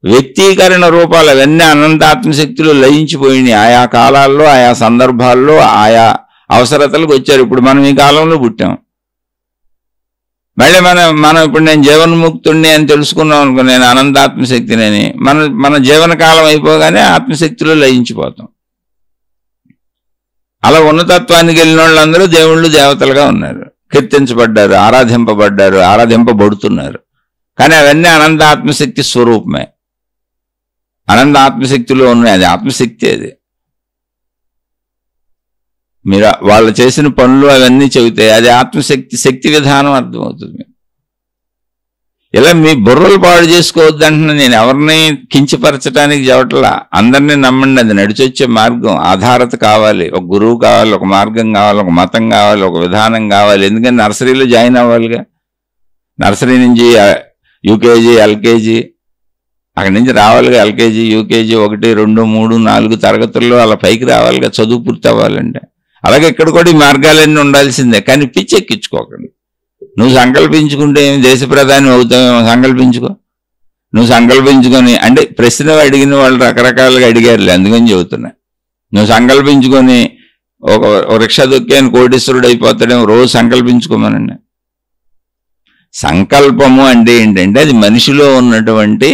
వ్యక్తీకరణ రూపాలు అవన్నీ అనంత ఆత్మశక్తిలో లయించిపోయినాయి. ఆయా కాలాల్లో, ఆయా సందర్భాల్లో, ఆయా అవసరతలకు వచ్చారు. ఇప్పుడు మనం ఈ కాలంలో పుట్టాం, మళ్ళీ మనం ఇప్పుడు నేను జీవన్ముక్తుడిని అని తెలుసుకున్నాం అనుకో, నేను అనంత ఆత్మశక్తిని, మన జీవనకాలం అయిపోగానే ఆత్మశక్తిలో లయించిపోతాం. అలా ఉన్నతత్వానికి వెళ్ళిన వాళ్ళందరూ దేవుళ్ళు దేవతలుగా ఉన్నారు, కీర్తించబడ్డారు, ఆరాధింపబడ్డారు, ఆరాధింపబడుతున్నారు. కానీ అవన్నీ అనంత ఆత్మశక్తి స్వరూపమే, అనంత ఆత్మశక్తిలో ఉన్నాయి. అది ఆత్మశక్తి. అది మీరు వాళ్ళు చేసిన పనులు అవన్నీ చెబితే అది ఆత్మశక్తి, శక్తి విధానం అర్థమవుతుంది. ఇలా మీ బుర్రలు పాడు చేసుకోవద్దంటున్నా. నేను ఎవరిని కించపరచడానికి చెప్పట్లా. అందరినీ నమ్మండి, అది నడిచొచ్చే మార్గం. ఆధారత కావాలి, ఒక గురువు కావాలి, ఒక మార్గం కావాలి, ఒక మతం కావాలి, ఒక విధానం కావాలి. ఎందుకంటే నర్సరీలో జాయిన్ అవ్వాలిగా. నర్సరీ నుంచి యూకేజీ, ఎల్కేజీ, అక్కడి నుంచి రావాలిగా. ఎల్కేజీ, యూకేజీ 1, 2, 3, 4 తరగతుల్లో అలా పైకి రావాలిగా, చదువు పూర్తి అవ్వాలంటే. అలాగే ఇక్కడ కూడా ఈ మార్గాలన్నీ ఉండాల్సిందే. కానీ పిచ్చెక్కించుకోకండి. నువ్వు సంకల్పించుకుంటే ఏమి దేశ ప్రధాని అవుతావేమో, సంకల్పించుకో. నువ్వు సంకల్పించుకొని, అంటే ప్రశ్న అడిగిన వాళ్ళు రకరకాలుగా అడిగారులే, అందుకని చెబుతున్నా. నువ్వు సంకల్పించుకొని ఒక రిక్షా దొక్కాను కోటీశ్వరుడు అయిపోతాడేమో, రోజు సంకల్పించుకోమనండి. సంకల్పము అంటే ఏంటంటే అది మనిషిలో ఉన్నటువంటి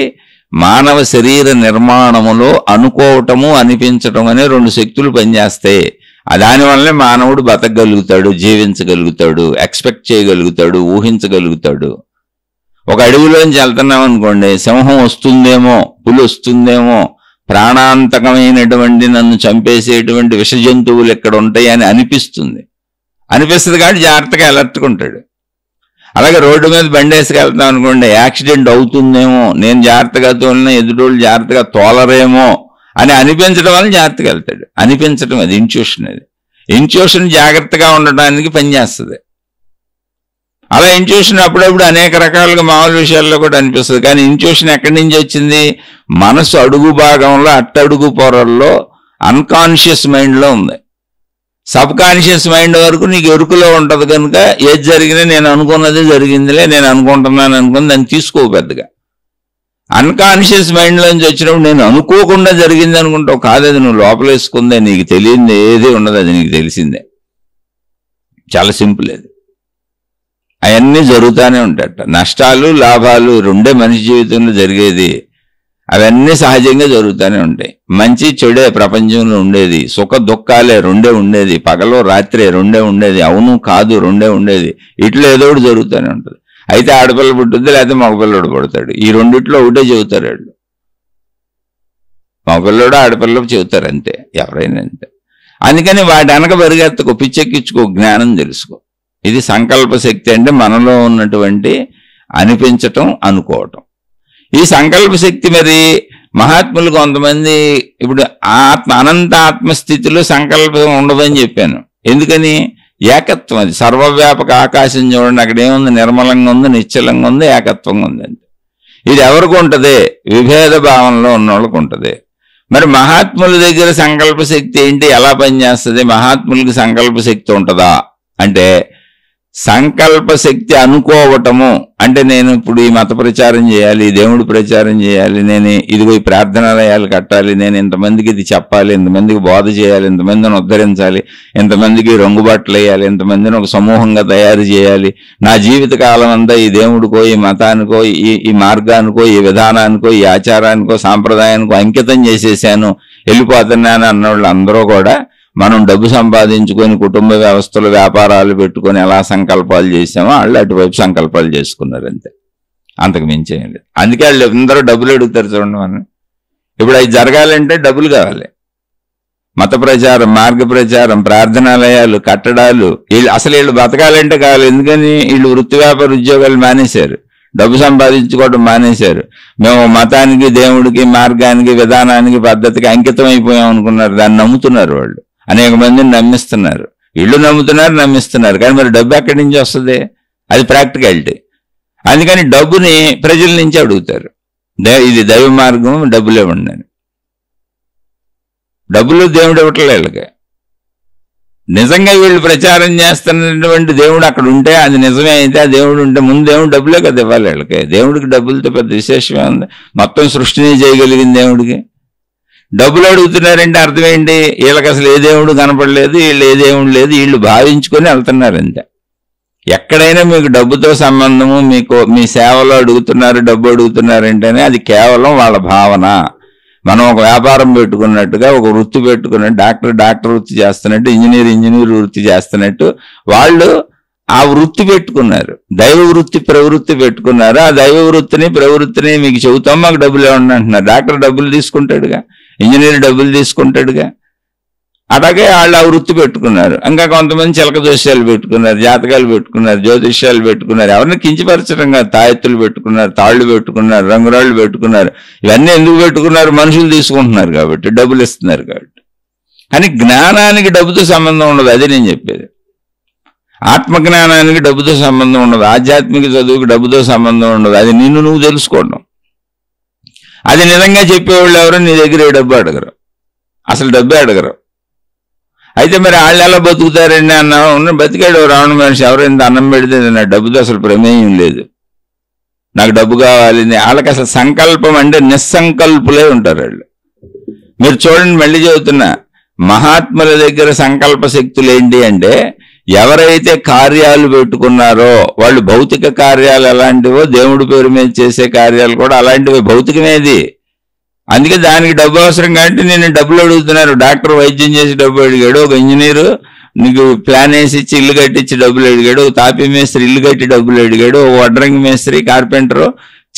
మానవ శరీర నిర్మాణములో అనుకోవటము, అనిపించటం అనే 2 శక్తులు పనిచేస్తాయి. దానివల్లనే మానవుడు బతకగలుగుతాడు, జీవించగలుగుతాడు, ఎక్స్పెక్ట్ చేయగలుగుతాడు, ఊహించగలుగుతాడు. ఒక అడవిలోంచి వెళ్తున్నాం అనుకోండి, సింహం వస్తుందేమో, పులి వస్తుందేమో, ప్రాణాంతకమైనటువంటి నన్ను చంపేసేటువంటి విష జంతువులు ఇక్కడ ఉంటాయి అని అనిపిస్తుంది కాబట్టి జాగ్రత్తగా అలర్ట్గా ఉంటాడు. అలాగే రోడ్డు మీద బండి వేసుకెళ్తాం అనుకోండి, యాక్సిడెంట్ అవుతుందేమో, నేను జాగ్రత్తగా తోలిన ఎదుటోళ్ళు జాగ్రత్తగా తోలరేమో అని అనిపించడం వల్ల జాగ్రత్తగా వెళ్తాడు. అనిపించడం అది ఇంట్యూషన్. అది ఇంట్యూషన్ జాగ్రత్తగా ఉండడానికి పనిచేస్తుంది. అలా ఇంట్యూషన్ అప్పుడప్పుడు అనేక రకాలుగా మామూలు విషయాల్లో కూడా అనిపిస్తుంది. కానీ ఇంట్యూషన్ ఎక్కడి నుంచి వచ్చింది? మనసు అడుగు భాగంలో, అట్టడుగు పొరల్లో, అన్కాన్షియస్ మైండ్లో ఉంది. సబ్ కాన్షియస్ మైండ్ వరకు నీకు ఎరుకులో ఉంటుంది కనుక ఏది జరిగినా నేను అనుకున్నది జరిగిందిలే, నేను అనుకుంటున్నాను అనుకుని దాన్ని తీసుకోవు పెద్దగా. అన్కాన్షియస్ మైండ్లోంచి వచ్చినప్పుడు నేను అనుకోకుండా జరిగింది అనుకుంటావు. కాదు, అది నువ్వు లోపల వేసుకుందే, నీకు తెలియంది ఏది ఉండదు, అది నీకు తెలిసిందే. చాలా సింపుల్. అది అవన్నీ జరుగుతూనే ఉంటాయట. నష్టాలు లాభాలు 2 మనిషి జీవితంలో జరిగేది. అవన్నీ సహజంగా జరుగుతూనే ఉంటాయి. మంచి చెడే ప్రపంచంలో ఉండేది, సుఖ దుఃఖాలే 2 ఉండేది, పగలో రాత్రే 2 ఉండేది, అవును కాదు 2 ఉండేది. ఇట్లా ఏదో ఒకటి జరుగుతూనే ఉంటుంది. అయితే ఆడపిల్ల పుట్టుద్ది, లేకపోతే మగపిల్లడు పుడతాడు. ఈ రెండిట్లో ఒకటే చెబుతారు వాళ్ళు. మగపిల్లడు ఆడపిల్ల చెబుతారు, అంతే, ఎవరైనా అంతే. అందుకని వాటి వెనక పరిగెత్తకు, పిచ్చెక్కించుకో, జ్ఞానం తెలుసుకో. ఇది సంకల్ప శక్తి. అంటే మనలో ఉన్నటువంటి అనిపించటం, అనుకోవటం. ఈ సంకల్ప శక్తి మరి మహాత్ములు కొంతమంది ఇప్పుడు అనంత ఆత్మస్థితిలో సంకల్పం ఉండదని చెప్పాను. ఎందుకని? ఏకత్వం. అది సర్వవ్యాపక ఆకాశం చూడండి, అక్కడ ఏముంది? నిర్మలంగా ఉంది, నిశ్చలంగా ఉంది, ఏకత్వంగా ఉంది. అంతే. ఇది ఎవరికి ఉంటుంది? విభేద భావంలో ఉన్న వాళ్ళకి ఉంటుంది. మరి మహాత్ముల దగ్గర సంకల్ప శక్తి ఏంటి, ఎలా పనిచేస్తుంది? మహాత్ములకి సంకల్ప శక్తి ఉంటుందా అంటే, సంకల్ప శక్తి అనుకోవటము అంటే, నేను ఇప్పుడు ఈ మత ప్రచారం చేయాలి, దేవుడి ప్రచారం చేయాలి, నేను ఇదిగో ఈ ప్రార్థనాలయాలు కట్టాలి, నేను ఇంతమందికి ఇది చెప్పాలి, ఇంతమందికి బోధ చేయాలి, ఇంతమందిని ఉద్ధరించాలి, ఇంతమందికి రంగుబాట్లు వేయాలి, ఇంతమందిని ఒక సమూహంగా తయారు చేయాలి, నా జీవిత కాలం అంతా ఈ దేవుడికో, ఈ మతానికో, ఈ మార్గానికో, ఈ విధానానికో, ఈ ఆచారానికో, సాంప్రదాయానికో అంకితం చేసేసాను, వెళ్ళిపోతున్నాను అన్నవాళ్ళు అందరూ కూడా మనం డబ్బు సంపాదించుకొని కుటుంబ వ్యవస్థలు, వ్యాపారాలు పెట్టుకొని ఎలా సంకల్పాలు చేసామో వాళ్ళు అటువైపు సంకల్పాలు చేసుకున్నారు, అంతే. అంతకు మించేం లేదు. అందుకే వాళ్ళు అందరూ డబ్బులు అడుగుతారు చూడండి. మనం ఇప్పుడు అవి జరగాలంటే డబ్బులు కావాలి. మత ప్రచారం, మార్గ ప్రచారం, ప్రార్థనాలయాలు, కట్టడాలు, వీళ్ళు బతకాలంటే కావాలి. ఎందుకని? వీళ్ళు వృత్తి వ్యాపార ఉద్యోగాలు మానేశారు, డబ్బు సంపాదించుకోవడం మానేశారు. మేము మతానికి, దేవుడికి, మార్గానికి, విధానానికి, పద్ధతికి అంకితం అయిపోయాం అనుకున్నారు. దాన్ని నమ్ముతున్నారు వాళ్ళు. అనేక మందిని నమ్మిస్తున్నారు. ఇళ్ళు నమ్ముతున్నారు, నమ్మిస్తున్నారు. కానీ మరి డబ్బు ఎక్కడి నుంచి వస్తుంది? అది ప్రాక్టికాలిటీ. అందుకని డబ్బుని ప్రజల నుంచి అడుగుతారు. ఇది దైవ మార్గం, డబ్బులు ఇవ్వండి అని. డబ్బులు దేవుడు ఇవ్వట్లే వీళ్ళకి. నిజంగా వీళ్ళు ప్రచారం చేస్తున్నటువంటి దేవుడు అక్కడ ఉంటే, అది నిజమే అయితే, ఆ దేవుడు ఉంటే ముందు దేవుడు డబ్బులే కదా ఇవ్వాలి వీళ్ళకి. దేవుడికి డబ్బులతో పెద్ద విశేషమే ఉంది. మొత్తం సృష్టిని చేయగలిగిన దేవుడికి డబ్బులు అడుగుతున్నారంటే అర్థం ఏంటి? వీళ్ళకి అసలు ఏ దేవుడు కనపడలేదు, వీళ్ళు ఏ దేవుడు లేదు, వీళ్ళు భావించుకొని వెళ్తున్నారు అంతే. ఎక్కడైనా మీకు డబ్బుతో సంబంధము, మీ సేవలో అడుగుతున్నారు, డబ్బు అడుగుతున్నారంటేనే అది కేవలం వాళ్ళ భావన. మనం ఒక వ్యాపారం పెట్టుకున్నట్టుగా, ఒక వృత్తి పెట్టుకున్నట్టు, డాక్టర్ వృత్తి చేస్తున్నట్టు, ఇంజనీర్ వృత్తి చేస్తున్నట్టు వాళ్ళు ఆ వృత్తి పెట్టుకున్నారు. దైవ వృత్తి, ప్రవృత్తి పెట్టుకున్నారు. ఆ దైవ వృత్తిని, ప్రవృత్తిని మీకు చెబుతాం, మాకు డబ్బులు ఇవ్వండి అంటున్నారు. డాక్టర్ డబ్బులు తీసుకుంటాడుగా, ఇంజనీర్ డబ్బులు తీసుకుంటాడుగా. అలాగే వాళ్ళు ఆ వృత్తి పెట్టుకున్నారు. ఇంకా కొంతమంది చిలక జోస్యాలు పెట్టుకున్నారు, జాతకాలు పెట్టుకున్నారు, జ్యోతిష్యాలు పెట్టుకున్నారు. ఎవరిని కించపరచడం కాదు. తాయెత్తులు పెట్టుకున్నారు, తాళ్ళు పెట్టుకున్నారు, రంగురాళ్ళు పెట్టుకున్నారు. ఇవన్నీ ఎందుకు పెట్టుకున్నారు? మనుషులు తీసుకుంటున్నారు కాబట్టి, డబ్బులు ఇస్తున్నారు కాబట్టి. కానీ జ్ఞానానికి డబ్బుతో సంబంధం ఉండదు. అది నేను చెప్పేది. ఆత్మజ్ఞానానికి డబ్బుతో సంబంధం ఉండదు. ఆధ్యాత్మిక చదువుకి డబ్బుతో సంబంధం ఉండదు. అది నిన్ను నువ్వు తెలుసుకోవడం. అది నిజంగా చెప్పేవాళ్ళు ఎవరో నీ దగ్గర ఏ డబ్బు అడగరు, అసలు డబ్బే అడగరు. అయితే మరి వాళ్ళు ఎలా బతుకుతారండి అన్నా, బతికాడు రావణ మనిషి. ఎవరు ఇంత అన్నం పెడితే నా డబ్బుతో అసలు ప్రమేయం లేదు, నాకు డబ్బు కావాలి. వాళ్ళకి అసలు సంకల్పం అంటే నిస్సంకల్పులే ఉంటారు వాళ్ళు. మీరు చూడండి, మళ్ళీ చెబుతున్నా, మహాత్ముల దగ్గర సంకల్ప శక్తులు ఏంటి అంటే, ఎవరైతే కార్యాలు పెట్టుకున్నారో వాళ్ళు భౌతిక కార్యాలు ఎలాంటివో, దేవుడి పేరు మీద చేసే కార్యాలు కూడా అలాంటివి, భౌతికమేది. అందుకే దానికి డబ్బు అవసరం కాబట్టి నేను డబ్బులు అడుగుతున్నారు. డాక్టర్ వైద్యం చేసి డబ్బు అడిగాడు, ఒక ఇంజనీరు నీకు ప్లాన్ వేసి ఇచ్చి ఇల్లు కట్టించి డబ్బులు అడిగాడు, ఒక తాపీ మేస్త్రి ఇల్లు కట్టి డబ్బులు అడిగాడు, ఒక వడ్రంగి మేస్త్రి, కార్పెంటరు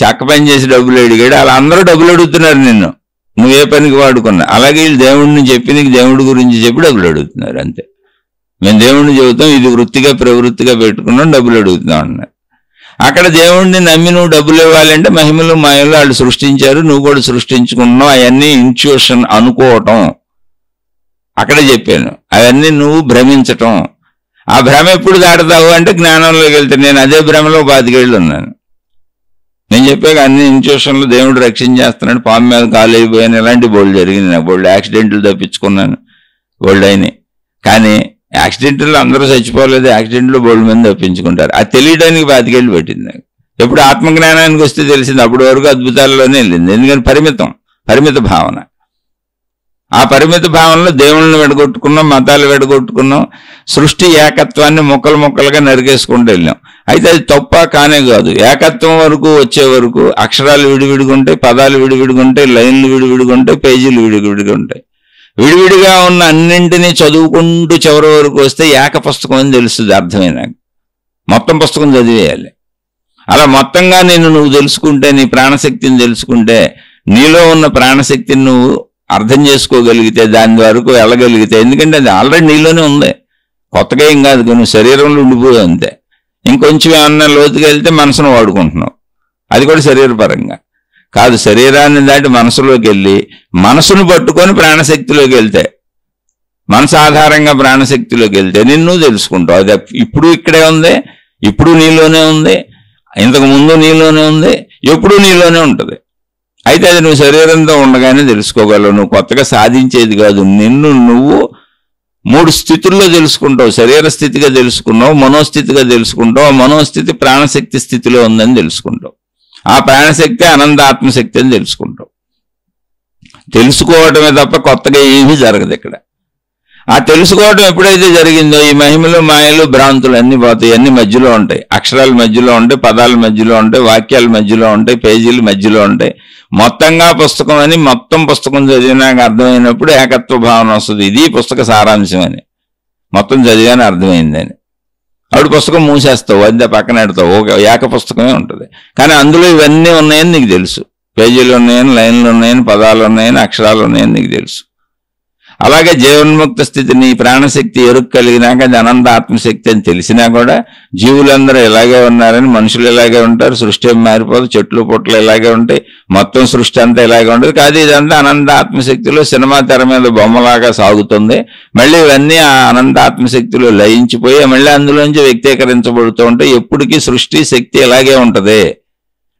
చెక్క పని చేసి డబ్బులు అడిగాడు. అలా అందరూ డబ్బులు అడుగుతున్నారు నిన్ను, నువ్వే పనికి వాడుకున్నా. అలాగే వీళ్ళు దేవుడిని చెప్పి నీకు దేవుడి గురించి చెప్పి డబ్బులు అడుగుతున్నారు అంతే. మేము దేవుడిని చెబుతాం, ఇది వృత్తిగా ప్రవృత్తిగా పెట్టుకున్నాం, డబ్బులు అడుగుతున్నాం అన్నారు. అక్కడ దేవుడిని నమ్మి నువ్వు డబ్బులు ఇవ్వాలంటే మహిమలు మాయలు వాళ్ళు సృష్టించారు, నువ్వు కూడా సృష్టించుకున్నావు. అవన్నీ ఇంట్యూషన్ అనుకోవటం. అక్కడే చెప్పాను, అవన్నీ నువ్వు భ్రమించటం. ఆ భ్రమ ఎప్పుడు దాటుతావు అంటే జ్ఞానంలోకి వెళ్తే. నేను అదే భ్రమలో 25 ఏళ్ళు ఉన్నాను. నేను చెప్పాక అన్ని ఇంట్యూషన్లు దేవుడు రక్షించేస్తున్నాడు, పాము మీద కాలు అయిపోయాను, ఇలాంటి బోల్డ్ జరిగింది. నాకు బోల్డ్ యాక్సిడెంట్లు తప్పించుకున్నాను, బోల్డ్ అయినాయి. కానీ యాక్సిడెంట్లు అందరూ చచ్చిపోలేదు, యాక్సిడెంట్లు బోల్డ్ మంది తప్పించుకుంటారు. అది తెలియడానికి 25 ఏళ్ళు పట్టింది నాకు. ఎప్పుడు ఆత్మజ్ఞానానికి వస్తే తెలిసింది. అప్పటి వరకు అద్భుతాల్లోనే వెళ్ళింది. ఎందుకంటే పరిమిత భావన. ఆ పరిమిత భావనలో దేవుళ్ళని విడగొట్టుకున్నాం, మతాలు విడగొట్టుకున్నాం, సృష్టి ఏకత్వాన్ని ముక్కలుగా నరికేసుకుంటూ వెళ్ళాం. అయితే అది తప్ప కానే కాదు. ఏకత్వం వరకు వచ్చే వరకు అక్షరాలు విడివిడిగా ఉంటాయి, పదాలు విడివిడిగా ఉంటాయి, లైన్లు విడివిడిగా ఉంటాయి, పేజీలు విడివిడిగా ఉంటాయి. విడివిడిగా ఉన్న అన్నింటినీ చదువుకుంటూ చివరి వరకు వస్తే ఏక పుస్తకం అని తెలుస్తుంది. అర్థమైనా మొత్తం పుస్తకం చదివేయాలి. అలా మొత్తంగా నువ్వు తెలుసుకుంటే, నీ ప్రాణశక్తిని తెలుసుకుంటే, నీలో ఉన్న ప్రాణశక్తిని నువ్వు అర్థం చేసుకోగలిగితే, దాని వరకు వెళ్ళగలిగితే, ఎందుకంటే అది ఆల్రెడీ నీలోనే ఉంది, కొత్తగా ఏం కాదు, కొన్ని శరీరంలో ఉండిపోయి అంతే. ఇంకొంచెం ఏమన్నా లోతుగా వెళ్తే మనసును వాడుకుంటున్నావు, అది కూడా శరీరపరంగా కాదు. శరీరాన్ని దాటి మనసులోకి వెళ్ళి మనసును పట్టుకొని ప్రాణశక్తిలోకి వెళ్తే, మనసు ఆధారంగా ప్రాణశక్తిలోకి వెళ్తే నిన్ను తెలుసుకుంటావు. అది ఇప్పుడు ఇక్కడే ఉంది, ఇప్పుడు నీలోనే ఉంది, ఇంతకు ముందు నీలోనే ఉంది, ఎప్పుడు నీలోనే ఉంటుంది. అయితే అది నువ్వు శరీరంతో ఉండగానే తెలుసుకోగలవు. నువ్వు కొత్తగా సాధించేది కాదు. నిన్ను నువ్వు 3 స్థితుల్లో తెలుసుకుంటావు. శరీర స్థితిగా తెలుసుకున్నావు, మనోస్థితిగా తెలుసుకుంటావు, ఆ మనోస్థితి ప్రాణశక్తి స్థితిలో ఉందని తెలుసుకుంటావు, ఆ ప్రాణశక్తి అనంత ఆత్మశక్తి అని తెలుసుకుంటావు. తెలుసుకోవటమే తప్ప కొత్తగా ఏమీ జరగదు ఇక్కడ. ఆ తెలుసుకోవటం ఎప్పుడైతే జరిగిందో ఈ మహిమలు మాయలు భ్రాంతులు అన్ని పోతాయి. అన్ని మధ్యలో ఉంటాయి, అక్షరాల మధ్యలో ఉంటాయి, పదాల మధ్యలో ఉంటాయి, వాక్యాల మధ్యలో ఉంటాయి, పేజీల మధ్యలో ఉంటాయి. మొత్తంగా పుస్తకం అని, మొత్తం పుస్తకం చదివినాక అర్థమైనప్పుడు ఏకత్వ భావన వస్తుంది. ఇది పుస్తక సారాంశం అని, మొత్తం చదివాని అర్థమైందని. అప్పుడు పుస్తకం మూసేస్తావు, అద్దె పక్కన పెడతావు, ఏక పుస్తకమే ఉంటుంది. కానీ అందులో ఇవన్నీ ఉన్నాయని నీకు తెలుసు. పేజీలు ఉన్నాయని, లైన్లు ఉన్నాయని, పదాలు ఉన్నాయని, అక్షరాలు ఉన్నాయని నీకు తెలుసు. అలాగే జీవన్ముక్త స్థితిని ప్రాణశక్తి ఎరుక కలిగినాక అది అనంత ఆత్మశక్తి అని తెలిసినా కూడా జీవులందరూ ఇలాగే ఉన్నారని, మనుషులు ఇలాగే ఉంటారు, సృష్టి ఏం మారిపోదు, చెట్లు పుట్టలు ఇలాగే ఉంటాయి, మొత్తం సృష్టి అంతా ఇలాగే ఉంటుంది. కాదు ఇదంతా అనంత ఆత్మశక్తిలో సినిమా తెర మీద బొమ్మలాగా సాగుతుంది. మళ్ళీ ఇవన్నీ ఆ అనంత ఆత్మశక్తిలో లయించిపోయి మళ్ళీ అందులోంచి వ్యక్తీకరించబడుతూ ఉంటాయి. ఎప్పటికీ సృష్టి శక్తి ఇలాగే ఉంటది.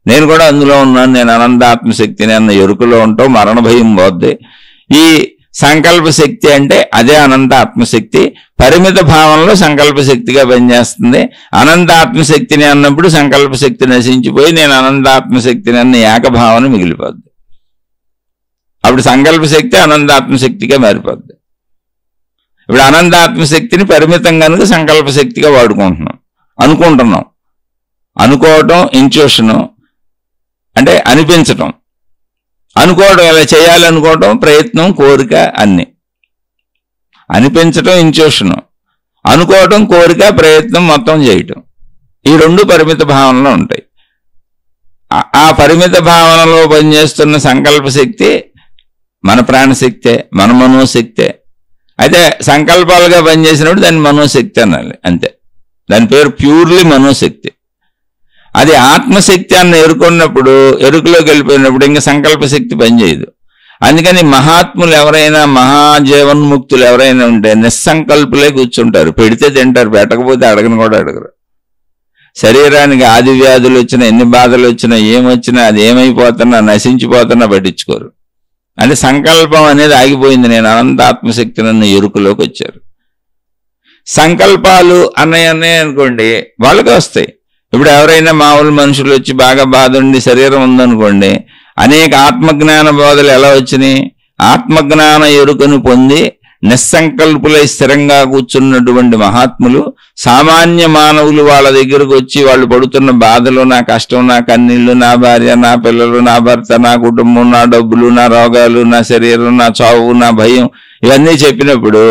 నేను కూడా అందులో ఉన్నాను, నేను అనంత ఆత్మశక్తిని అన్న ఎరుకలో ఉంటాం, మరణ భయం పోద్ది. ఈ సంకల్ప శక్తి అంటే అదే అనంత ఆత్మశక్తి. పరిమిత భావంలో సంకల్ప శక్తిగా పనిచేస్తుంది. అనంత ఆత్మశక్తిని అన్నప్పుడు సంకల్ప శక్తి నశించిపోయి నేను అనంత ఆత్మశక్తిని అన్న ఏకభావన మిగిలిపోద్ది. అప్పుడు సంకల్ప శక్తి అనంత ఆత్మశక్తిగా మారిపోద్ది. ఇప్పుడు అనంత ఆత్మశక్తిని పరిమితం కనుక సంకల్ప శక్తిగా అనుకుంటున్నాం. అనుకోవటం ఇంట్యూషను అంటే అనిపించటం, అనుకోవడం ఇలా చేయాలనుకోవటం ప్రయత్నం, కోరిక అన్ని. అనిపించటం ఇంట్యూషను, అనుకోవటం కోరిక ప్రయత్నం మొత్తం చేయటం, ఈ రెండు పరిమిత భావనలో ఉంటాయి. ఆ పరిమిత భావనలో పనిచేస్తున్న సంకల్ప శక్తి మన ప్రాణశక్తే, మన మనోశక్తే. అయితే సంకల్పాలుగా పనిచేసినప్పుడు దాన్ని మనోశక్తి అనాలి అంతే. దాని పేరు ప్యూర్లీ మనోశక్తి. అది ఆత్మశక్తి అన్న ఎరుకున్నప్పుడు, ఎరుకులోకి వెళ్ళిపోయినప్పుడు ఇంకా సంకల్ప శక్తి పనిచేయదు. అందుకని మహాత్ములు ఎవరైనా, మహాజీవన్ముక్తులు ఎవరైనా ఉంటే నిస్సంకల్పులే కూర్చుంటారు. పెడితే తింటారు, పెట్టకపోతే అడగను కూడా అడగరు. శరీరానికి ఆది వ్యాధులు వచ్చినా, ఎన్ని బాధలు వచ్చినా, ఏమొచ్చినా, అది ఏమైపోతున్నా, నశించిపోతున్నా పట్టించుకోరు. అంటే సంకల్పం అనేది ఆగిపోయింది. నేను అనంత ఆత్మశక్తి నన్ను ఎరుకులోకి వచ్చారు. సంకల్పాలు అన్నయ్య అనుకోండి, వాళ్ళకి వస్తాయి. ఇప్పుడు ఎవరైనా మామూలు మనుషులు వచ్చి బాగా బాధ ఉండి శరీరం ఉందనుకోండి, అనేక ఆత్మజ్ఞాన బోధలు ఎలా వచ్చినాయి? ఆత్మజ్ఞాన ఎరుకను పొంది నిస్సంకల్పులై స్థిరంగా కూర్చున్నటువంటి మహాత్ములు సామాన్య మానవులు వాళ్ళ దగ్గరకు వచ్చి వాళ్ళు పడుతున్న బాధలు, నా కష్టం, నా కన్నీళ్లు, నా భార్య, నా పిల్లలు, నా భర్త, నా కుటుంబం, నా డబ్బులు, నా రోగాలు, నా శరీరం, నా చావు, నా భయం, ఇవన్నీ చెప్పినప్పుడు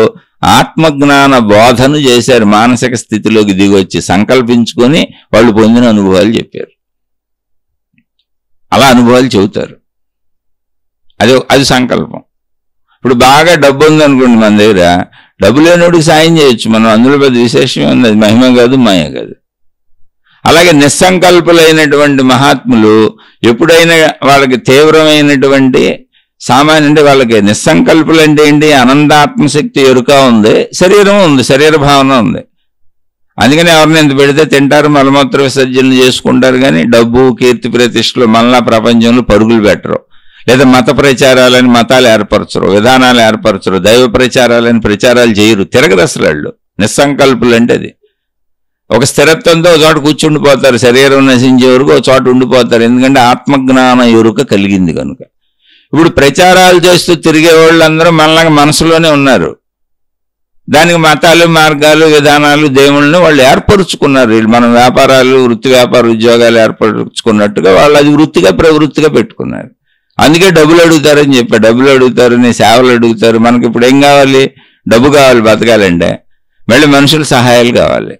ఆత్మజ్ఞాన బోధను చేశారు. మానసిక స్థితిలోకి దిగొచ్చి సంకల్పించుకొని వాళ్ళు పొందిన అనుభవాలు చెప్పారు. అలా అనుభవాలు చెబుతారు. అది సంకల్పం. ఇప్పుడు బాగా డబ్బు ఉందనుకోండి మన దగ్గర, డబ్బు లేనోడికి సాయం చేయొచ్చు మనం, అందులో పెద్ద విశేషం ఉంది. అది మహిమ కాదు, మాయ కాదు. అలాగే నిస్సంకల్పులైనటువంటి మహాత్ములు ఎప్పుడైనా వాళ్ళకి తీవ్రమైనటువంటి సామాన్య, అంటే వాళ్ళకి నిస్సంకల్పులు అంటే ఏంటి? అనంతాత్మశక్తి ఎరుక ఉంది, శరీరం ఉంది, శరీర భావన ఉంది. అందుకని ఎవరిని ఎంత పెడితే తింటారు, మలమూత్ర విసర్జనలు చేసుకుంటారు. కానీ డబ్బు, కీర్తి, ప్రతిష్టలు మనలా ప్రపంచంలో పరుగులు పెట్టరు. లేదా మత ప్రచారాలని మతాలు ఏర్పరచరు, విధానాలు ఏర్పరచరు, దైవ ప్రచారాలని ప్రచారాలు చేయరు, తిరగరు అసలు వాళ్ళు. నిస్సంకల్పులు అంటే అది. ఒక స్థిరత్వంతో ఒక చోట కూర్చుండిపోతారు, శరీరం నశించే వరకు ఒక చోట ఉండిపోతారు. ఎందుకంటే ఆత్మజ్ఞాన ఎరుక కలిగింది కనుక. ఇప్పుడు ప్రచారాలు చేస్తూ తిరిగే వాళ్ళందరూ మనలాగా మనసులోనే ఉన్నారు. దానికి మతాలు, మార్గాలు, విధానాలు, దేవుళ్ళని వాళ్ళు ఏర్పరుచుకున్నారు. వీళ్ళు మన వ్యాపారాలు, వృత్తి వ్యాపార ఉద్యోగాలు ఏర్పరుచుకున్నట్టుగా వాళ్ళు అది వృత్తిగా ప్రవృత్తిగా పెట్టుకున్నారు. అందుకే డబ్బులు అడుగుతారని చెప్పా. డబ్బులు అడుగుతారు, నీ సేవలు అడుగుతారు. మనకి ఇప్పుడు ఏం కావాలి? డబ్బు కావాలి బతకాలంటే. మళ్ళీ మనుషుల సహాయాలు కావాలి.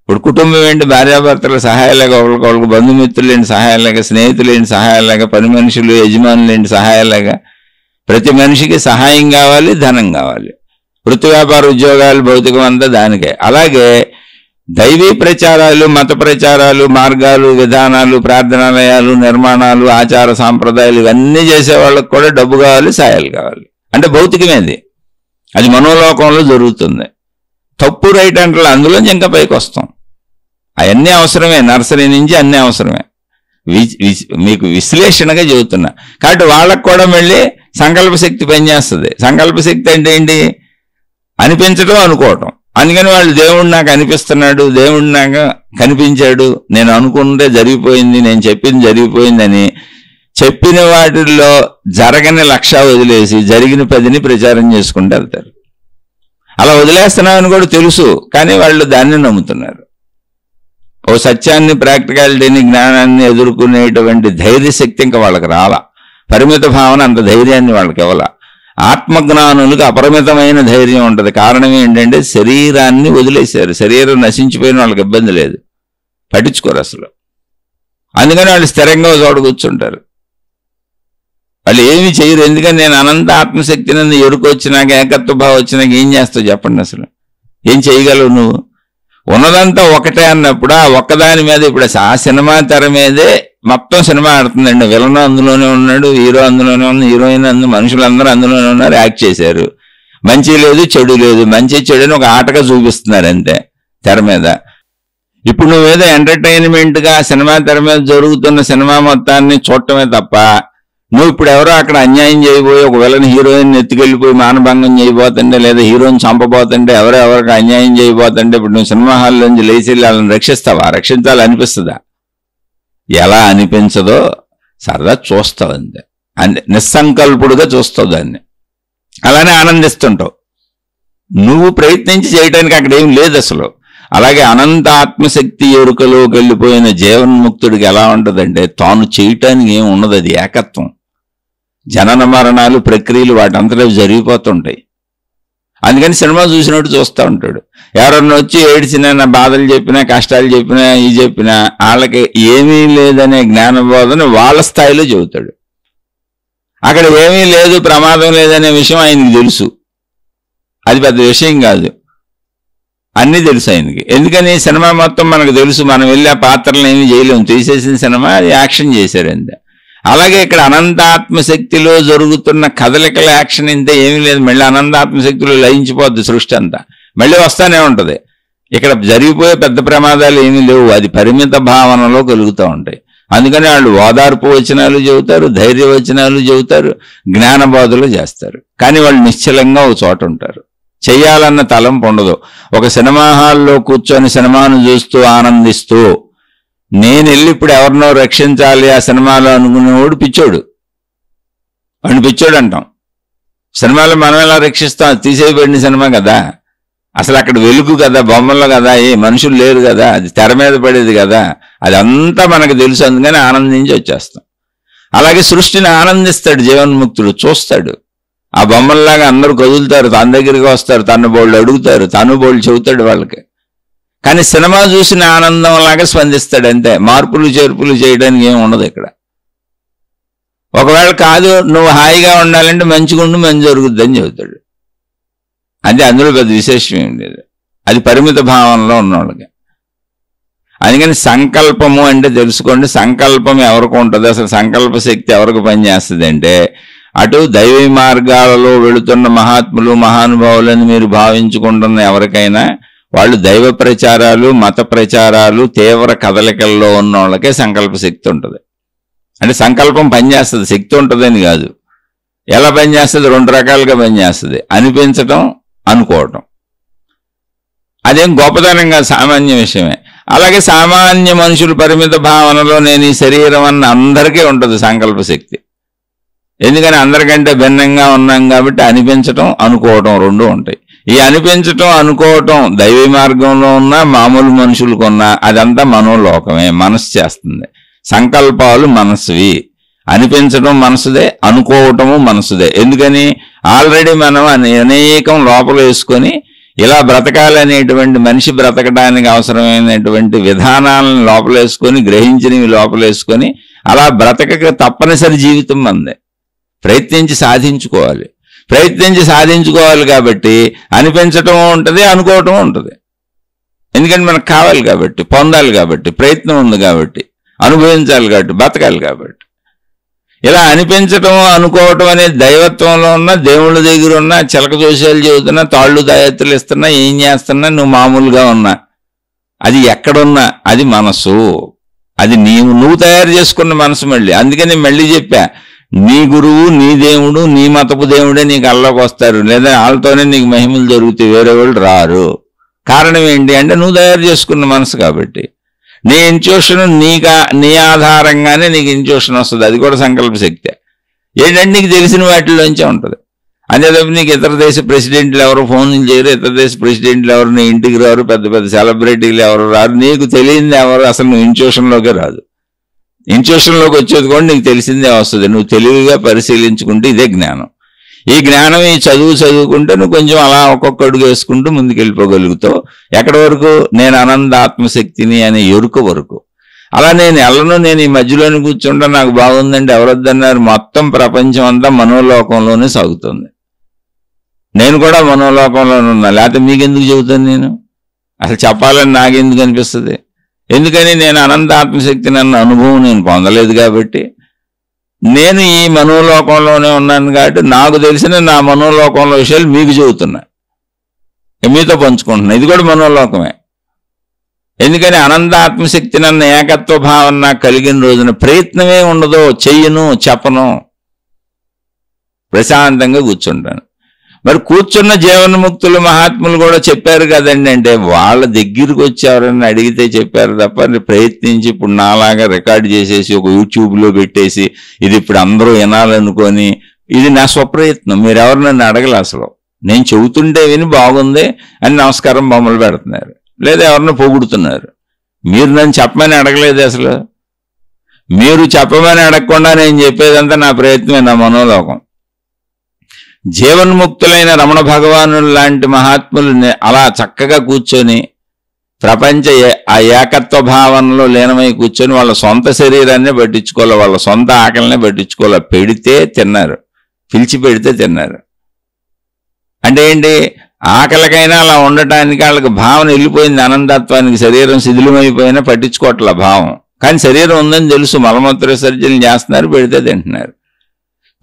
ఇప్పుడు కుటుంబం ఏంటి? భార్యాభర్తల సహాయాలేక, ఒకరికి బంధుమిత్రులు ఏంటి సహాయాలేక, స్నేహితులు ఏంటి సహాయాలేక, పని మనుషులు, యజమానులు ఏంటి సహాయాలేక. ప్రతి మనిషికి సహాయం కావాలి, ధనం కావాలి. వృత్తి వ్యాపార ఉద్యోగాలు, భౌతికం అంతా దానికే. అలాగే దైవీ ప్రచారాలు, మత ప్రచారాలు, మార్గాలు, విధానాలు, ప్రార్థనాలయాలు, నిర్మాణాలు, ఆచార సాంప్రదాయాలు ఇవన్నీ చేసే వాళ్ళకి కూడా డబ్బు కావాలి, సాయాలు కావాలి. అంటే భౌతికమేది, అది మనోలోకంలో జరుగుతుంది. తప్పు రైట్ అంటే అందులోంచి ఇంకా పైకి వస్తాం. అవన్నీ అవసరమే, నర్సరీ నుంచి అన్నీ అవసరమే. మీకు విశ్లేషణగా చెబుతున్నా. కాబట్టి వాళ్ళకు కూడా మళ్ళీ సంకల్ప శక్తి పనిచేస్తుంది. సంకల్ప శక్తి అంటే ఏంటి? అనిపించడం, అనుకోవటం. అందుకని వాళ్ళు దేవుడు నాకు అనిపిస్తున్నాడు, దేవుడు నాకు కనిపించాడు, నేను అనుకుంటే జరిగిపోయింది, నేను చెప్పింది జరిగిపోయిందని చెప్పిన వాటిల్లో జరగని లక్ష వదిలేసి జరిగిన 10ని ప్రచారం చేసుకుంటూ వెళ్తారు. అలా వదిలేస్తున్నామని కూడా తెలుసు, కానీ వాళ్ళు దాన్ని నమ్ముతున్నారు. ఓ సత్యాన్ని, ప్రాక్టికాలిటీని, జ్ఞానాన్ని ఎదుర్కొనేటువంటి ధైర్యశక్తి ఇంకా వాళ్ళకి రాలా. పరిమిత భావన అంత ధైర్యాన్ని వాళ్ళకి ఇవ్వాల. ఆత్మజ్ఞానులకు అపరిమితమైన ధైర్యం ఉంటుంది. కారణం ఏంటంటే శరీరాన్ని వదిలేశారు. శరీరం నశించిపోయిన వాళ్ళకి ఇబ్బంది లేదు, పట్టించుకోరు అసలు. అందుకని వాళ్ళు స్థిరంగా చోట కూర్చుంటారు. వాళ్ళు ఏమి చేయరు. ఎందుకని నేను అనంత ఆత్మశక్తి నన్ను ఎరుకు వచ్చినాక, ఏకత్వ భావం వచ్చినాక ఏం చేస్తావు చెప్పండి? అసలు ఏం చేయగలవు నువ్వు? ఉన్నదంతా ఒకటే అన్నప్పుడు ఆ ఒక్కదాని మీద ఇప్పుడు ఆ సినిమా తెర మీదే మొత్తం సినిమా ఆడుతుందండి. విలన్ అందులోనే ఉన్నాడు, హీరో అందులోనే ఉంది, హీరోయిన్ మనుషులందరూ అందులోనే ఉన్నారు, యాక్ట్ చేశారు. మంచి లేదు చెడు లేదు, మంచి చెడుని ఒక ఆటగా చూపిస్తున్నారు అంతే తెర మీద. ఇప్పుడు నువ్వేదో ఎంటర్టైన్మెంట్గా సినిమా తెర మీద జరుగుతున్న సినిమా మొత్తాన్ని చూడటమే తప్ప, నువ్వు ఇప్పుడు ఎవరో అక్కడ అన్యాయం చేయబోయి ఒక విలన్ హీరోయిన్ ఎత్తుకెళ్ళిపోయి మానభంగం చేయబోతుంటే, లేదా హీరోయిన్ చంపబోతుంటే, ఎవరికి అన్యాయం చేయబోతుంటే ఇప్పుడు నువ్వు సినిమా హాల్లోంచి లేచి వాళ్ళని రక్షిస్తావా? రక్షించాలనిపిస్తుందా? ఎలా అనిపించదో సరదా చూస్తావు అంతే. నిస్సంకల్పుడుగా చూస్తావు దాన్ని, అలానే ఆనందిస్తుంటావు. నువ్వు ప్రయత్నించి చేయడానికి అక్కడ ఏం లేదు అసలు. అలాగే అనంత ఆత్మశక్తి ఎరుకలోకి వెళ్ళిపోయిన జీవన్ముక్తుడికి ఎలా ఉంటుందంటే తాను చేయటానికి ఏం ఉండదు, అది ఏకత్వం. జనన మరణాలు ప్రక్రియలు వాటంతటా జరిగిపోతుంటాయి. అందుకని సినిమా చూసినట్టు చూస్తూ ఉంటాడు. ఎవరన్నా వచ్చి ఏడ్చినా, నా బాధలు చెప్పినా, కష్టాలు చెప్పినా, ఇది చెప్పినా వాళ్ళకి ఏమీ లేదనే జ్ఞానబోధన వాళ్ళ స్థాయిలో చెబుతాడు. అక్కడ ఏమీ లేదు, ప్రమాదం లేదనే విషయం ఆయనకి తెలుసు. అది పెద్ద విషయం కాదు, అన్నీ తెలుసు ఆయనకి. ఎందుకని సినిమా మొత్తం మనకు తెలుసు, మనం వెళ్ళి ఆ పాత్రలను ఏమీ చేయలేము, తీసేసిన సినిమా అది యాక్షన్ చేశారు అంతే. అలాగే ఇక్కడ అనంతాత్మశక్తిలో జరుగుతున్న కదలికల యాక్షన్ ఇంతే, ఏమీ లేదు. మళ్ళీ అనంతాత్మశక్తిలో లయించిపోద్ది సృష్టి అంతా, మళ్ళీ వస్తానే ఉంటుంది. ఇక్కడ జరిగిపోయే పెద్ద ప్రమాదాలు ఏమీ లేవు, అది పరిమిత భావనలో కలుగుతూ ఉంటాయి. అందుకని వాళ్ళు ఓదార్పు వచనాలు చెబుతారు, ధైర్య వచనాలు చెబుతారు, జ్ఞానబోధలు చేస్తారు. కానీ వాళ్ళు నిశ్చలంగా ఒక చోట ఉంటారు, చెయ్యాలన్న తలంపు ఉండదు. ఒక సినిమా హాల్లో కూర్చొని సినిమాను చూస్తూ ఆనందిస్తూ నేను వెళ్ళి ఇప్పుడు ఎవరినో రక్షించాలి ఆ సినిమాలో అనుకునేవాడు పిచ్చోడు. వాడిని పిచ్చోడు అంటాం. సినిమాలో మనం ఎలా రక్షిస్తాం? తీసేయబడిన సినిమా కదా, అసలు అక్కడ వెలుగు కదా, బొమ్మల్లో కదా, ఏ మనుషులు లేరు కదా, అది తెర మీద పడేది కదా, అదంతా మనకు తెలుసు. అందుకని ఆనందించి వచ్చేస్తాం. అలాగే సృష్టిని ఆనందిస్తాడు జీవన్ముక్తుడు, చూస్తాడు. ఆ బొమ్మల్లాగా అందరూ కదులుతారు, తన దగ్గరికి వస్తారు, తను బోళ్ళు అడుగుతారు, తను బోళ్ళు చెబుతాడు వాళ్ళకి. కానీ సినిమా చూసిన ఆనందం లాగా స్పందిస్తాడు అంతే, మార్పులు చేర్పులు చేయడానికి ఏమి ఉండదు ఇక్కడ. ఒకవేళ కాదు నువ్వు హాయిగా ఉండాలంటే మంచిగా ఉండి మంచి జరుగుద్ది అని చెబుతాడు. అంటే అందులో పెద్ద విశేషం ఏం లేదు, అది పరిమిత భావనలో ఉన్నవాళ్ళకి. అందుకని సంకల్పము అంటే తెలుసుకోండి, సంకల్పం ఎవరికి ఉంటుంది, అసలు సంకల్ప శక్తి ఎవరికి పనిచేస్తుంది అంటే అటు దైవీ మార్గాలలో వెళుతున్న మహాత్ములు మహానుభావులని మీరు భావించుకుంటున్న ఎవరికైనా వాళ్ళు దైవ ప్రచారాలు మత ప్రచారాలు తీవ్ర కదలికల్లో ఉన్న వాళ్ళకే సంకల్ప శక్తి ఉంటుంది. అంటే సంకల్పం పనిచేస్తుంది, శక్తి ఉంటుందని కాదు. ఎలా పనిచేస్తుంది? రెండు రకాలుగా పనిచేస్తుంది, అనిపించటం, అనుకోవటం. అదేం గొప్పతనంగా సామాన్య విషయమే. అలాగే సామాన్య మనుషులు పరిమిత భావనలో నేను ఈ శరీరం అన్న అందరికీ ఉంటుంది సంకల్ప శక్తి. ఎందుకని అందరికంటే భిన్నంగా ఉన్నాం కాబట్టి అనిపించటం అనుకోవటం రెండు ఉంటాయి. ఈ అనిపించటం అనుకోవటం దైవీ మార్గంలో ఉన్న మామూలు మనుషులకు ఉన్న అదంతా మనోలోకమే, మనసు చేస్తుంది. సంకల్పాలు మనసువి, అనిపించడం మనసుదే, అనుకోవటము మనసుదే. ఎందుకని ఆల్రెడీ మనం అనేకం లోపల వేసుకొని ఇలా బ్రతకాలనేటువంటి మనిషి బ్రతకడానికి అవసరమైనటువంటి విధానాలను లోపలేసుకొని గ్రహించినవి లోపలేసుకొని అలా బ్రతకక తప్పనిసరి జీవితం మందే. ప్రయత్నించి సాధించుకోవాలి. ప్రయత్నించి సాధించుకోవాలి కాబట్టి అనిపించటం ఉంటుంది, అనుకోవటం ఉంటుంది. ఎందుకంటే మనకు కావాలి కాబట్టి, పొందాలి కాబట్టి, ప్రయత్నం ఉంది కాబట్టి, అనుభవించాలి కాబట్టి, బతకాలి కాబట్టి. ఇలా అనిపించటం అనుకోవటం అనేది దైవత్వంలో ఉన్న, దేవుళ్ళ దగ్గర ఉన్న, చిలక జోస్యాలు చెబుతున్నా, తాళ్ళు దాయత్తులు ఇస్తున్నా, ఏం చేస్తున్నా, నువ్వు మామూలుగా ఉన్నా, అది ఎక్కడున్నా అది మనసు. అది నువ్వు తయారు చేసుకున్న మనసు. మళ్ళీ అందుకని మళ్ళీ చెప్పా, నీ గురువు నీ దేవుడు నీ మతపు దేవుడే నీకు అల్లోకి వస్తారు, లేదా వాళ్ళతోనే నీకు మహిమలు జరుగుతాయి, వేరే వాళ్ళు రారు. కారణం ఏంటి అంటే నువ్వు తయారు చేసుకున్న మనసు కాబట్టి. నీ ఇంట్యూషన్ నీ ఆధారంగానే నీకు ఇంట్యూషన్ వస్తుంది, అది కూడా సంకల్ప శక్తే. ఏంటంటే నీకు తెలిసిన వాటిలోంచే ఉంటుంది. అంతే తప్ప నీకు ఇతర దేశ ప్రెసిడెంట్లు ఎవరు ఫోన్లు చేయరు, ఇతర దేశ ప్రెసిడెంట్లు ఎవరు నీ ఇంటికి రారు, పెద్ద పెద్ద సెలబ్రిటీలు ఎవరు రారు, నీకు తెలియంది ఎవరు, అసలు నువ్వు ఇంట్యూషన్లోకే రాదు. ఇంట్యూషన్లోకి వచ్చేది కూడా నీకు తెలిసిందే వస్తుంది. నువ్వు తెలివిగా పరిశీలించుకుంటే ఇదే జ్ఞానం. ఈ జ్ఞానం ఈ చదువుకుంటే నువ్వు కొంచెం అలా ఒక్కొక్క అడుగు వేసుకుంటూ ముందుకు వెళ్ళిపోగలుగుతావు. ఎక్కడి వరకు? నేను అనంత ఆత్మశక్తిని అనే ఎరుక వరకు. అలా నేను వెళ్ళను, నేను ఈ మధ్యలోని కూర్చుంటా, నాకు బాగుందంటే ఎవరొద్దన్నారు? మొత్తం ప్రపంచం అంతా మనోలోకంలోనే సాగుతుంది. నేను కూడా మనోలోకంలోనే ఉన్నా, లేకపోతే మీకెందుకు చెబుతాను? నేను అసలు చెప్పాలని నాకెందుకు అనిపిస్తుంది? ఎందుకని? నేను అనంత ఆత్మశక్తిని అన్న అనుభవం నేను పొందలేదు కాబట్టి, నేను ఈ మనోలోకంలోనే ఉన్నాను కాబట్టి నాకు తెలిసిన నా మనోలోకంలో విషయాలు మీకు చెబుతున్నా, మీతో పంచుకుంటున్నా. ఇది కూడా మనోలోకమే. ఎందుకని? అనంత ఆత్మశక్తిని అన్న ఏకత్వ భావన నాకు కలిగిన రోజున ప్రయత్నమే ఉండదు, చెయ్యను, చెప్పను, ప్రశాంతంగా కూర్చుంటాను. మరి కూర్చున్న జీవన్ముక్తులు మహాత్ములు కూడా చెప్పారు కదండి. అంటే వాళ్ళ దగ్గరికి వచ్చి ఎవరైనా అడిగితే చెప్పారు తప్ప ప్రయత్నించి ఇప్పుడు నాలాగా రికార్డ్ చేసేసి ఒక యూట్యూబ్లో పెట్టేసి ఇది ఇప్పుడు అందరూ వినాలనుకొని, ఇది నా స్వప్రయత్నం. మీరు ఎవరు నన్ను అడగలే. అసలు నేను చెబుతుంటే విని బాగుంది అని నమస్కారం బొమ్మలు పెడుతున్నారు, లేదా ఎవరిని పొగుడుతున్నారు. మీరు నన్ను చెప్పమని అడగలేదు. అసలు మీరు చెప్పమని అడగకుండా నేను చెప్పేదంతా నా ప్రయత్నమే, నా మనోలోకం. జీవన్ముక్తులైన రమణ భగవానులు లాంటి మహాత్ములు అలా చక్కగా కూర్చొని ప్రపంచ ఆ ఏకత్వ భావనలో లీనమై కూర్చొని వాళ్ళ సొంత శరీరాన్ని పట్టించుకోవాలి, వాళ్ళ సొంత ఆకలిని పట్టించుకోవాలి. పెడితే తిన్నారు, పిలిచి పెడితే తిన్నారు. అంటే ఏంటి? ఆకలికైనా అలా ఉండటానికి వాళ్ళకి భావన వెళ్ళిపోయింది అనంతత్వానికి. శరీరం శిథిలమైపోయినా పట్టించుకోవట్ల భావం, కానీ శరీరం ఉందని తెలుసు. మలమూత్ర విసర్జన చేస్తున్నారు, పెడితే తింటున్నారు.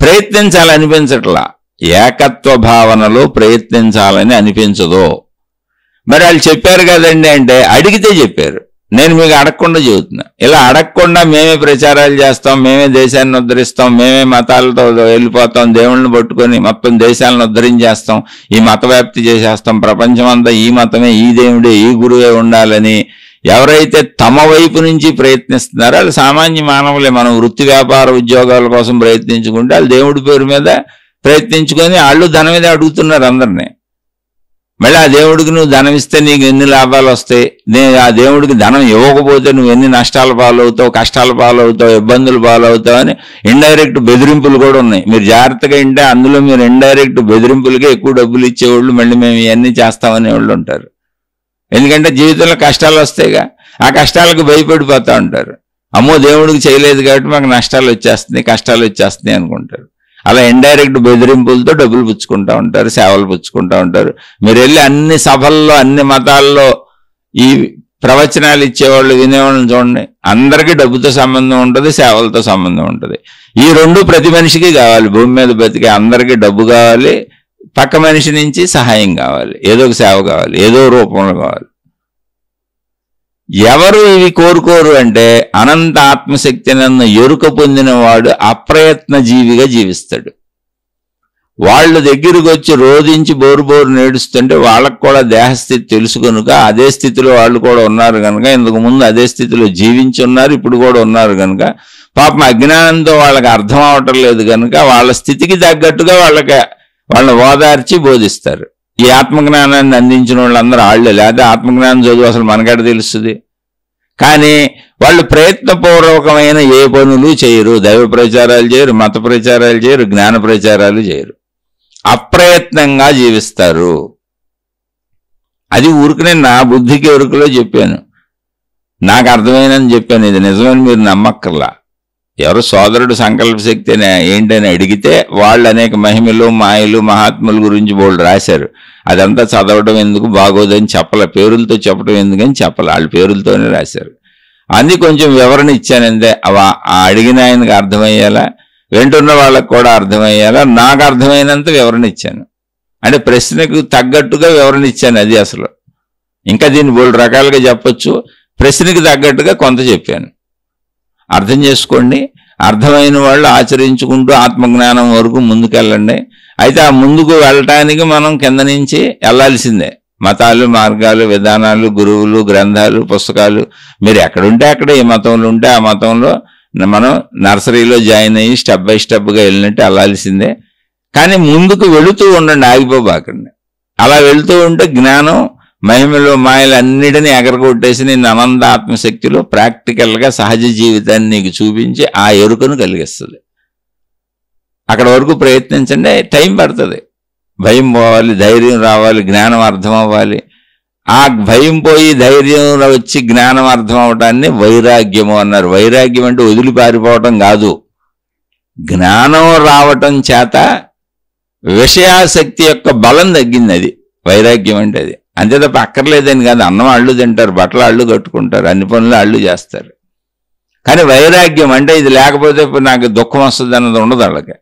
ప్రయత్నించాలి అనిపించట్లా. ఏకత్వ భావనలో ప్రయత్నించాలని అనిపించదు. మరి వాళ్ళు చెప్పారు కదండి అంటే అడిగితే చెప్పారు. నేను మీకు అడగకుండా చెబుతున్నా. ఇలా అడగకుండా మేమే ప్రచారాలు చేస్తాం, మేమే దేశాన్ని ఉద్ధరిస్తాం, మేమే మతాలతో వెళ్ళిపోతాం, దేవుళ్ళని పట్టుకొని మొత్తం దేశాలను ఉద్ధరించేస్తాం, ఈ మత వ్యాప్తి చేసేస్తాం, ప్రపంచం అంతా ఈ మతమే, ఈ దేవుడే, ఈ గురువే ఉండాలని ఎవరైతే తమ వైపు నుంచి ప్రయత్నిస్తున్నారో వాళ్ళు సామాన్య మానవులే. మనం వృత్తి వ్యాపార ఉద్యోగాల కోసం ప్రయత్నించుకుంటే వాళ్ళు దేవుడి పేరు మీద ప్రయత్నించుకొని వాళ్ళు ధనం మీద అడుగుతున్నారు అందరినీ. మళ్ళీ ఆ దేవుడికి నువ్వు ధనం ఇస్తే నీకు ఎన్ని లాభాలు వస్తాయి, ఆ దేవుడికి ధనం ఇవ్వకపోతే నువ్వు ఎన్ని నష్టాల పాలవుతావు, కష్టాల పాలవుతావు, ఇబ్బందులు పాలవుతావు అని ఇండైరెక్ట్ బెదిరింపులు కూడా ఉన్నాయి. మీరు జాగ్రత్తగా వింటే అందులో మీరు ఇండైరెక్ట్ బెదిరింపులకే ఎక్కువ డబ్బులు ఇచ్చేవాళ్ళు, మళ్ళీ మేము ఇవన్నీ చేస్తామనే వాళ్ళు ఉంటారు. ఎందుకంటే జీవితంలో కష్టాలు వస్తాయిగా, ఆ కష్టాలకు భయపడిపోతూ ఉంటారు. అమ్మో దేవుడికి చేయలేదు కాబట్టి మాకు నష్టాలు వచ్చేస్తున్నాయి, కష్టాలు వచ్చేస్తున్నాయి అనుకుంటారు. అలా ఇండైరెక్ట్ బెదిరింపులతో డబ్బులు పుచ్చుకుంటూ ఉంటారు, సేవలు పుచ్చుకుంటూ ఉంటారు. మీరు వెళ్ళి అన్ని సభల్లో అన్ని మతాల్లో ఈ ప్రవచనాలు ఇచ్చేవాళ్ళు వినేవాళ్ళని చూడండి, అందరికీ డబ్బుతో సంబంధం ఉంటుంది, సేవలతో సంబంధం ఉంటుంది. ఈ రెండు ప్రతి మనిషికి కావాలి. భూమి మీద బతికే అందరికీ డబ్బు కావాలి, పక్క మనిషి నుంచి సహాయం కావాలి, ఏదో ఒక సేవ కావాలి, ఏదో రూపంలో కావాలి. ఎవరు ఇవి కోరుకోరు అంటే అనంత ఆత్మశక్తినన్న ఎరుక పొందిన వాడు అప్రయత్న జీవిగా జీవిస్తాడు. వాళ్ళ దగ్గరికి వచ్చి రోధించి బోరు బోరు నేడుస్తుంటే వాళ్ళకు కూడా దేహస్థితి తెలుసు కనుక, అదే స్థితిలో వాళ్ళు కూడా ఉన్నారు కనుక, ఇంతకు ముందు అదే స్థితిలో జీవించి ఉన్నారు, ఇప్పుడు కూడా ఉన్నారు కనుక, పాపం అజ్ఞానంతో వాళ్ళకి అర్థం అవటం లేదు కనుక వాళ్ళ స్థితికి తగ్గట్టుగా వాళ్ళని ఓదార్చి బోధిస్తారు. ఈ ఆత్మజ్ఞానాన్ని అందించిన వాళ్ళందరూ వాళ్ళే, లేదా ఆత్మజ్ఞానం చదువు అసలు మనకడ తెలుస్తుంది. కానీ వాళ్ళు ప్రయత్నపూర్వకమైన ఏ పనులు చేయరు, దైవ ప్రచారాలు చేయరు, మత ప్రచారాలు చేయరు, జ్ఞాన ప్రచారాలు చేయరు, అప్రయత్నంగా జీవిస్తారు. అది ఊరికనే నా బుద్ధికి ఎరుకలో చెప్పాను, నాకు అర్థమైనని చెప్పాను. ఇది నిజమని మీరు నమ్మక్కర్లా. ఎవరు సోదరుడు సంకల్ప శక్తి ఏంటని అడిగితే వాళ్ళు అనేక మహిమలు మాయలు మహాత్ముల గురించి వాళ్ళు రాశారు. అదంతా చదవడం ఎందుకు, బాగోదని చెప్పలే, పేరులతో చెప్పడం ఎందుకని చెప్పలే, వాళ్ళ పేరులతోనే రాశారు. అందుకు కొంచెం వివరణ ఇచ్చానంతే. ఆ అడిగిన ఆయనకు అర్థమయ్యేలా, వింటున్న వాళ్ళకు కూడా అర్థమయ్యేలా నాకు అర్థమైనంత వివరణ ఇచ్చాను. అంటే ప్రశ్నకు తగ్గట్టుగా వివరణ ఇచ్చాను. అది అసలు ఇంకా దీన్ని 3 రకాలుగా చెప్పొచ్చు. ప్రశ్నకి తగ్గట్టుగా కొంత చెప్పాను. అర్థం చేసుకోండి. అర్థమైన వాళ్ళు ఆచరించుకుంటూ ఆత్మజ్ఞానం వరకు ముందుకెళ్ళండి. అయితే ఆ ముందుకు వెళ్ళటానికి మనం కింద నుంచి వెళ్ళాల్సిందే. మతాలు, మార్గాలు, విధానాలు, గురువులు, గ్రంథాలు, పుస్తకాలు, మీరు ఎక్కడుంటే అక్కడ, ఏ మతంలో ఉంటే ఆ మతంలో మనం నర్సరీలో జాయిన్ అయ్యి స్టెప్ బై స్టెప్గా వెళ్ళినట్టు వెళ్ళాల్సిందే. కానీ ముందుకు వెళుతూ ఉండండి, ఆగిపోబాకండి. అలా వెళుతూ ఉంటే జ్ఞానం మహిమలు మాయలు అన్నిటినీ ఎగరగొట్టేసి నేను అనంత ఆత్మశక్తిలో ప్రాక్టికల్గా సహజ జీవితాన్ని నీకు చూపించి ఆ ఎరుకను కలిగిస్తుంది. అక్కడ వరకు ప్రయత్నించండి. టైం పడుతుంది, భయం పోవాలి, ధైర్యం రావాలి, జ్ఞానం అర్థం అవ్వాలి. ఆ భయం పోయి ధైర్యం వచ్చి జ్ఞానం అర్థం అవటాన్ని వైరాగ్యము అన్నారు. వైరాగ్యం అంటే వదిలి పారిపోవటం కాదు, జ్ఞానం రావటం చేత విషయాసక్తి యొక్క బలం తగ్గింది. అది వైరాగ్యం అంటే. అది అంతే తప్ప అక్కర్లేదని కాదు. అన్నం అళ్ళు తింటారు, బట్టలు అళ్ళు కట్టుకుంటారు, అన్ని పనులు అళ్ళు చేస్తారు. కానీ వైరాగ్యం అంటే ఇది లేకపోతే నాకు దుఃఖం వస్తుంది అన్నది ఉండదు వాళ్ళకి.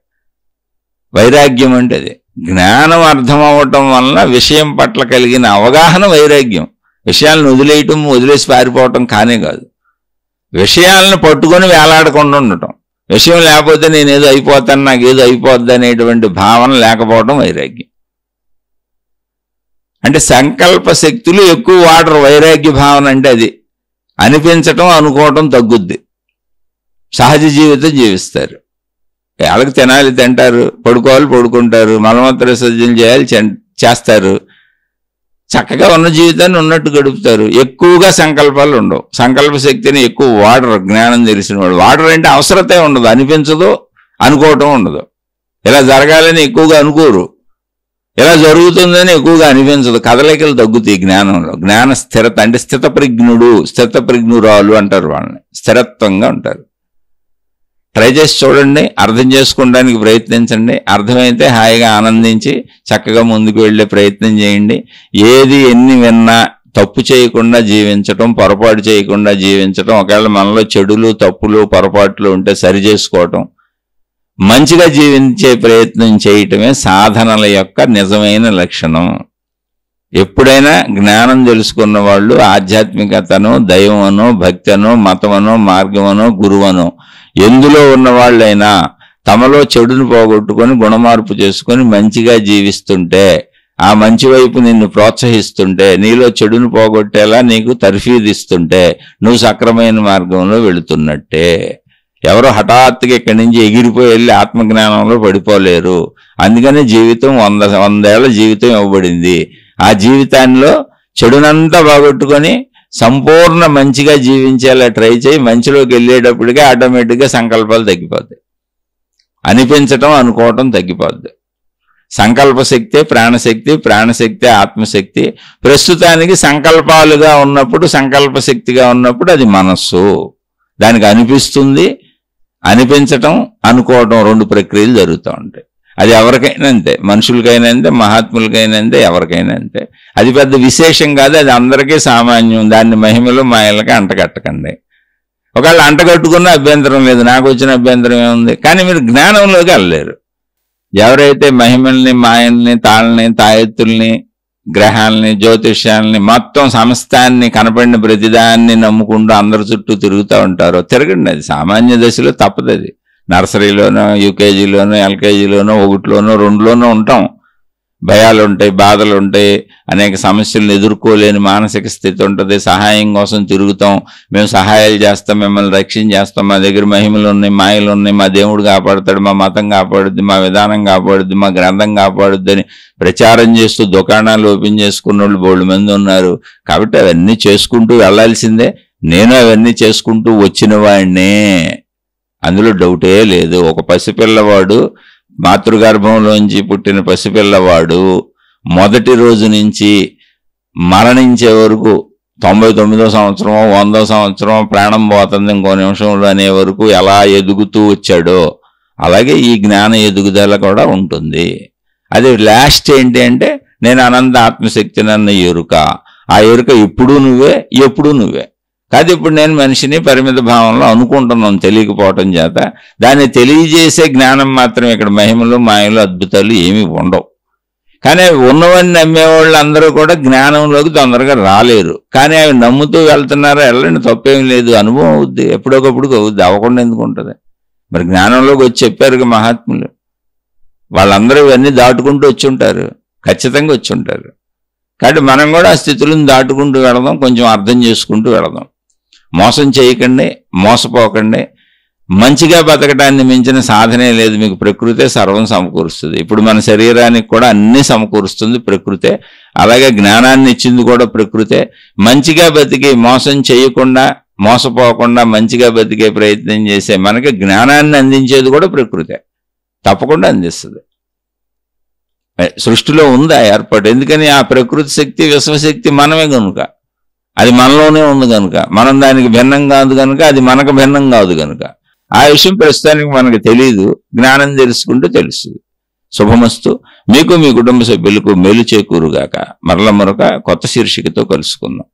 వైరాగ్యం అంటే అది జ్ఞానం అర్థం అవ్వటం వలన విషయం పట్ల కలిగిన అవగాహన వైరాగ్యం. విషయాలను వదిలేయటం, వదిలేసి పారిపోవటం కానే కాదు. విషయాలను పట్టుకొని వేలాడకుండా ఉండటం. విషయం లేకపోతే నేనేదో అయిపోతాను, నాకేదో అయిపోద్ది అనేటువంటి భావన లేకపోవడం వైరాగ్యం. అంటే సంకల్ప శక్తులు ఎక్కువ వాడరు. వైరాగ్య భావన అంటే అది అనిపించటం, అనుకోవటం తగ్గుద్ది. సహజ జీవితం జీవిస్తారు. వాళ్ళకి తినాలి తింటారు, పడుకోవాలి పడుకుంటారు, మలమూత్ర విసర్జన చేయాలి చేస్తారు. చక్కగా ఉన్న జీవితాన్ని ఉన్నట్టు గడుపుతారు. ఎక్కువగా సంకల్పాలు ఉండవు. సంకల్ప శక్తిని ఎక్కువ వాడరు. జ్ఞానం తెలిసిన వాడు వాడరు. అంటే అవసరతే ఉండదు, అనిపించదు, అనుకోవటం ఉండదు. ఇలా జరగాలని ఎక్కువగా అనుకోరు, ఇలా జరుగుతుందని ఎక్కువగా అనిపించదు. కదలికలు తగ్గుతాయి జ్ఞానంలో. జ్ఞాన స్థిరత అంటే స్థితప్రజ్ఞుడు, స్థితప్రజ్ఞురాలు అంటారు వాళ్ళని. స్థిరత్వంగా ఉంటారు. ట్రై చేసి చూడండి, అర్థం చేసుకోవడానికి ప్రయత్నించండి. అర్థమైతే హాయిగా ఆనందించి చక్కగా ముందుకు వెళ్ళే ప్రయత్నం చేయండి. ఏది ఎన్ని విన్నా తప్పు చేయకుండా జీవించటం, పొరపాటు చేయకుండా జీవించటం, ఒకవేళ మనలో చెడులు, తప్పులు, పొరపాట్లు ఉంటే సరి చేసుకోవటం, మంచిగా జీవించే ప్రయత్నం చేయటమే సాధనల యొక్క నిజమైన లక్షణం. ఎప్పుడైనా జ్ఞానం తెలుసుకున్న వాళ్ళు ఆధ్యాత్మికతను, దైవమనో, భక్తనో, మతమనో, మార్గమనో, గురువనో ఎందులో ఉన్నవాళ్ళైనా తమలో చెడును పోగొట్టుకొని గుణమార్పు చేసుకొని మంచిగా జీవిస్తుంటే, ఆ మంచి వైపు నిన్ను ప్రోత్సహిస్తుంటే, నీలో చెడును పోగొట్టేలా నీకు తర్ఫీదిస్తుంటే నువ్వు సక్రమైన మార్గంలో వెళుతున్నట్టే. ఎవరో హఠాత్తుగా ఇక్కడి నుంచి ఎగిరిపోయి వెళ్ళి ఆత్మజ్ఞానంలో పడిపోలేరు. అందుకనే జీవితం 100 ఏళ్ల జీవితం ఇవ్వబడింది. ఆ జీవితాల్లో చెడునంతా పోగొట్టుకొని సంపూర్ణ మంచిగా జీవించేలా ట్రై చేయి. మంచిలోకి వెళ్ళేటప్పటికే ఆటోమేటిక్గా సంకల్పాలు తగ్గిపోతాయి. అనిపించటం, అనుకోవటం తగ్గిపోద్ది. సంకల్ప శక్తి ప్రాణశక్తి, ప్రాణశక్తి ఆత్మశక్తి. ప్రస్తుతానికి సంకల్పాలుగా ఉన్నప్పుడు, సంకల్ప శక్తిగా ఉన్నప్పుడు అది మనస్సు. దానికి అనిపిస్తుంది, అనిపించటం, అనుకోవటం 2 ప్రక్రియలు జరుగుతూ ఉంటాయి. అది ఎవరికైనా అంతే, మనుషులకైనా అంతే, మహాత్ములకైనా అంతే, ఎవరికైనా అంతే. అది పెద్ద విశేషం కాదు, అది అందరికీ సామాన్యం. దాన్ని మహిమలు మాయలకి అంటగట్టకండి. ఒకవేళ అంటగట్టుకున్న అభ్యంతరం లేదు, నాకు వచ్చిన అభ్యంతరం ఏముంది. కానీ మీరు జ్ఞానంలోకి వెళ్ళలేరు. ఎవరైతే మహిమల్ని, మాయల్ని, తాళ్ళని, తాయెత్తుల్ని, గ్రహాలని, జ్యోతిష్యాలని, మొత్తం సమస్తాన్ని, కనపడిన ప్రతిదాన్ని నమ్ముకుంటూ అందరి చుట్టూ తిరుగుతూ ఉంటారో తిరగండి. అది సామాన్య దశలో తప్పదు. అది నర్సరీలోనో, యూకేజీలోనో, ఎల్కేజీలోనో, 1లోనో 2లోనో ఉంటాం. భయాలు ఉంటాయి, బాధలు ఉంటాయి, అనేక సమస్యలను ఎదుర్కోలేని మానసిక స్థితి ఉంటుంది. సహాయం కోసం తిరుగుతాం. మేము సహాయాలు చేస్తాం, మిమ్మల్ని రక్షించేస్తాం, మా దగ్గర మహిమలు ఉన్నాయి, మాయలు ఉన్నాయి, మా దేవుడు కాపాడుతాడు, మా మతం కాపాడుద్ది, మా విధానం కాపాడుద్ది, మా గ్రంథం కాపాడుద్ది అని ప్రచారం చేస్తూ దుకాణాలు ఓపెన్ చేసుకున్న వాళ్ళు బోల్డు మంది ఉన్నారు. కాబట్టి అవన్నీ చేసుకుంటూ వెళ్లాల్సిందే. నేను అవన్నీ చేసుకుంటూ వచ్చిన వాడినే, అందులో డౌటే లేదు. ఒక పసిపిల్లవాడు, మాతృగర్భంలోంచి పుట్టిన పసిపిల్లవాడు మొదటి రోజు నుంచి మరణించే వరకు 99వ సంవత్సరమో 100వ సంవత్సరం ప్రాణం పోతుంది ఇంకో నిమిషంలో అనే వరకు ఎలా ఎదుగుతూ వచ్చాడో అలాగే ఈ జ్ఞాన ఎదుగుదల కూడా ఉంటుంది. అది లాస్ట్ ఏంటి అంటే నేను అనంత ఆత్మశక్తిని అన్న ఎరుక. ఆ ఎరుక ఇప్పుడు నువ్వే, ఎప్పుడు నువ్వే కాదు. ఇప్పుడు నేను మనిషిని పరిమిత భావంలో అనుకుంటున్నాను తెలియకపోవటం చేత. దాన్ని తెలియజేసే జ్ఞానం మాత్రం ఇక్కడ మహిమలు, మాయలు, అద్భుతాలు ఏమీ ఉండవు. కానీ అవి ఉన్నవన్నీ నమ్మేవాళ్ళు అందరూ కూడా జ్ఞానంలోకి తొందరగా రాలేరు. కానీ అవి నమ్ముతూ వెళ్తున్నారా, వెళ్ళండి, తప్పేం లేదు, అనుభవం అవుద్ది, ఎప్పుడొకప్పుడు అవుద్ది, అవ్వకుండా ఎందుకు ఉంటుంది. మరి జ్ఞానంలోకి వచ్చి చెప్పారుగా మహాత్ములు, వాళ్ళందరూ ఇవన్నీ దాటుకుంటూ వచ్చి ఉంటారు, ఖచ్చితంగా వచ్చి ఉంటారు. కాబట్టి మనం కూడా ఆ స్థితులను దాటుకుంటూ వెళదాం, కొంచెం అర్థం చేసుకుంటూ వెళదాం. మోసం చేయకండి, మోసపోకండి. మంచిగా బతకడాన్ని మించిన సాధనే లేదు. మీకు ప్రకృతే సర్వం సమకూరుస్తుంది. ఇప్పుడు మన శరీరానికి కూడా అన్ని సమకూరుస్తుంది ప్రకృతే. అలాగే జ్ఞానాన్ని ఇచ్చింది కూడా ప్రకృతే. మంచిగా బతికి మోసం చేయకుండా, మోసపోకుండా మంచిగా బతికే ప్రయత్నం చేసే మనకి జ్ఞానాన్ని అందించేది కూడా ప్రకృతే, తప్పకుండా అందిస్తుంది. సృష్టిలో ఉందా ఏర్పాటు? ఎందుకని ఆ ప్రకృతి శక్తి విశ్వశక్తి మనమే కనుక, అది మనలోనే ఉంది కనుక, మనం దానికి భిన్నం కాదు కనుక, అది మనకు భిన్నం కాదు కనుక. ఆ విషయం ప్రస్తుతానికి మనకు తెలియదు, జ్ఞానం తెలుసుకుంటూ తెలుస్తుంది. శుభమస్తు. మీకు మీ కుటుంబ సభ్యులకు మేలు చేకూరుగాక. మరొక కొత్త శీర్షికతో కలుసుకుందాం.